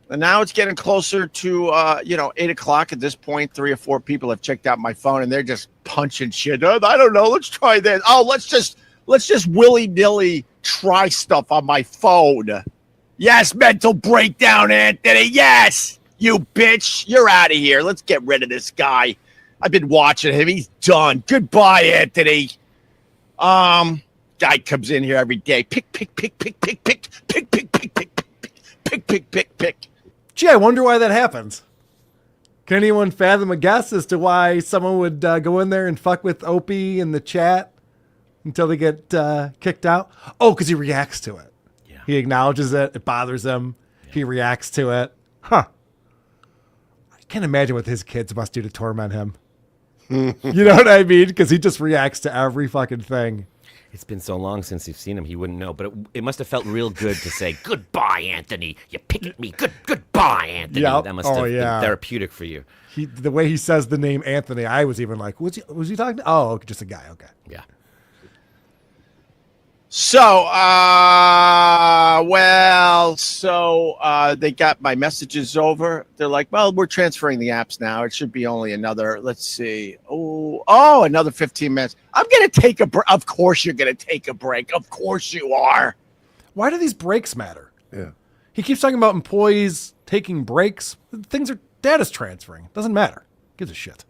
And now it's getting closer to 8 o'clock. At this point, 3 or 4 people have checked out my phone, and they're just punching shit. I don't know. Let's try this. Oh, let's just willy-nilly try stuff on my phone. Yes, mental breakdown, Anthony. Yes, you bitch. You're out of here. Let's get rid of this guy. I've been watching him. He's done. Goodbye, Anthony. Guy comes in here every day. Pick. Gee, I wonder why that happens. Can anyone fathom a guess as to why someone would go in there and fuck with Opie in the chat until they get kicked out? Oh, because he reacts to it. Yeah. He acknowledges it. It bothers him. Yeah. He reacts to it. Huh. I can't imagine what his kids must do to torment him. You know what I mean? Because he just reacts to every fucking thing. It's been so long since you've seen him, he wouldn't know. But it must have felt real good to say, "Goodbye, Anthony. You pick at me. Goodbye, Anthony." Yep. That must have been therapeutic for you. The way he says the name Anthony, I was even like, was he talking to? Oh, okay, just a guy. Okay. Yeah. So, they got my messages over. They're like, well, we're transferring the apps now. It should be only another, let's see. Another 15 minutes. I'm going to take a break. Of course you're going to take a break. Of course you are. Why do these breaks matter? Yeah. He keeps talking about employees taking breaks. Data's transferring. Doesn't matter. Gives a shit.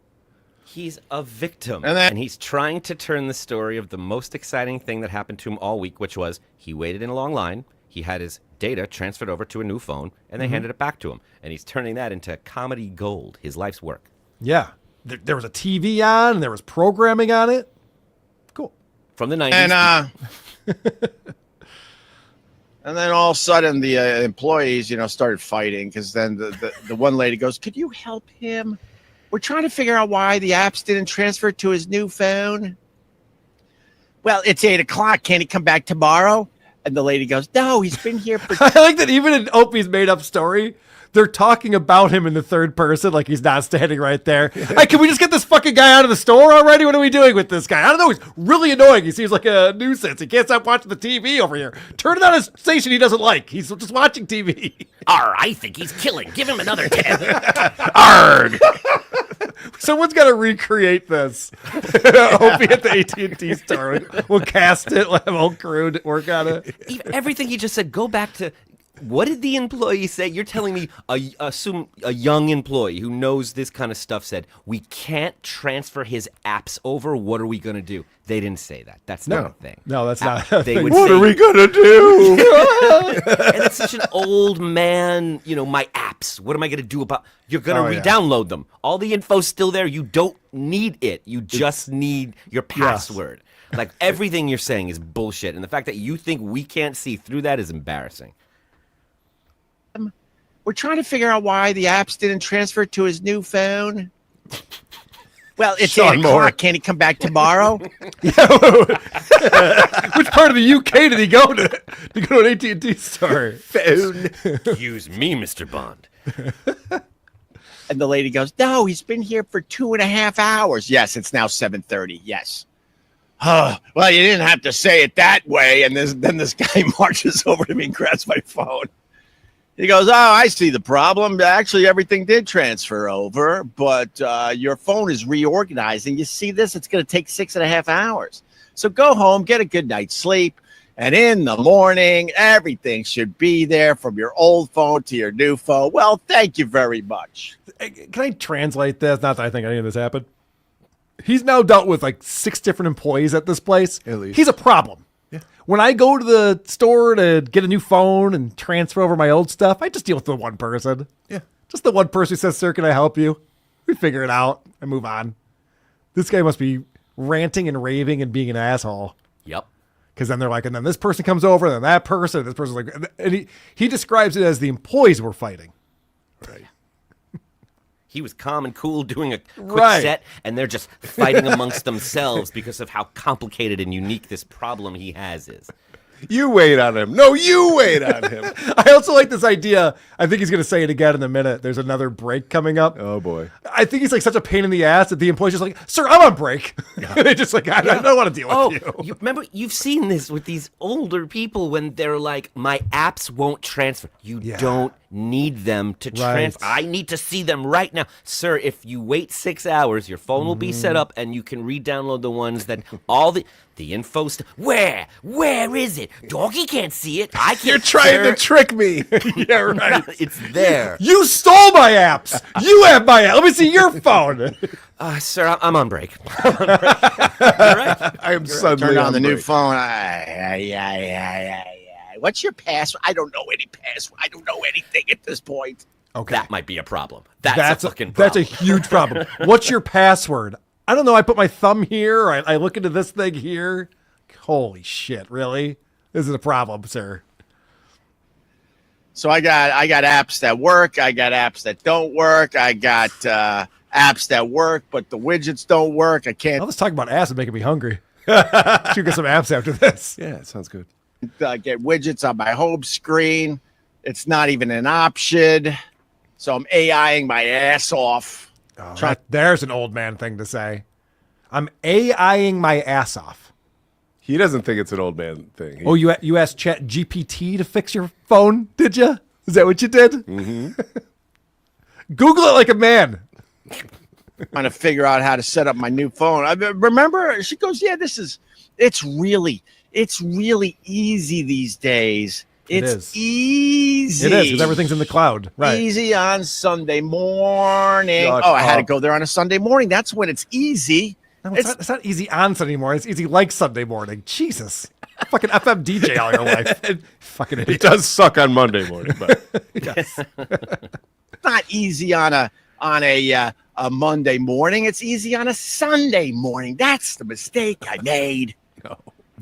He's a victim, and he's trying to turn the story of the most exciting thing that happened to him all week, which was he waited in a long line, he had his data transferred over to a new phone, and they handed it back to him. And he's turning that into comedy gold, his life's work. Yeah. There was a TV on, and there was programming on it. Cool. From the 90s. And then all of a sudden, the employees, started fighting, because then the one lady goes, could you help him? We're trying to figure out why the apps didn't transfer to his new phone. Well, it's 8:00. Can he come back tomorrow? And the lady goes, no, he's been here for... I like that even in Opie's made-up story, they're talking about him in the third person like he's not standing right there. Hey, can we just get this fucking guy out of the store already? What are we doing with this guy? I don't know. He's really annoying. He seems like a nuisance. He can't stop watching the TV over here. Turn it on a station he doesn't like. He's just watching TV. I think he's killing. Give him another 10. Arg! Someone's got to recreate this. Opie at the AT&T store. We'll cast it. We'll have a whole crew work on it. Everything he just said, go back to... What did the employee say? You're telling me assume a young employee who knows this kind of stuff said, we can't transfer his apps over. What are we going to do? They didn't say that. That's not a thing. No, that's not a they thing. Would What say, are we going to do? And it's such an old man, my apps. What am I going to do about... You're going to re-download them. All the info's still there. You don't need it. You just need your password. Yes. Like, everything you're saying is bullshit. And the fact that you think we can't see through that is embarrassing. We're trying to figure out why the apps didn't transfer to his new phone. Well, it's 8:00. Can he come back tomorrow? Which part of the UK did he go to? To go to an AT&T store? Phone. Excuse me, Mr. Bond. And the lady goes, no, he's been here for 2.5 hours. Yes, it's now 7:30. Yes. Well, you didn't have to say it that way. And then this guy marches over to me and grabs my phone. He goes, I see the problem. Actually, everything did transfer over, but your phone is reorganizing. You see this? It's going to take 6.5 hours. So go home, get a good night's sleep, and in the morning, everything should be there from your old phone to your new phone. Well, thank you very much. Can I translate this? Not that I think any of this happened. He's now dealt with like 6 different employees at this place. At least. He's a problem. When I go to the store to get a new phone and transfer over my old stuff, I just deal with the one person. Yeah. Just the one person who says, sir, can I help you? We figure it out and move on. This guy must be ranting and raving and being an asshole. Yep. Because then they're like, and then this person comes over, and then that person, and this person's like, and he describes it as the employees were fighting. Right. He was calm and cool doing a quick set, and they're just fighting amongst themselves because of how complicated and unique this problem he has is. You wait on him. No, you wait on him. I also like this idea. I think he's going to say it again in a minute. There's another break coming up. Oh, boy. I think he's like such a pain in the ass that the employee's just like, sir, I'm on break. They're just like, I don't want to deal with you. Remember, you've seen this with these older people when they're like, my apps won't transfer. You don't need them to transfer. I need to see them right now. Sir, if you wait 6 hours, your phone will be set up and you can re-download the ones that all the info where is it? Doggy can't see it. I can't. You're trying to trick me. Yeah, right. It's there. You stole my apps. You have my app. Let me see your phone. Sir, I'm on break. You're right. I am suddenly Turn on the new break. phone. What's your password? I don't know any password. I don't know anything at this point. Okay. That might be a problem. That's a fucking That's problem. a huge problem. What's your password? I don't know. I put my thumb here. I look into this thing here. Holy shit! Really? This is a problem, sir. So I got apps that work. I got apps that don't work. I got apps that work, but the widgets don't work. I can't. All this talking about ass is making me hungry. Should get some apps after this. Yeah, it sounds good. Get widgets on my home screen. It's not even an option. So I'm AIing my ass off. There's an old man thing to say. I'm AIing my ass off. He doesn't think it's an old man thing. Oh, you asked Chat GPT to fix your phone, did you? Is that what you did? Mm-hmm. Google it like a man. Trying to figure out how to set up my new phone. I remember she goes, "Yeah, it's really easy these days. It's easy. It is because everything's in the cloud. Right. Easy on Sunday morning. Shut I had to up. go there on a Sunday morning. That's when it's easy. No, it's not easy on Sunday morning. It's easy like Sunday morning. Jesus. Fucking FM DJ all your life. Fucking idiot. It does suck on Monday morning, but Yes. It's not easy on a Monday morning. It's easy on a Sunday morning. That's the mistake I made.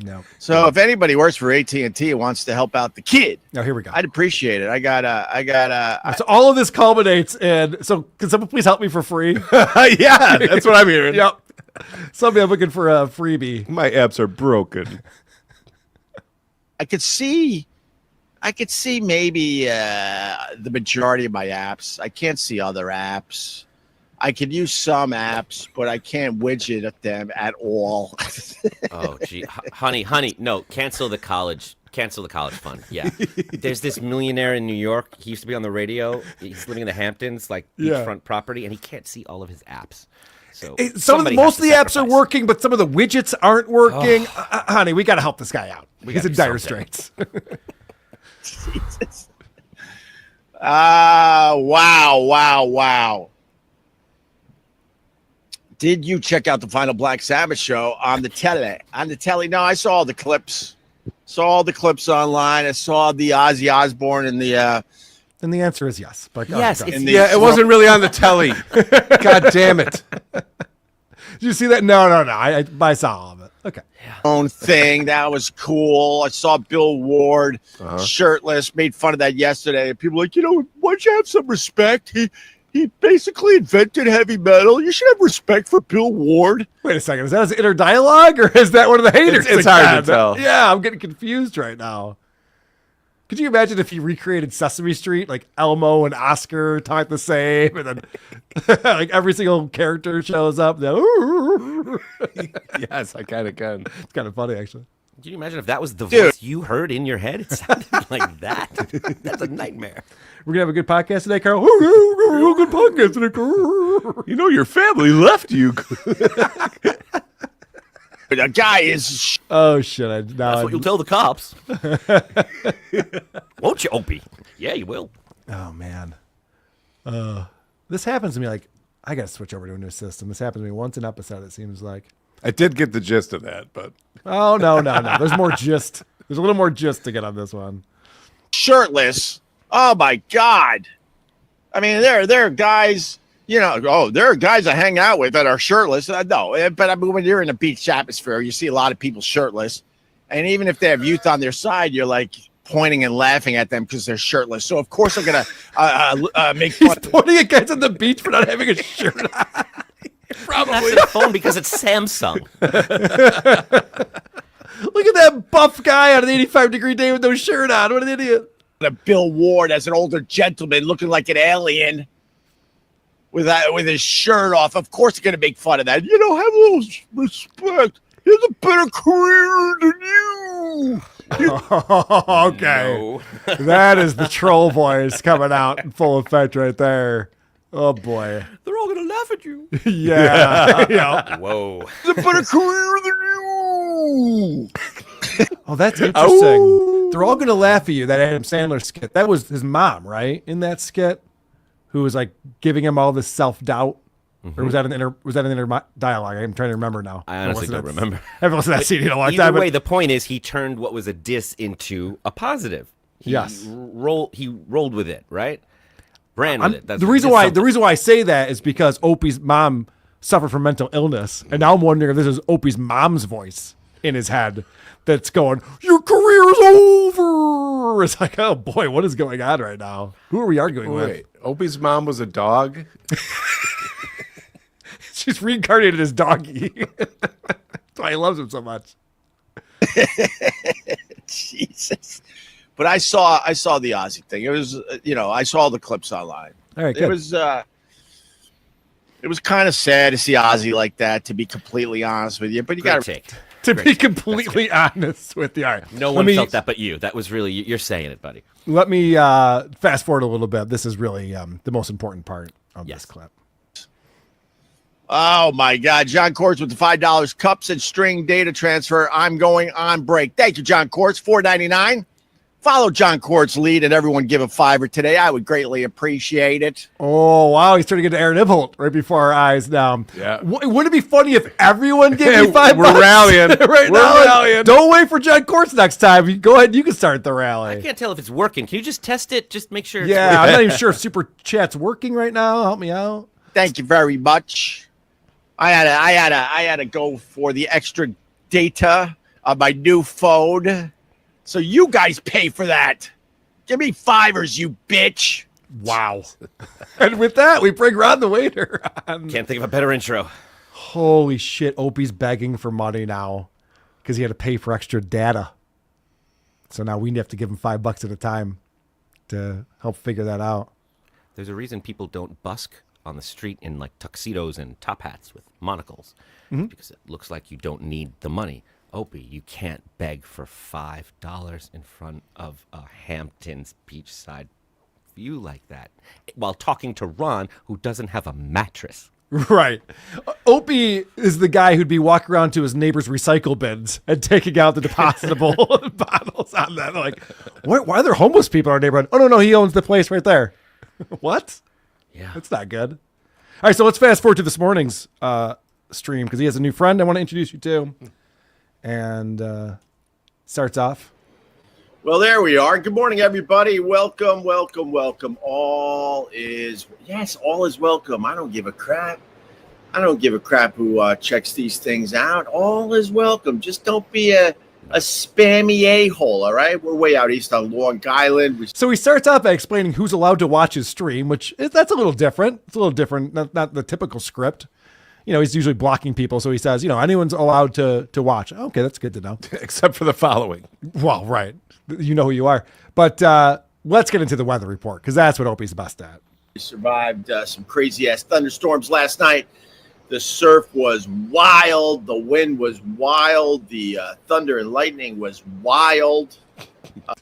No. So if anybody works for AT&T and wants to help out the kid, here we go. I'd appreciate it. I got So all of this culminates in. So can someone please help me for free? yeah, that's what I'm hearing. Yep. Somebody I'm looking for a freebie. My apps are broken. I could see maybe the majority of my apps. I can't see other apps. I could use some apps, but I can't widget at them at all. Oh, gee, honey, no, cancel the college fund. Yeah, there's this millionaire in New York. He used to be on the radio. He's living in the Hamptons, like beachfront property, and he can't see all of his apps. So most of the apps are working, but some of the widgets aren't working. Honey, we got to help this guy out. He's in dire straits. Jesus. Wow. Did you check out the final Black Sabbath show on the telly? No, I saw all the clips. Saw all the clips online. I saw the Ozzy Osbourne and the. And the answer is yes. But yes, it wasn't really on the telly. God damn it! Did you see that? No. I saw all of it. Okay. Own thing that was cool. I saw Bill Ward shirtless. Made fun of that yesterday. People were like, why don't you have some respect? He basically invented heavy metal. You should have respect for Bill Ward. Wait a second. Is that his inner dialogue or is that one of the haters? It's hard to tell. Yeah, I'm getting confused right now. Could you imagine if he recreated Sesame Street, like Elmo and Oscar talk the same, and then like every single character shows up? Then, Yes, I kind of can. It's kind of funny, actually. Can you imagine if that was the voice you heard in your head? It sounded like that. That's a nightmare. We're going to have a good podcast today, Carl. Good podcast today, Carl. Your family left you. The guy is. Oh, shit. That's what you'll tell the cops. Won't you, Opie? Yeah, you will. Oh, man. This happens to me like, I got to switch over to a new system. This happens to me once an episode, it seems like. I did get the gist of that, but. Oh, no. There's more gist. There's a little more gist to get on this one. Shirtless. Oh, my God. I mean, there are guys, there are guys I hang out with that are shirtless. No, but I mean, when you're in a beach atmosphere, you see a lot of people shirtless. And even if they have youth on their side, you're like pointing and laughing at them because they're shirtless. So, of course, I'm going to make fun. He's pointing at guys on the beach for not having a shirt on. Probably the phone because it's Samsung. Look at that buff guy on an 85-degree day with no shirt on. What an idiot. Bill Ward as an older gentleman looking like an alien with his shirt off. Of course, they're going to make fun of that. Have a little respect. He has a better career than you. Okay. No. That is the troll voice coming out in full effect right there. Oh, boy. They're all going to laugh at you. Yeah. Whoa. He has a better career than you. Oh, that's interesting. They're all going to laugh at you, that Adam Sandler skit. That was his mom, right? In that skit, who was like giving him all this self-doubt. Mm-hmm. Or was that an inner dialogue? I'm trying to remember now. I honestly don't remember. I haven't listened to that CD in a long Either time. way, the point is he turned what was a diss into a positive. He rolled with it, right? Ran with it. That's the reason why I say that is because Opie's mom suffered from mental illness, and now I'm wondering if this is Opie's mom's voice in his head that's going, "Your career is over." It's like, oh boy, what is going on right now? Who are we arguing with? Opie's mom was a dog. She's reincarnated as doggy. That's why he loves him so much. Jesus. But I saw the Ozzy thing. It was, I saw the clips online. All right, It good. was kind of sad to see Ozzy like that, to be completely honest with you. But you got to be completely honest with you. All right. No one felt that but you. That was really, you're saying it, buddy. Let me fast forward a little bit. This is really the most important part of this clip. Oh my God, John Quartz with the $5 cups and string data transfer. I'm going on break. Thank you, John Quartz. $4.99. Follow John Quartz' lead and everyone give a $5 today. I would greatly appreciate it. Oh, wow. He's turning into Aaron Ibholt right before our eyes now. Yeah. Wouldn't it be funny if everyone gave me $5? We're rallying. Right We're now. rallying. Don't wait for John Quartz next time. Go ahead. You can start the rally. I can't tell if it's working. Can you just test it? Just make sure it's Yeah, working. I'm not even sure if Super Chat's working right now. Help me out. Thank you very much. I had to go for the extra data on my new phone. So you guys pay for that. Give me $5, you bitch. Wow. And with that, we bring Ron the waiter on. Can't think of a better intro. Holy shit. Opie's begging for money now because he had to pay for extra data. So now we have to give him $5 at a time to help figure that out. There's a reason people don't busk on the street in like tuxedos and top hats with monocles, because it looks like you don't need the money. Opie, you can't beg for $5 in front of a Hamptons beachside view like that while talking to Ron, who doesn't have a mattress. Right. Opie is the guy who'd be walking around to his neighbor's recycle bins and taking out the depositable bottles on them. Like, why are there homeless people in our neighborhood? Oh, no, he owns the place right there. What? Yeah. That's not good. All right, so let's fast forward to this morning's stream because he has a new friend I want to introduce you to. And starts off. Well, there we are. Good morning, everybody. Welcome. All is welcome. I don't give a crap. Who checks these things out. All is welcome. Just don't be a spammy a-hole, all right? We're way out east on Long Island. So he starts off by explaining who's allowed to watch his stream, that's a little different. It's a little different, not the typical script. He's usually blocking people, so he says, anyone's allowed to watch. Okay, that's good to know. Except for the following. Well, right. You know who you are. But let's get into the weather report, because that's what Opie's best at. We survived some crazy-ass thunderstorms last night. The surf was wild. The wind was wild. The thunder and lightning was wild.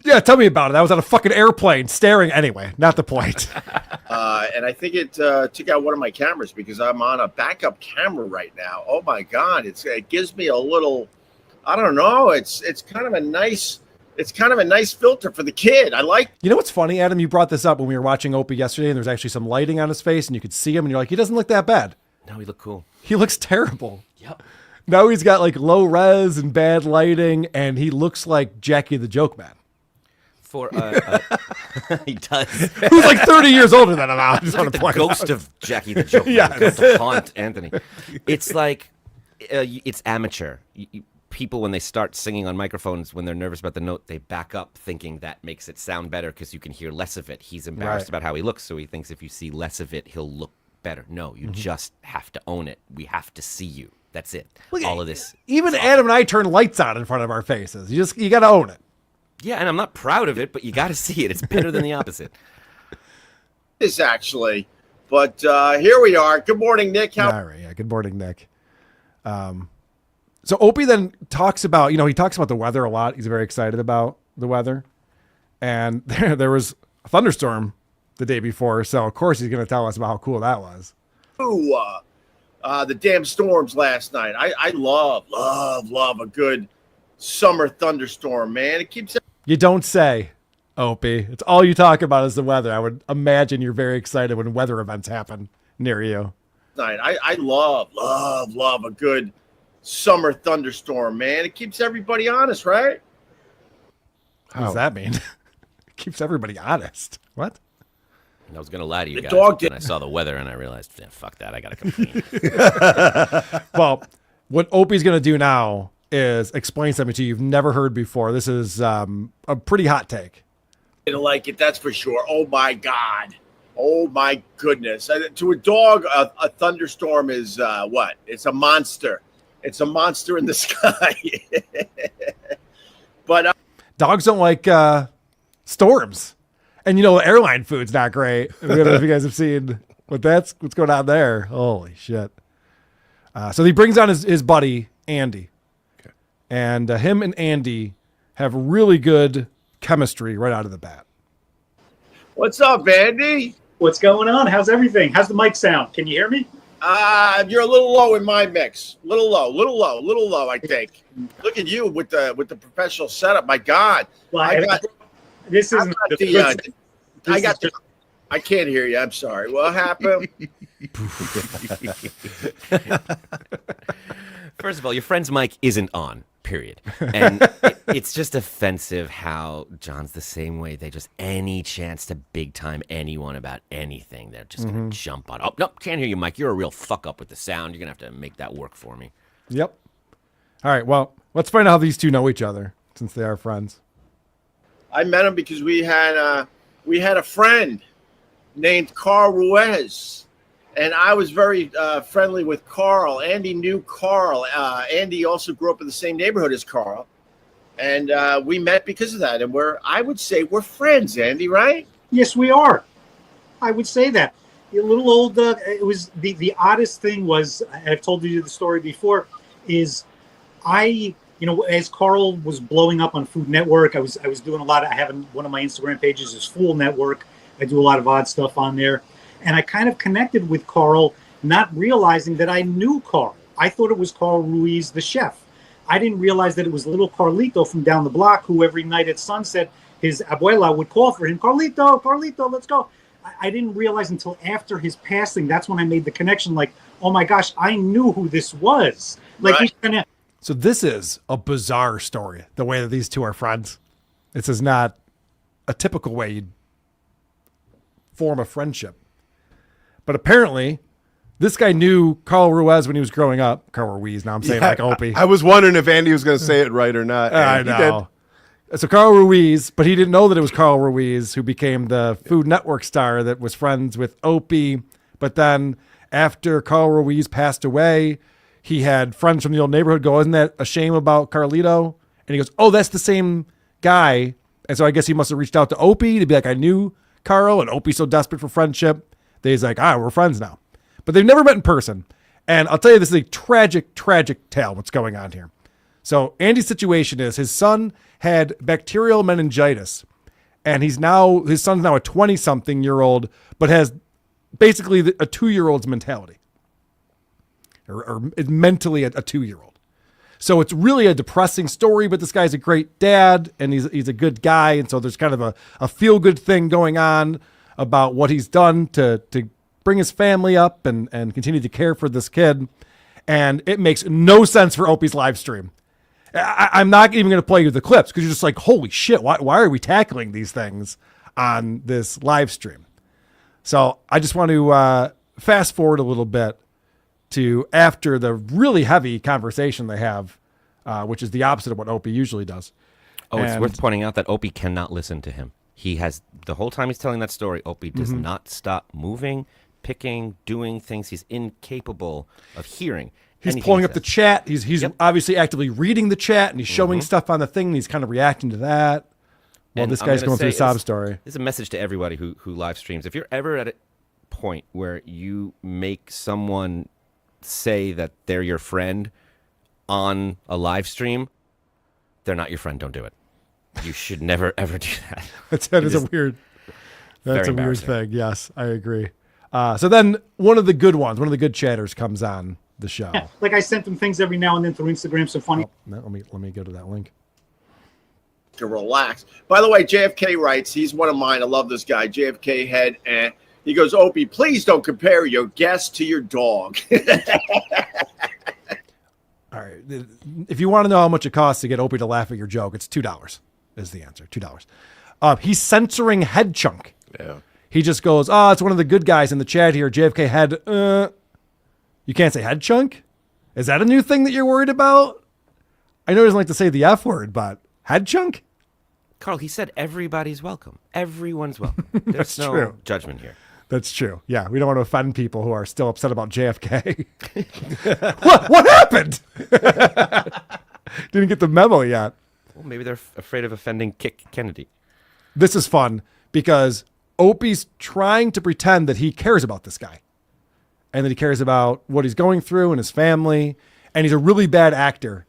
Yeah, tell me about it. I was on a fucking airplane staring anyway. Not the point. And I think it took out one of my cameras because I'm on a backup camera right now. Oh my God. It gives me a little, I don't know. It's kind of a nice filter for the kid. I like. You know what's funny, Adam? You brought this up when we were watching Opie yesterday and there's actually some lighting on his face and you could see him and you're like, he doesn't look that bad. No, he looked cool. He looks terrible. Yep. Now he's got like low res and bad lighting and he looks like Jackie the Joke Man. He does. Who's like 30 years older than him. I just want to point ghost out. of Jackie the Joke Man Yes. comes to haunt Anthony. It's like it's amateur. People, when they start singing on microphones, when they're nervous about the note, they back up thinking that makes it sound better because you can hear less of it. He's embarrassed about how he looks, so he thinks if you see less of it, he'll look better. No, you just have to own it. We have to see you. That's it. Look, all of this. Even Adam and I turn lights on in front of our faces. You got to own it. Yeah, and I'm not proud of it, but you got to see it. It's better than the opposite. This actually, but here we are. Good morning, Nick. All right. Yeah. Good morning, Nick. So Opie then talks about, he talks about the weather a lot. He's very excited about the weather. And there was a thunderstorm the day before. So of course he's going to tell us about how cool that was. Ooh, the damn storms last night. I love a good summer thunderstorm, man. It keeps. You don't say, Opie. It's all you talk about is the weather. I would imagine you're very excited when weather events happen near you. I love a good summer thunderstorm, man. It keeps everybody honest, right? What does that mean? It keeps everybody honest. What? I was going to lie to you The guys, dog but then I saw the weather and I realized, fuck that, I got to complain. Well, what Opie's going to do now is explain something to you you've never heard before. This is a pretty hot take. I like it, that's for sure. Oh, my God. Oh, my goodness. To a dog, a thunderstorm is what? It's a monster. It's a monster in the sky. But dogs don't like storms, and airline food's not great. I don't know if you guys have seen what's going on there. Holy shit! So he brings on his buddy Andy, and him and Andy have really good chemistry right out of the bat. What's up, Andy? What's going on? How's everything? How's the mic sound? Can you hear me? You're a little low in my mix. Little low, I think. Look at you with the professional setup. My God. Well, this isn't I can't hear you. I'm sorry. What happened? First of all, your friend's mic isn't on, period. And it's just offensive how John's the same way. They just, any chance to big time anyone about anything, they're just going to jump on. Oh, no, can't hear you, Mike. You're a real fuck up with the sound. You're going to have to make that work for me. Yep. All right, well, let's find out how these two know each other, since they are friends. I met him because we had a friend named Carl Ruiz. And I was very friendly with Carl. Andy knew Carl. Andy also grew up in the same neighborhood as Carl. And we met because of that. And I would say we're friends, Andy, right? Yes, we are. I would say that. A little old, it was the oddest thing was, I've told you the story before, is as Carl was blowing up on Food Network, I was doing a lot I have one of my Instagram pages is Fool Network. I do a lot of odd stuff on there. And I kind of connected with Carl, not realizing that I knew Carl. I thought it was Carl Ruiz, the chef. I didn't realize that it was little Carlito from down the block who every night at sunset, his abuela would call for him, Carlito, let's go. I didn't realize until after his passing, that's when I made the connection, like, oh my gosh, I knew who this was. Like, right. So this is a bizarre story, the way that these two are friends. This is not a typical way you'd form a friendship. But apparently, this guy knew Carl Ruiz when he was growing up. Carl Ruiz, now I'm saying like Opie. I was wondering if Andy was going to say it right or not. I know. So Carl Ruiz, but he didn't know that it was Carl Ruiz who became the Food Network star that was friends with Opie. But then after Carl Ruiz passed away, he had friends from the old neighborhood go, isn't that a shame about Carlito? And he goes, oh, that's the same guy. And so I guess he must have reached out to Opie to be like, I knew Carl, and Opie's so desperate for friendship. He's like, we're friends now. But they've never met in person. And I'll tell you, this is a tragic, tragic tale what's going on here. So Andy's situation is his son had bacterial meningitis. And his son's now a 20-something-year-old, but has basically a 2-year-old's mentality. Or is mentally a 2-year-old. So it's really a depressing story, but this guy's a great dad, and he's a good guy. And so there's kind of a feel-good thing going on about what he's done to bring his family up and continue to care for this kid. And it makes no sense for Opie's live stream. I'm not even going to play you the clips because you're just like, holy shit, why are we tackling these things on this live stream? So I just want to fast forward a little bit to after the really heavy conversation they have, which is the opposite of what Opie usually does. Oh, it's worth pointing out that Opie cannot listen to him. He has, the whole time he's telling that story, Opie does not stop moving, picking, doing things. He's incapable of hearing. He's pulling up the chat. He's obviously actively reading the chat, and he's showing stuff on the thing, and he's kind of reacting to that. Well, this guy's going through a sob story. This is a message to everybody who live streams. If you're ever at a point where you make someone say that they're your friend on a live stream, they're not your friend. Don't do it. You should never, ever do that. That is a weird thing. Yes, I agree. So then one of the good chatters comes on the show. Yeah, like I sent them things every now and then through Instagram. So funny. Let me go to that link. To relax. By the way, JFK writes, he's one of mine. I love this guy, JFK head. And he goes, Opie, please don't compare your guest to your dog. All right. If you want to know how much it costs to get Opie to laugh at your joke, it's $2 is the answer. $2. He's censoring Head Chunk. Yeah. He just goes, it's one of the good guys in the chat here. JFK Head. You can't say Head Chunk? Is that a new thing that you're worried about? I know he doesn't like to say the F word, but Head Chunk? Carl, he said everybody's welcome. Everyone's welcome. There's no true. judgment here. That's true. Yeah, we don't want to offend people who are still upset about JFK. What happened? Didn't get the memo yet. Well, maybe they're afraid of offending Kick Kennedy. This is fun because Opie's trying to pretend that he cares about this guy and that he cares about what he's going through and his family. And he's a really bad actor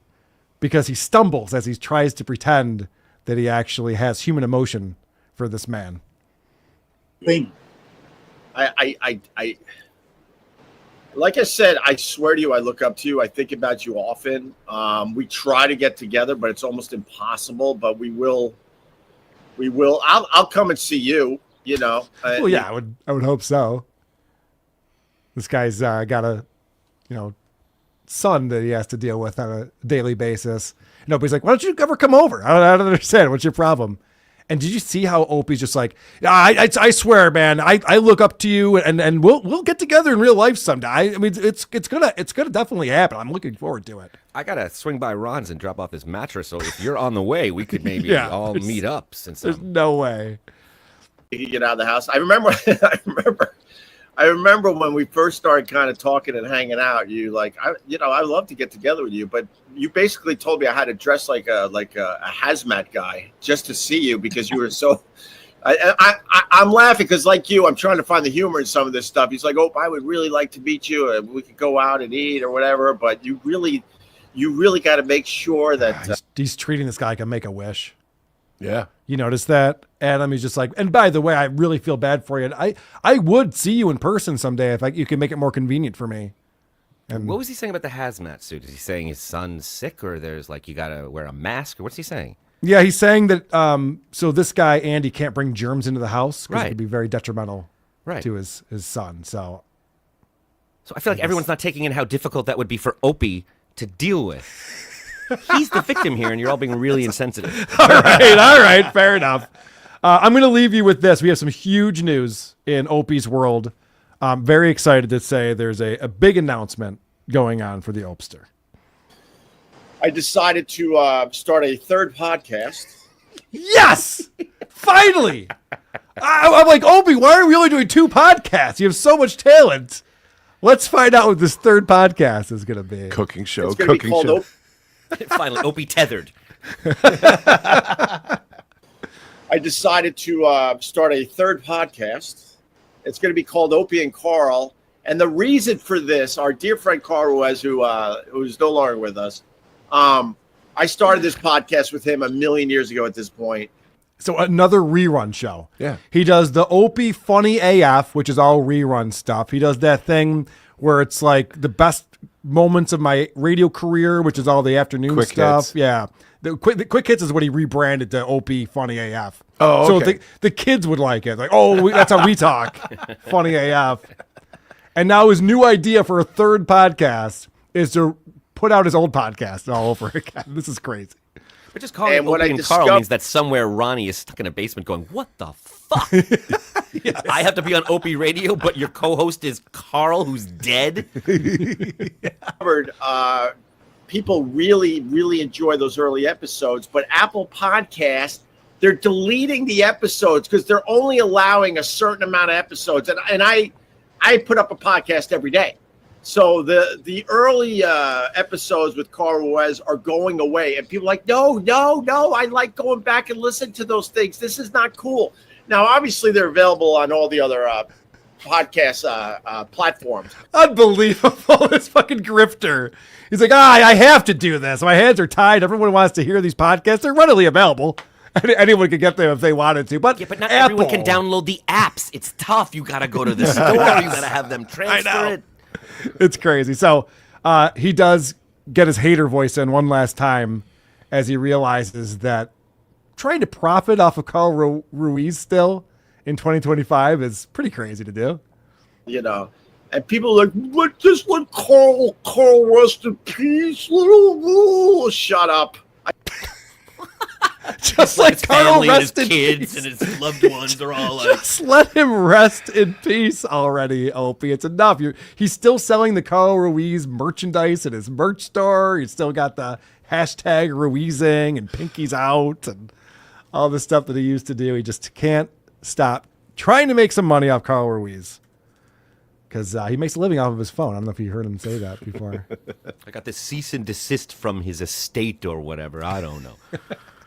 because he stumbles as he tries to pretend that he actually has human emotion for this man. I like I said, I swear to you, I look up to you. I think about you often. We try to get together, but it's almost impossible. But we will. I'll come and see you. You know. Well, yeah, I would hope so. This guy's got a, son that he has to deal with on a daily basis. Nobody's like, why don't you ever come over? I don't understand. What's your problem? And did you see how Opie's just like, I swear, man, I look up to you, and we'll get together in real life someday. I mean, it's gonna definitely happen. I'm looking forward to it. I gotta swing by Ron's and drop off his mattress. So if you're on the way, we could maybe all meet up. Since there's no way you can get out of the house. I remember when we first started kind of talking and hanging out. You like, I'd love to get together with you, but you basically told me I had to dress like a hazmat guy just to see you because you were so. I'm laughing because, like you, I'm trying to find the humor in some of this stuff. He's like, "Oh, I would really like to meet you, and we could go out and eat or whatever." But you really got to make sure that he's treating this guy like a Make-A-Wish. Yeah. You notice that, Adam? He's just like, and by the way, I really feel bad for you. And I would see you in person someday if you could make it more convenient for me. And what was he saying about the hazmat suit? Is he saying his son's sick, or there's like you gotta wear a mask, or what's he saying? Yeah, he's saying that so this guy Andy can't bring germs into the house because it could be very detrimental to his son. So I feel like everyone's not taking in how difficult that would be for Opie to deal with. He's the victim here, and you're all being really insensitive. All right, fair enough. I'm going to leave you with this. We have some huge news in Opie's world. I'm very excited to say there's a big announcement going on for the Opster. I decided to start a third podcast. Yes! Finally! I'm like, Opie, why are we only doing 2 podcasts? You have so much talent. Let's find out what this third podcast is going to be. Cooking show. It's going to be called Finally, Opie tethered. I decided to start a third podcast. It's going to be called Opie and Carl. And the reason for this, our dear friend Carl Ruiz, who's no longer with us, I started this podcast with him a million years ago at this point. So another rerun show. Yeah. He does the Opie Funny AF, which is all rerun stuff. He does that thing where it's like the best moments of my radio career, which is all the afternoon Quick stuff. hits. Yeah. The quick hits is what he rebranded to Opie Funny AF. Oh, okay. So the kids would like it. Like, that's how we talk. Funny AF. And now his new idea for a third podcast is to put out his old podcast all over again. This is crazy. But just calling it Opie and Carl means that somewhere Ronnie is stuck in a basement going, what the fuck? Yes. I have to be on Opie Radio, but your co-host is Carl, who's dead? People really, really enjoy those early episodes, but Apple Podcast, they're deleting the episodes because they're only allowing a certain amount of episodes. And I put up a podcast every day. So the early episodes with Carl Ruiz are going away. And people are like, no, I like going back and listening to those things. This is not cool. Now, obviously, they're available on all the other podcast platforms. Unbelievable. This fucking grifter. He's like, I have to do this. My hands are tied. Everyone wants to hear these podcasts. They're readily available. Anyone could get them if they wanted to. But not everyone can download the apps. It's tough. You got to go to the store. You got to have them transfer it. It's crazy. So he does get his hater voice in one last time as he realizes that trying to profit off of Carl Ruiz still in 2025 is pretty crazy to do. And people are like, let Carl rest in peace. Shut up. Just like Carl rest in kids peace. And his loved ones are all like, just let him rest in peace already, Opie. It's enough. He's still selling the Carl Ruiz merchandise at his merch store. He's still got the hashtag Ruizing and Pinkies Out and all the stuff that he used to do. He just can't stop trying to make some money off Carl Ruiz. Because he makes a living off of his phone. I don't know if you heard him say that before. I got this cease and desist from his estate or whatever. I don't know.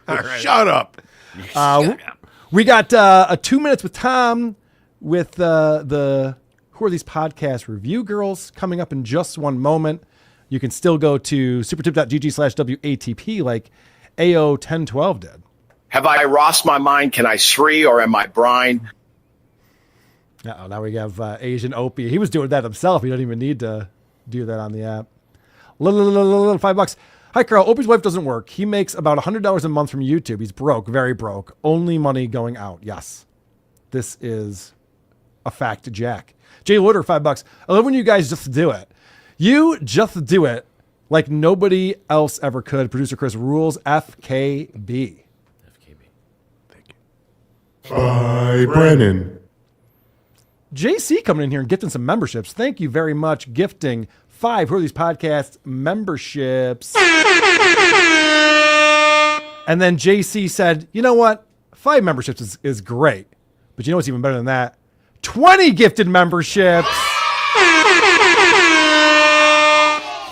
All right. Shut up. We got a 2 minutes with Tom with the Who Are These Podcast Review Girls coming up in just one moment. You can still go to supertip.gg/WATP like AO1012 did. Have I lost my mind? Can I sree or am I brine? Uh-oh, now we have Asian Opie. He was doing that himself. He doesn't even need to do that on the app. $5. Hi, Carl. Opie's wife doesn't work. He makes about $100 a month from YouTube. He's broke, very broke. Only money going out. Yes. This is a fact, Jack. Jay Woodard, $5. I love when you guys just do it. You just do it like nobody else ever could. Producer Chris rules. FKB. Bye, Brennan. JC coming in here and gifting some memberships. Thank you very much. Gifting 5 Who Are These Podcasts memberships. And then JC said, you know what? 5 memberships is great. But you know what's even better than that? 20 gifted memberships.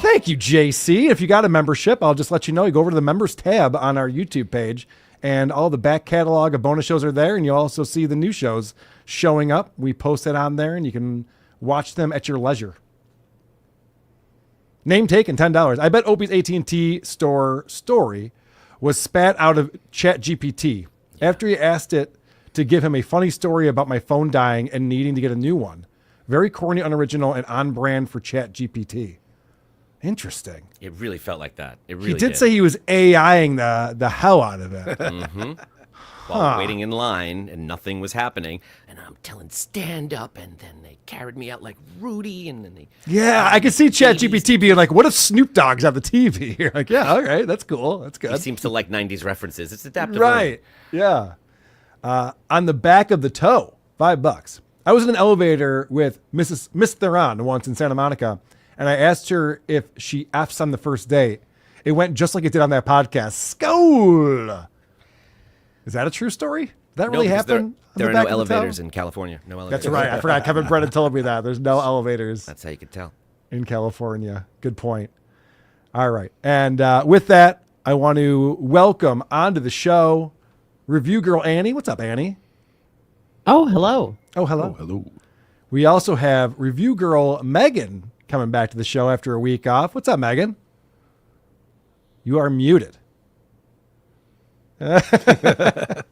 Thank you, JC. If you got a membership, I'll just let you know. You go over to the members tab on our YouTube page, and all the back catalog of bonus shows are there, and you'll also see the new shows showing up. We post it on there, and you can watch them at your leisure. Name taken, $10. I bet Opie's AT&T store story was spat out of ChatGPT after he asked it to give him a funny story about my phone dying and needing to get a new one. Very corny, unoriginal, and on brand for ChatGPT. Interesting. It really felt like that. It really He did say he was AIing the hell out of it. Mm-hmm. While waiting in line and nothing was happening, and I'm telling stand up, and then they carried me out like Rudy, and then they... Yeah, I could see ChatGPT being like, what if Snoop Dogg's on the TV? You're like, yeah, all right, that's cool. That's good. He seems to like 90s references. It's adaptive. Right, yeah. On the back of the toe, $5. I was in an elevator with Miss Theron once in Santa Monica, and I asked her if she F's on the first date. It went just like it did on that podcast. Skål! Is that a true story? Did that really happen? There are no elevators in California. No elevators. That's right. I forgot. Kevin Brennan told me that. There's no elevators. That's how you could tell. In California. Good point. All right. And with that, I want to welcome onto the show Review Girl Annie. What's up, Annie? Oh, hello. Oh, hello. Oh, hello. We also have Review Girl Megan coming back to the show after a week off. What's up, Megan? You are muted.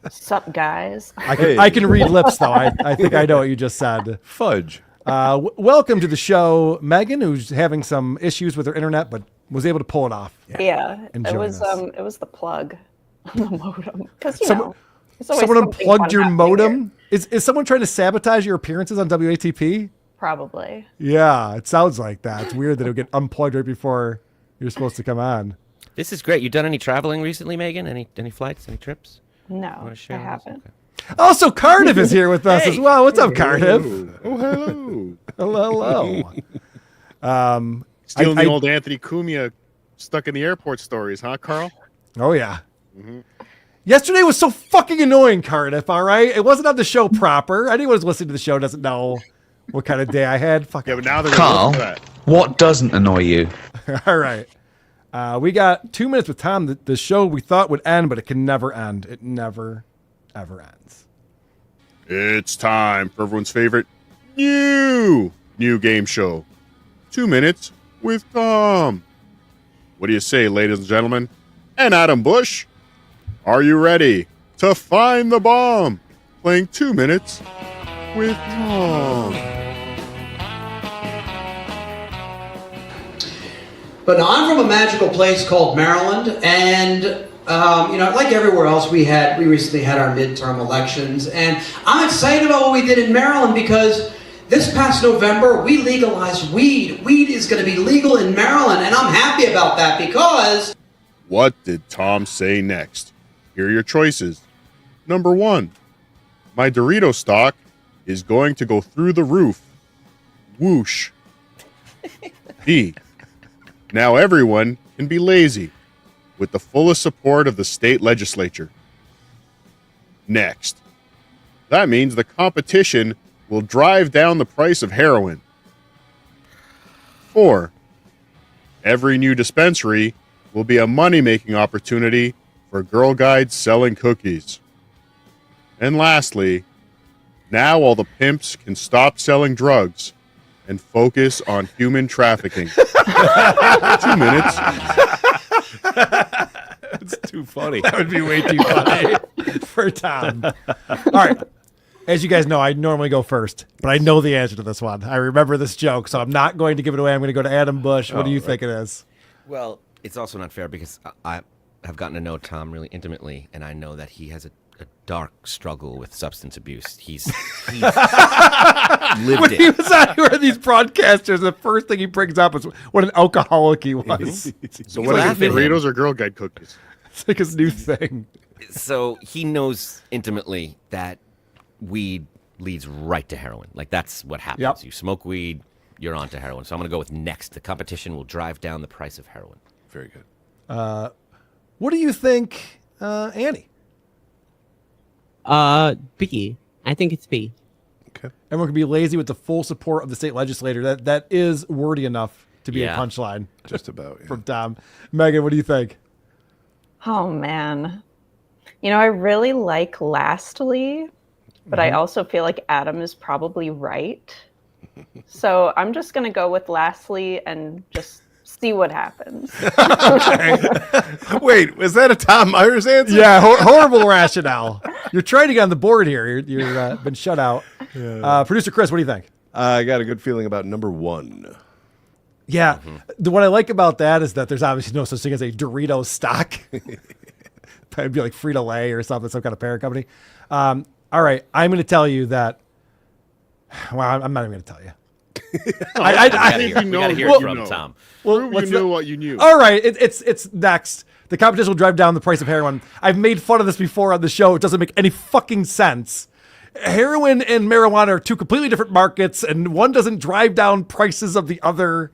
Sup, guys? I can read lips, though. I think I know what you just said. Fudge. Welcome to the show, Megan, who's having some issues with her internet, but was able to pull it off. Yeah, and it join was us. it was the plug on the modem because Someone there's always someone something unplugged fun your happening modem. here. Is someone trying to sabotage your appearances on WATP? Probably. Yeah, it sounds like that. It's weird that it would get unplugged right before you're supposed to come on. This is great. You done any traveling recently, Megan? Any flights? Any trips? No, I haven't. Also, Cardiff is here with us as well. What's up, Cardiff? Oh, hello. Hello. Stealing the old Anthony Cumia stuck in the airport stories, huh, Carl? Oh, yeah. Yesterday was so fucking annoying, Cardiff, all right? It wasn't on the show proper. Anyone who's listening to the show doesn't know what kind of day I had. Fuck yeah, but now they're Carl, what doesn't annoy you? All right. We got 2 minutes with Tom. The show we thought would end, but it can never end. It never, ever ends. It's time for everyone's favorite new game show. 2 minutes with Tom. What do you say, ladies and gentlemen? And Adam Busch, are you ready to find the bomb? Playing 2 minutes with Tom. But I'm from a magical place called Maryland, and like everywhere else, we recently had our midterm elections, and I'm excited about what we did in Maryland because this past November we legalized weed. Weed is going to be legal in Maryland, and I'm happy about that because. What did Tom say next? Here are your choices. Number 1, my Dorito stock is going to go through the roof. Whoosh. B, now everyone can be lazy with the fullest support of the state legislature. Next, That means the competition will drive down the price of heroin. 4. Every new dispensary will be a money-making opportunity for Girl Guides selling cookies. And lastly, now all the pimps can stop selling drugs and focus on human trafficking. 2 minutes. It's too funny. That would be way too funny for Tom. All right. As you guys know, I normally go first, but I know the answer to this one. I remember this joke, so I'm not going to give it away. I'm going to go to Adam Busch. What do you think it is? Well, it's also not fair because I have gotten to know Tom really intimately, and I know that he has a dark struggle with substance abuse. He's lived When it. he was on here with these broadcasters, the first thing he brings up is what an alcoholic he was. So what is it, Doritos or Girl Guide cookies? It's like his new thing. So he knows intimately that weed leads right to heroin. Like, that's what happens. Yep. You smoke weed, you're on to heroin. So I'm going to go with next. The competition will drive down the price of heroin. Very good. What do you think, Annie? B. I think it's B. Everyone can be lazy with the full support of the state legislator. That is wordy enough to be a punchline. Just about. Yeah. From Tom. Megan, what do you think? Oh, man. You know, I really like lastly, but I also feel like Adam is probably right. So I'm just going to go with lastly and just see what happens. Wait, was that a Tom Myers answer? Yeah, horrible rationale. You're trying to get on the board here. You're been shut out. Producer Chris, what do you think? I got a good feeling about number 1. Yeah, what I like about that is that there's obviously no such thing as a Doritos stock. It'd be like Frito-Lay or something, some kind of parent company. All right, I'm going to tell you that. Well, I'm not even going to tell you. I think we got to hear it from Tom. Well, you knew what you knew. All right, it's next. The competition will drive down the price of heroin. I've made fun of this before on the show. It doesn't make any fucking sense. Heroin and marijuana are two completely different markets, and one doesn't drive down prices of the other.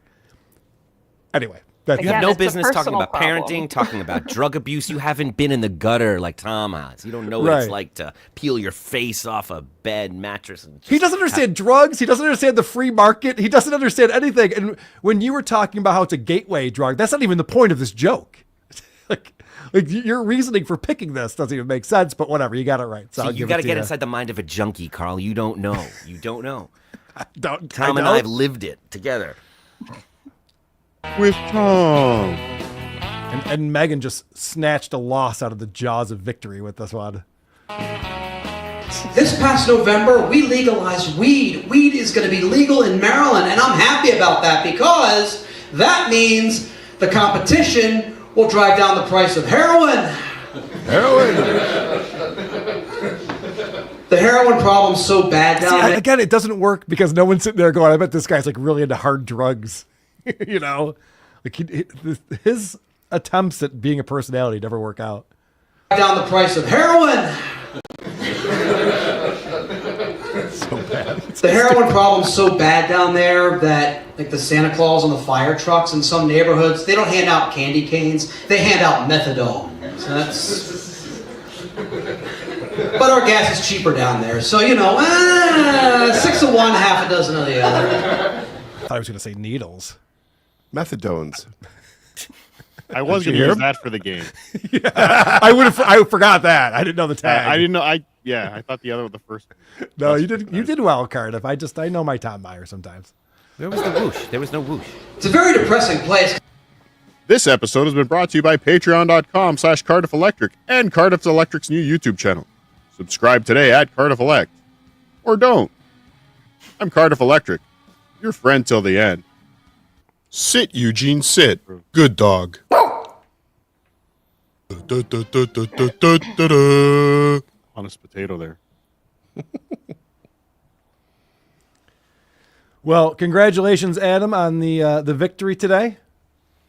Anyway. You have no business talking about parenting, talking about drug abuse. You haven't been in the gutter like Tom has. You don't know what it's like to peel your face off a bed mattress. And he doesn't understand drugs. He doesn't understand the free market. He doesn't understand anything. And when you were talking about how it's a gateway drug, that's not even the point of this joke. like your reasoning for picking this doesn't even make sense, but whatever. You got it right. So you got to get inside the mind of a junkie, Carl. You don't know. You don't know. Tom and I have lived it together. With Tom. And Megan just snatched a loss out of the jaws of victory with this one. This past November, we legalized weed. Weed is going to be legal in Maryland, and I'm happy about that because that means the competition will drive down the price of heroin. The heroin problem's so bad down there. Again, it doesn't work because no one's sitting there going, I bet this guy's like really into hard drugs. You know, like his attempts at being a personality never work out. Down the price of heroin. So bad. The heroin problem's so bad down there that, like the Santa Claus on the fire trucks in some neighborhoods, they don't hand out candy canes. They hand out methadone. So that's. But our gas is cheaper down there, so 6 of one, half a dozen of the other. I thought I was going to say needles. Methadones. I was going to use that for the game. I forgot that. I didn't know the tag. I didn't know. I thought the other was the first. No, you did. You did well, Cardiff. I know my Tom Meyer sometimes. Where was the whoosh? There was no whoosh. It's a very depressing place. This episode has been brought to you by patreon.com/Cardiff Electric and Cardiff Electric's new YouTube channel. Subscribe today at Cardiff Elect. Or don't. I'm Cardiff Electric, your friend till the end. Sit, Eugene, sit. Good dog. Honest potato there. Well, congratulations, Adam, on the victory today.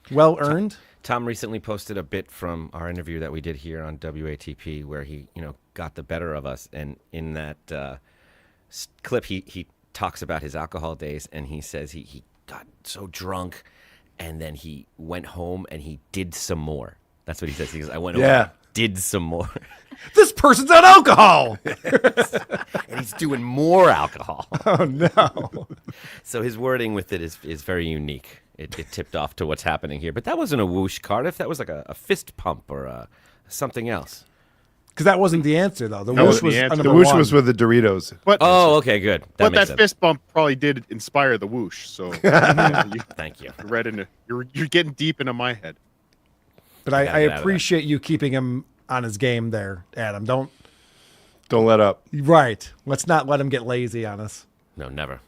Well earned. Tom recently posted a bit from our interview that we did here on WATP where he, got the better of us. And in that clip, he talks about his alcohol days, and he says he got so drunk, and then he went home and he did some more. That's what he says. He goes, I went home did some more. This person's on alcohol. And he's doing more alcohol. Oh, no. So his wording with it is very unique. It tipped off to what's happening here. But that wasn't a whoosh, Cardiff. That was like a fist pump or something else. Because that wasn't the answer, though. The That whoosh wasn't was the answer. number The whoosh one. was with the Doritos. But Oh, okay, good. But makes that sense. fist bump probably did inspire the whoosh. So Thank you. You're getting deep into my head. But I appreciate you keeping him on his game there, Adam. Don't let up. Right. Let's not let him get lazy on us. No, never.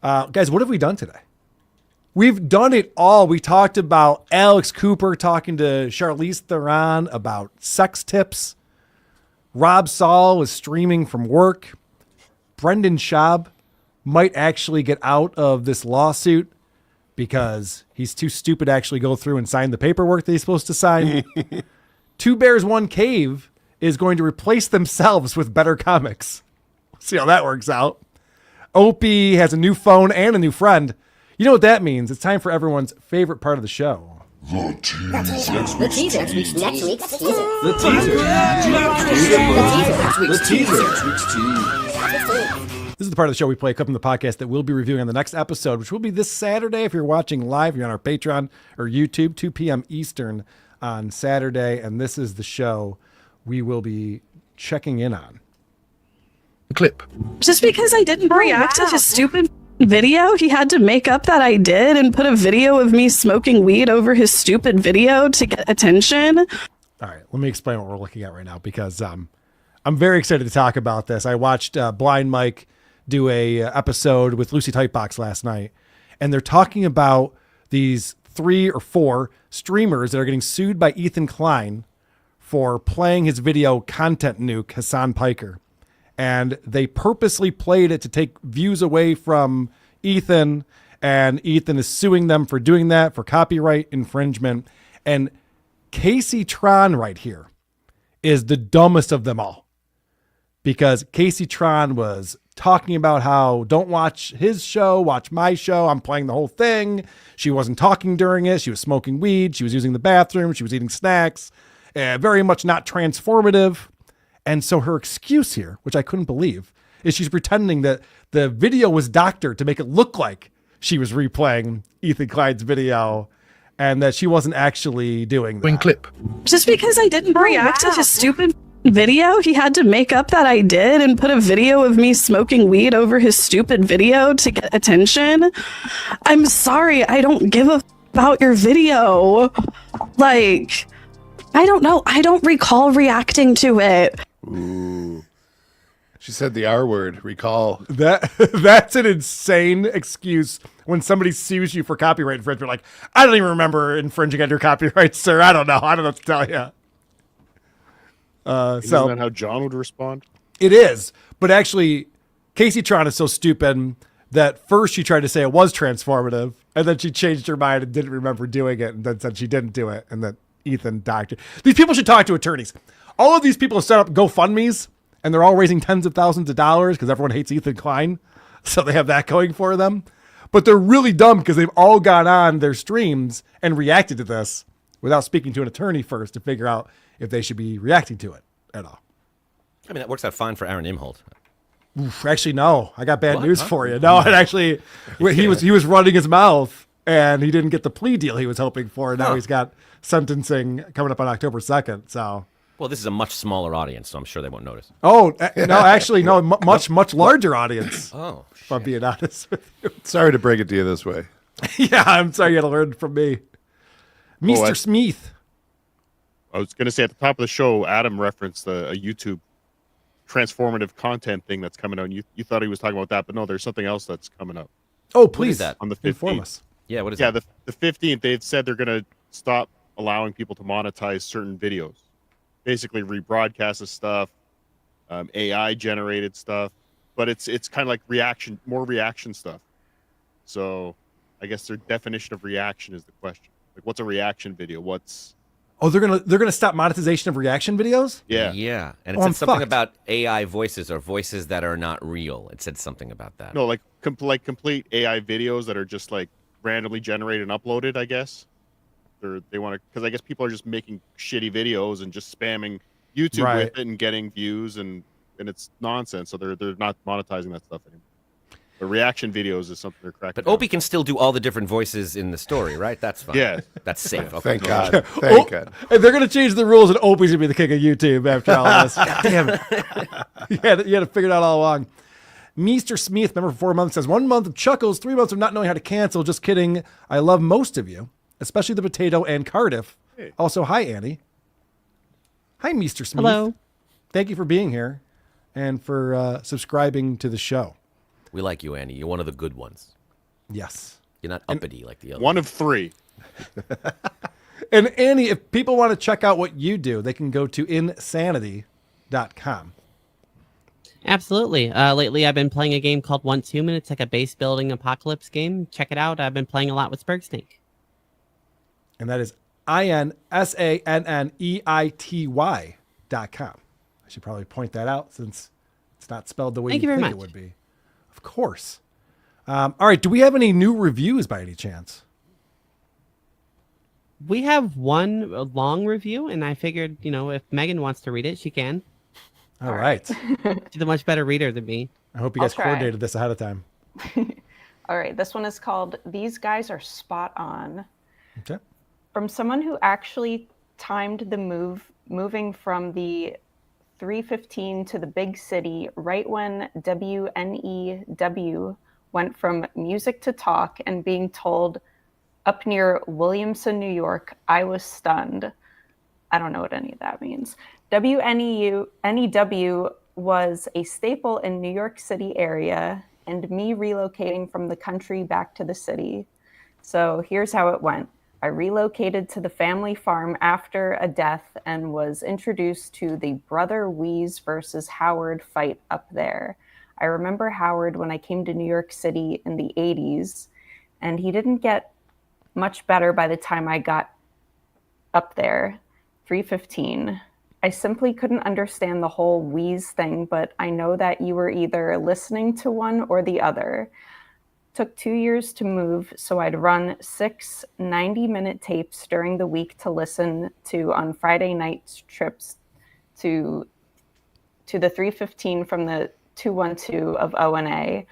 Guys, what have we done today? We've done it all. We talked about Alex Cooper talking to Charlize Theron about sex tips. Rob Saul was streaming from work. Brendan Schaub might actually get out of this lawsuit because he's too stupid to actually go through and sign the paperwork that he's supposed to sign. Two Bears, One Cave is going to replace themselves with better comics. See how that works out. Opie has a new phone and a new friend. You know what that means? It's time for everyone's favorite part of the show. The teaser. Next week's teaser. The teaser. The teaser. This is the part of the show we play a clip from the podcast that we'll be reviewing on the next episode, which will be this Saturday. If you're watching live, you're on our Patreon or YouTube, 2 p.m. Eastern on Saturday. And this is the show we will be checking in on. Clip. Just because I didn't react to his stupid video, he had to make up that I did and put a video of me smoking weed over his stupid video to get attention. All right, let me explain what we're looking at right now because I'm very excited to talk about this. I watched Blind Mike do a episode with Lucy Tightbox last night, and they're talking about these 3 or 4 streamers that are getting sued by Ethan Klein for playing his video Content Nuke, Hassan Piker. And they purposely played it to take views away from Ethan, and Ethan is suing them for doing that, for copyright infringement. And Casey Tron right here is the dumbest of them all, because Casey Tron was talking about how don't watch his show, watch my show. I'm playing the whole thing. She wasn't talking during it. She was smoking weed. She was using the bathroom. She was eating snacks. Very much not transformative. And so her excuse here, which I couldn't believe, is she's pretending that the video was doctored to make it look like she was replaying Ethan Klein's video and that she wasn't actually doing that. Clip. Just because I didn't react to his stupid video, he had to make up that I did and put a video of me smoking weed over his stupid video to get attention. I'm sorry, I don't give a about your video. Like, I don't know. I don't recall reacting to it. Ooh. She said the R word, recall. That's an insane excuse when somebody sues you for copyright infringement. Like, I don't even remember infringing on your copyright, sir. I don't know. I don't know what to tell you. Isn't that how John would respond? It is. But actually, Casey Tron is so stupid that first she tried to say it was transformative, and then she changed her mind and didn't remember doing it, and then said she didn't do it, and that Ethan doctored. These people should talk to attorneys. All of these people have set up GoFundMes, and they're all raising tens of thousands of dollars because everyone hates Ethan Klein. So they have that going for them. But they're really dumb because they've all gone on their streams and reacted to this without speaking to an attorney first to figure out if they should be reacting to it at all. I mean, that works out fine for Aaron Imholt. Oof, actually, no. I got bad What? news Huh? for you. No, it actually, he was running his mouth, and he didn't get the plea deal he was hoping for. Now he's got sentencing coming up on October 2nd. So, Well, this is a much smaller audience, so I'm sure they won't notice. no, actually, no, much larger audience. Oh, if I'm being honest with you. Sorry to break it to you this way. Yeah, I'm sorry you had to learn from me. Mr. Smith. I was going to say at the top of the show, Adam referenced a YouTube transformative content thing that's coming out. And you thought he was talking about that, but no, there's something else that's coming up. Oh, please. that? On the 15th. Inform us. Yeah, what is Yeah, that? the 15th, they've said they're going to stop allowing people to monetize certain videos. Basically rebroadcast of stuff, AI generated stuff, but it's kind of like more reaction stuff. So I guess their definition of reaction is the question. Like, what's a reaction video? Oh, they're gonna stop monetization of reaction videos? Yeah. And it Oh, said I'm something fucked. about AI voices or voices that are not real. It said something about that. No, like complete AI videos that are just like randomly generated and uploaded, I guess. they want to, because I guess people are just making shitty videos and just spamming YouTube Right. with it and getting views, and it's nonsense. So they're not monetizing that stuff anymore. The reaction videos is something they're cracking. But Opie can still do all the different voices in the story, right? That's fine. Yeah. That's safe. Okay. Thank God. Thank God. Hey, they're going to change the rules, and Opie's going to be the king of YouTube after all this. God damn it. you had to figure it out all along. Mr. Smith, member for 4 months, says 1 month of chuckles, 3 months of not knowing how to cancel. Just kidding. I love most of you, especially the potato and Cardiff. Hey. Also, hi, Annie. Hi, Mr. Smith. Hello. Thank you for being here and for subscribing to the show. We like you, Andy. You're one of the good ones. Yes. You're not uppity like the other. One of 3. And Annie, if people want to check out what you do, they can go to insanity.com. Absolutely. Lately, I've been playing a game called 1-2 Minutes. It's like a base building apocalypse game. Check it out. I've been playing a lot with Bergsnake. And that is insanneity.com. I should probably point that out since it's not spelled the way Thank you you very think it much. would be. Of course. All right. Do we have any new reviews by any chance? We have one long review, and I figured, if Megan wants to read it, she can. All right. She's a much better reader than me. I hope you guys try. coordinated this ahead of time. All right, this one is called These Guys Are Spot On. Okay. From someone who actually timed the moving from the 315 to the big city right when WNEW went from music to talk and being told up near Williamson, New York, I was stunned. I don't know what any of that means. WNEW was a staple in New York City area and me relocating from the country back to the city. So here's how it went. I relocated to the family farm after a death and was introduced to the Brother Weeze versus Howard fight up there. I remember Howard when I came to New York City in the 80s, and he didn't get much better by the time I got up there, 315. I simply couldn't understand the whole Weeze thing, but I know that you were either listening to one or the other. Took 2 years to move, so I'd run 6 90-minute tapes during the week to listen to on Friday night trips to the 315 from the 212 of O&A.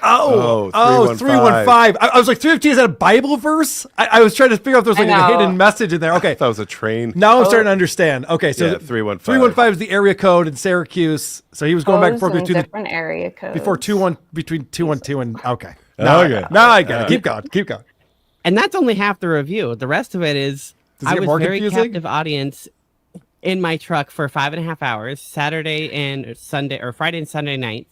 Oh, 315. I was like, 315, is that a Bible verse? I was trying to figure out if there was like a hidden message in there. Okay. That was a train. Now I'm starting to understand. Okay, so Yeah, 315. 315 is the area code in Syracuse. So he was going back and forth between different area codes. between 212 and okay. Okay. Now I get it. Keep going. And that's only half the review. The rest of it is Does it I get was more very confusing? captive audience in my truck for 5.5 hours, Saturday and Sunday, or Friday and Sunday night.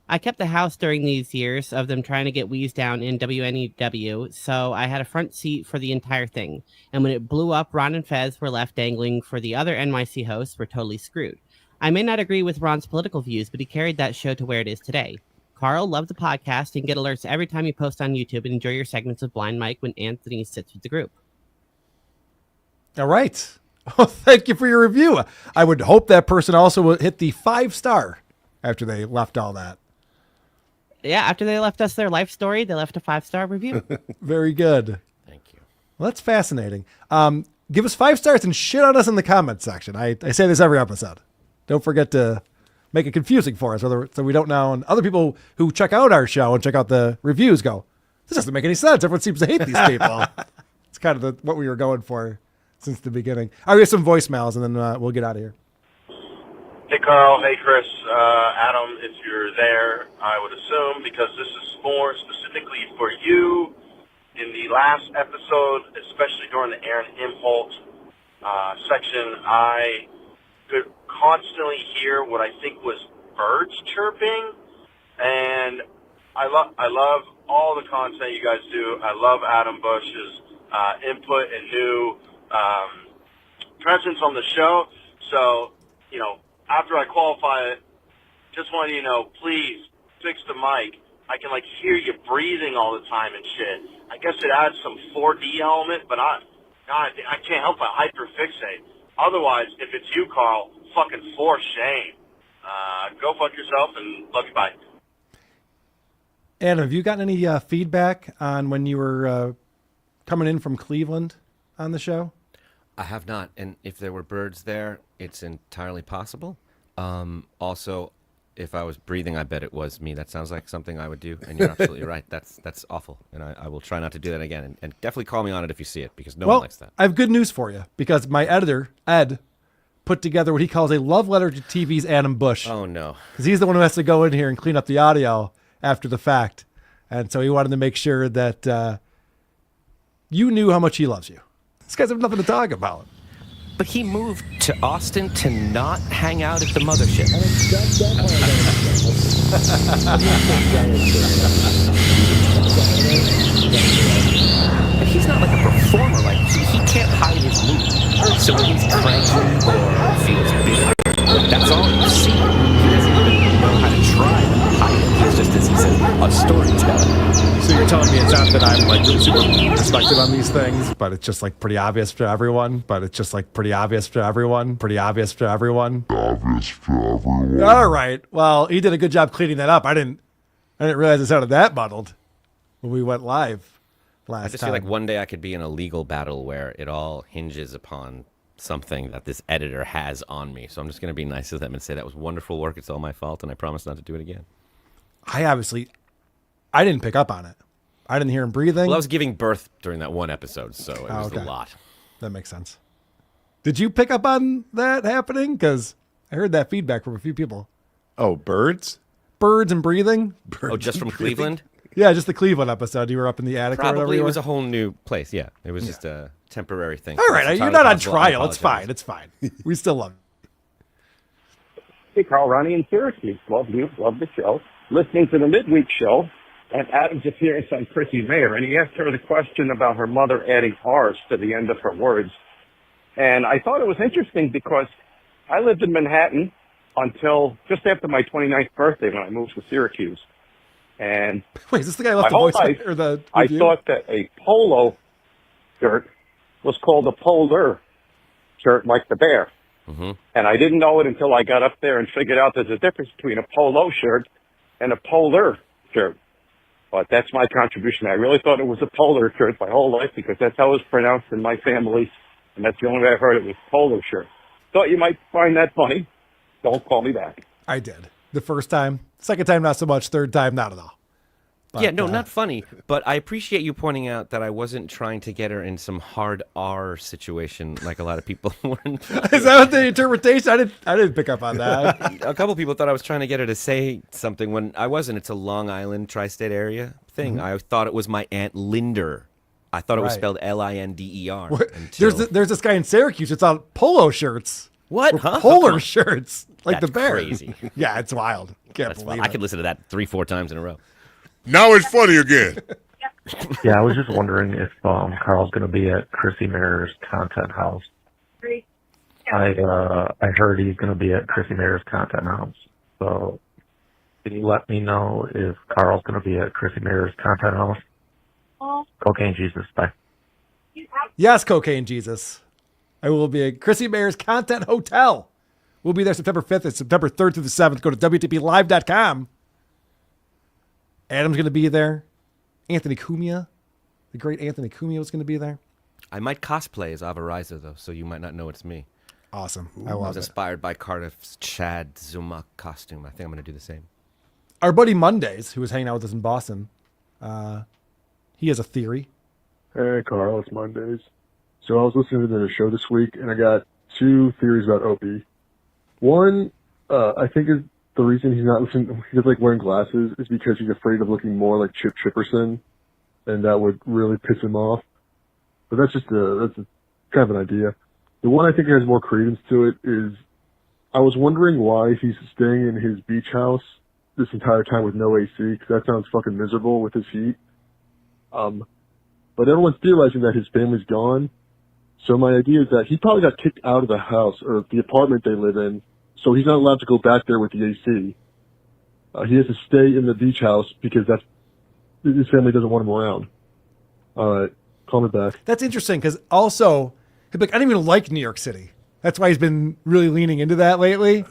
I kept the house during these years of them trying to get Weeze down in WNEW, so I had a front seat for the entire thing. And when it blew up, Ron and Fez were left dangling for the other NYC hosts were totally screwed. I may not agree with Ron's political views, but he carried that show to where it is today. Carl, love the podcast and get alerts every time you post on YouTube, and enjoy your segments with Blind Mike when Anthony sits with the group. All right. Well, thank you for your review. I would hope that person also will hit the 5-star after they left all that. Yeah, after they left us their life story, they left a 5-star review. Very good. Thank you. Well, that's fascinating. Give us 5 stars and shit on us in the comments section. I say this every episode. Don't forget to make it confusing for us, so we don't know. And other people who check out our show and check out the reviews go, this doesn't make any sense. Everyone seems to hate these people. It's kind of what we were going for since the beginning. All right, we have some voicemails, and then we'll get out of here. Hey, Carl. Hey, Chris. Adam, if you're there, I would assume, because this is more specifically for you, in the last episode, especially during the Aaron Imholt section, I could constantly hear what I think was birds chirping, and I love all the content you guys do. I love Adam Bush's input and new presence on the show. So, after I qualify it, just wanted you to know, please fix the mic. I can hear you breathing all the time and shit. I guess it adds some 4D element, but I can't help but hyperfixate. Otherwise, if it's you, Carl, fucking for shame. Go fuck yourself and love you, bye. Adam, have you gotten any feedback on when you were coming in from Cleveland on the show? I have not, and if there were birds there, it's entirely possible. Also, if I was breathing, I bet it was me. That sounds like something I would do, and you're absolutely right. That's awful, and I will try not to do that again. And definitely call me on it if you see it, because no one likes that. I have good news for you, because my editor, Ed, put together what he calls a love letter to TV's Adam Busch. Oh, no. Because he's the one who has to go in here and clean up the audio after the fact. And so he wanted to make sure that you knew how much he loves you. These guys have nothing to talk about. But he moved to Austin to not hang out at the mothership. But he's not like a performer. Like he can't hide his mood. So when he's cranky or feels bitter, that's all you see. He doesn't even know how to try to hide it. He's just, as he says, a storyteller. So you're telling me it's not that I'm like super perspective on these things, but it's just like pretty obvious to everyone. Pretty obvious to everyone. All right. Well, he did a good job cleaning that up. I didn't realize it sounded that muddled when we went live last time. I just feel like one day I could be in a legal battle where it all hinges upon something that this editor has on me. So I'm just going to be nice to them and say that was wonderful work. It's all my fault, and I promise not to do it again. I didn't pick up on it. I didn't hear him breathing. Well, I was giving birth during that one episode, so it was a lot. That makes sense. Did you pick up on that happening? Because I heard that feedback from a few people. Oh, birds? Birds and breathing? Just from Cleveland? Yeah, just the Cleveland episode. You were up in the attic or whatever. Probably it was a whole new place, yeah. It was just a temporary thing. All right, you're not on trial. It's fine. It's fine. We still love you. Hey, Carl, Ronnie in Syracuse. Love you. Love the show. Listening to the midweek show, and Adam's appearance on Chrissy Mayer, and he asked her the question about her mother adding R's to the end of her words. And I thought it was interesting because I lived in Manhattan until just after my 29th birthday when I moved to Syracuse. And wait, is this the guy left the voice or the I review? thought that a polo shirt was called a polar shirt, like the bear. Mm-hmm. And I didn't know it until I got up there and figured out there's a difference between a polo shirt and a polar shirt. But that's my contribution. I really thought it was a polar shirt my whole life because that's how it was pronounced in my family, and that's the only way I've heard it was polo shirt. Thought you might find that funny. Don't call me back. I did. The first time. Second time, not so much. Third time, not at all. But, yeah, no, not funny. But I appreciate you pointing out that I wasn't trying to get her in some hard R situation like a lot of people were. Is that what the interpretation? I didn't pick up on that. A couple people thought I was trying to get her to say something when I wasn't. It's a Long Island tri-state area thing. Mhm. I thought it was my Aunt Linder. I thought it was Right. spelled Linder. There's this guy in Syracuse. It's on polo shirts. What? Or Huh? Polar Come on. shirts. Like That's the bear. crazy. Yeah, it's wild. Can't That's believe wild. I it. could listen to that 3-4 times in a row. Now it's funny again. Yeah, I was just wondering if Carl's going to be at Chrissy Mayer's content house. I heard he's going to be at Chrissy Mayer's content house. So can you let me know if Carl's going to be at Chrissy Mayer's content house? Cocaine Jesus. Bye. Yes, Cocaine Jesus. I will be at Chrissy Mayer's Content Hotel. We'll be there September 5th and September 3rd through the 7th. Go to WTPLive.com. Adam's going to be there. Anthony Cumia, the great Anthony Cumia, was going to be there. I might cosplay as Avariza, though, so you might not know it's me. Awesome. I love was it. inspired by Cardiff's Chad Zuma costume. I think I'm going to do the same. Our buddy Mondays, who was hanging out with us in Boston, he has a theory. Hey, Carl, it's Mondays. So I was listening to the show this week, and I got two theories about Opie. One, I think is the reason he's not listening, he doesn't like wearing glasses is because he's afraid of looking more like Chip Chipperson, and that would really piss him off. But that's kind of an idea. The one I think has more credence to it is, I was wondering why he's staying in his beach house this entire time with no AC, because that sounds fucking miserable with his heat. But everyone's theorizing that his family's gone. So my idea is that he probably got kicked out of the house or the apartment they live in, so he's not allowed to go back there with the AC. He has to stay in the beach house because his family doesn't want him around. All right, call me back. That's interesting because also, he'd be like, I don't even like New York City. That's why he's been really leaning into that lately.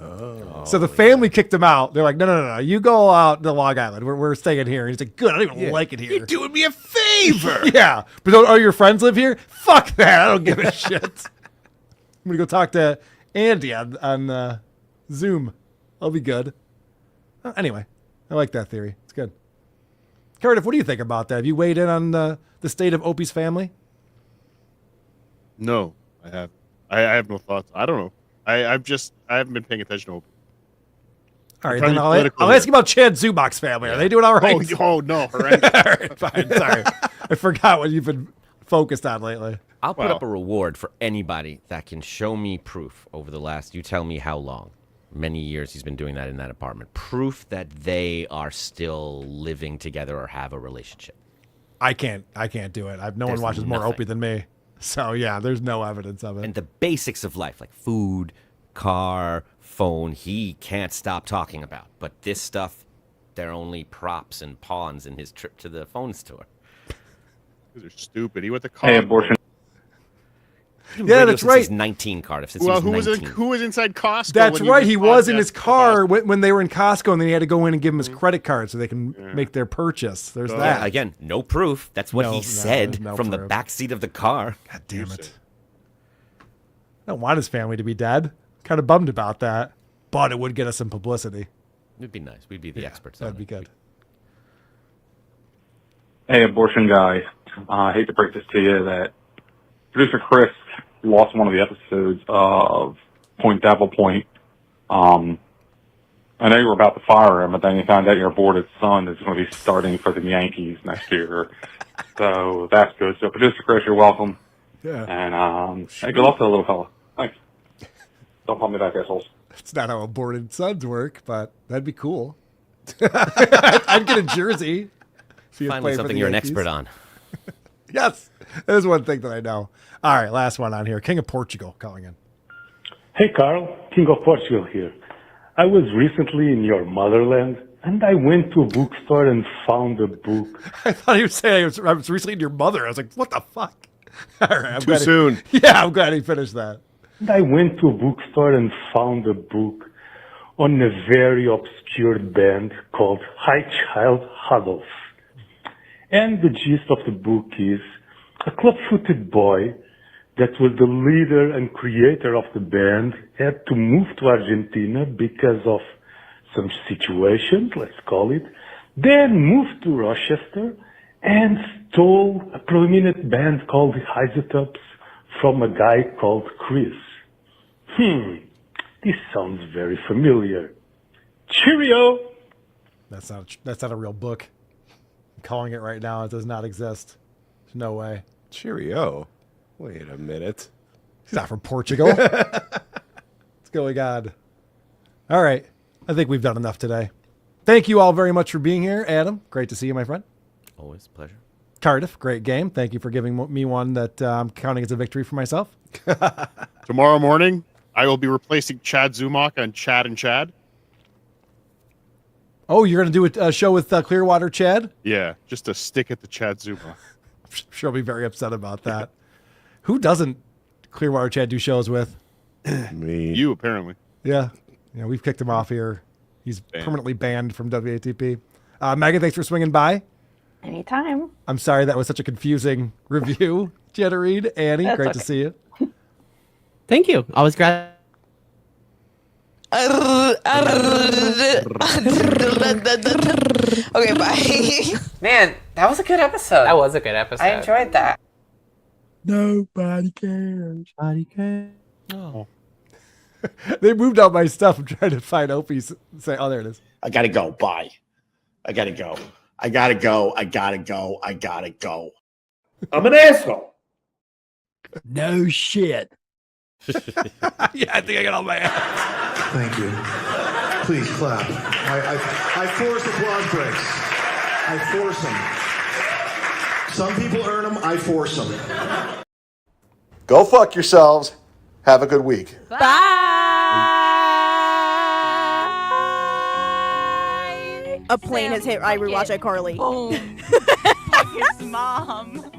So the family kicked him out. They're like, no. You go out to Long Island. We're staying here. And he's like, good. I don't even like it here. You're doing me a favor. Yeah. But don't all your friends live here? Fuck that. I don't give a shit. I'm going to go talk to Andy on Zoom. I'll be good. Anyway, I like that theory. It's good. Cardiff, what do you think about that? Have you weighed in on the state of Opie's family? No, I have. I have no thoughts. I don't know. I haven't been paying attention to Opie. All right, then I'll ask you about Chad Zubak's family. Are they doing all right? Oh no, horrendous. All right, fine. Sorry. I forgot what you've been focused on lately. I'll put up a reward for anybody that can show me proof over the last, you tell me how long, many years he's been doing that in that apartment. Proof that they are still living together or have a relationship. I can't do it. No one watches more Opie than me. So yeah, there's no evidence of it. And the basics of life, like food, car, phone, he can't stop talking about. But this stuff, they're only props and pawns in his trip to the phone store. They're stupid. He went to car. Hey, abortion. Yeah, that's right. He's 19, Cardiff. Since Well, he was 19. who was inside Costco? That's when right. He was in his podcast car when they were in Costco, and then he had to go in and give him his credit card so they can make their purchase. There's that. Yeah, again, no proof. That's what he said no from the proof. back seat of the car. God damn it. I don't want his family to be dead. Kind of bummed about that, but it would get us some publicity. It'd be nice. We'd be the experts. That'd be good. Hey, abortion guy. I hate to break this to you that producer Chris lost one of the episodes of Point Dabble Point. I know you were about to fire him, but then you found out your aborted son is going to be starting for the Yankees next year. So that's good. So producer Chris, you're welcome. Yeah. And hey, good luck to the little fella. Thanks. Don't call me back, assholes. That's not how aborted sons work, but that'd be cool. I'd get a jersey. Finally, something you're an expert on. Yes, that is one thing that I know. All right, last one on here. King of Portugal calling in. Hey, Carl, King of Portugal here. I was recently in your motherland, and I went to a bookstore and found a book. I thought he was saying I was recently in your mother. I was like, what the fuck? All right, I'm Too glad soon. Yeah, I'm glad he finished that. And I went to a bookstore and found a book on a very obscure band called High Child Huddles. And the gist of the book is a club-footed boy that was the leader and creator of the band had to move to Argentina because of some situations, let's call it, then moved to Rochester and stole a prominent band called the Isotopes from a guy called Chris. This sounds very familiar. Cheerio! That's not a real book. I'm calling it right now. It does not exist. There's no way. Cheerio. Wait a minute. He's not from Portugal. What's going on? All right. I think we've done enough today. Thank you all very much for being here. Adam, great to see you, my friend. Always a pleasure. Cardiff, great game. Thank you for giving me one that I'm counting as a victory for myself. Tomorrow morning, I will be replacing Chad Zumock on Chad and Chad. Oh, you're going to do a show with Clearwater Chad? Yeah, just a stick at the Chad Zumock. I'm sure I'll be very upset about that. Who doesn't Clearwater Chad do shows with? Me. You, apparently. Yeah. We've kicked him off here. He's permanently banned from WATP. Megan, thanks for swinging by. Anytime. I'm sorry that was such a confusing review. Jenna Reed, Annie, That's great okay. to see you. Thank you. Always glad. Okay, bye. Man, that was a good episode. That was a good episode. I enjoyed that. Nobody cares. Nobody cares. Oh. They moved out my stuff. I'm trying to find Opie's. Say, oh, there it is. I gotta go. Bye. I gotta go. I gotta go. I gotta go. I gotta go. I'm an asshole. No shit. Yeah, I think I got all my ass. Thank you. Please clap. I force applause breaks. I force them. Some people earn them. I force them. Go fuck yourselves. Have a good week. A plane has hit I rewatch iCarly. Fuck his mom.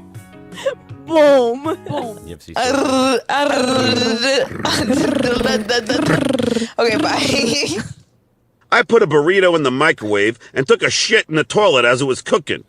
Boom. Okay, bye. I put a burrito in the microwave and took a shit in the toilet as it was cooking.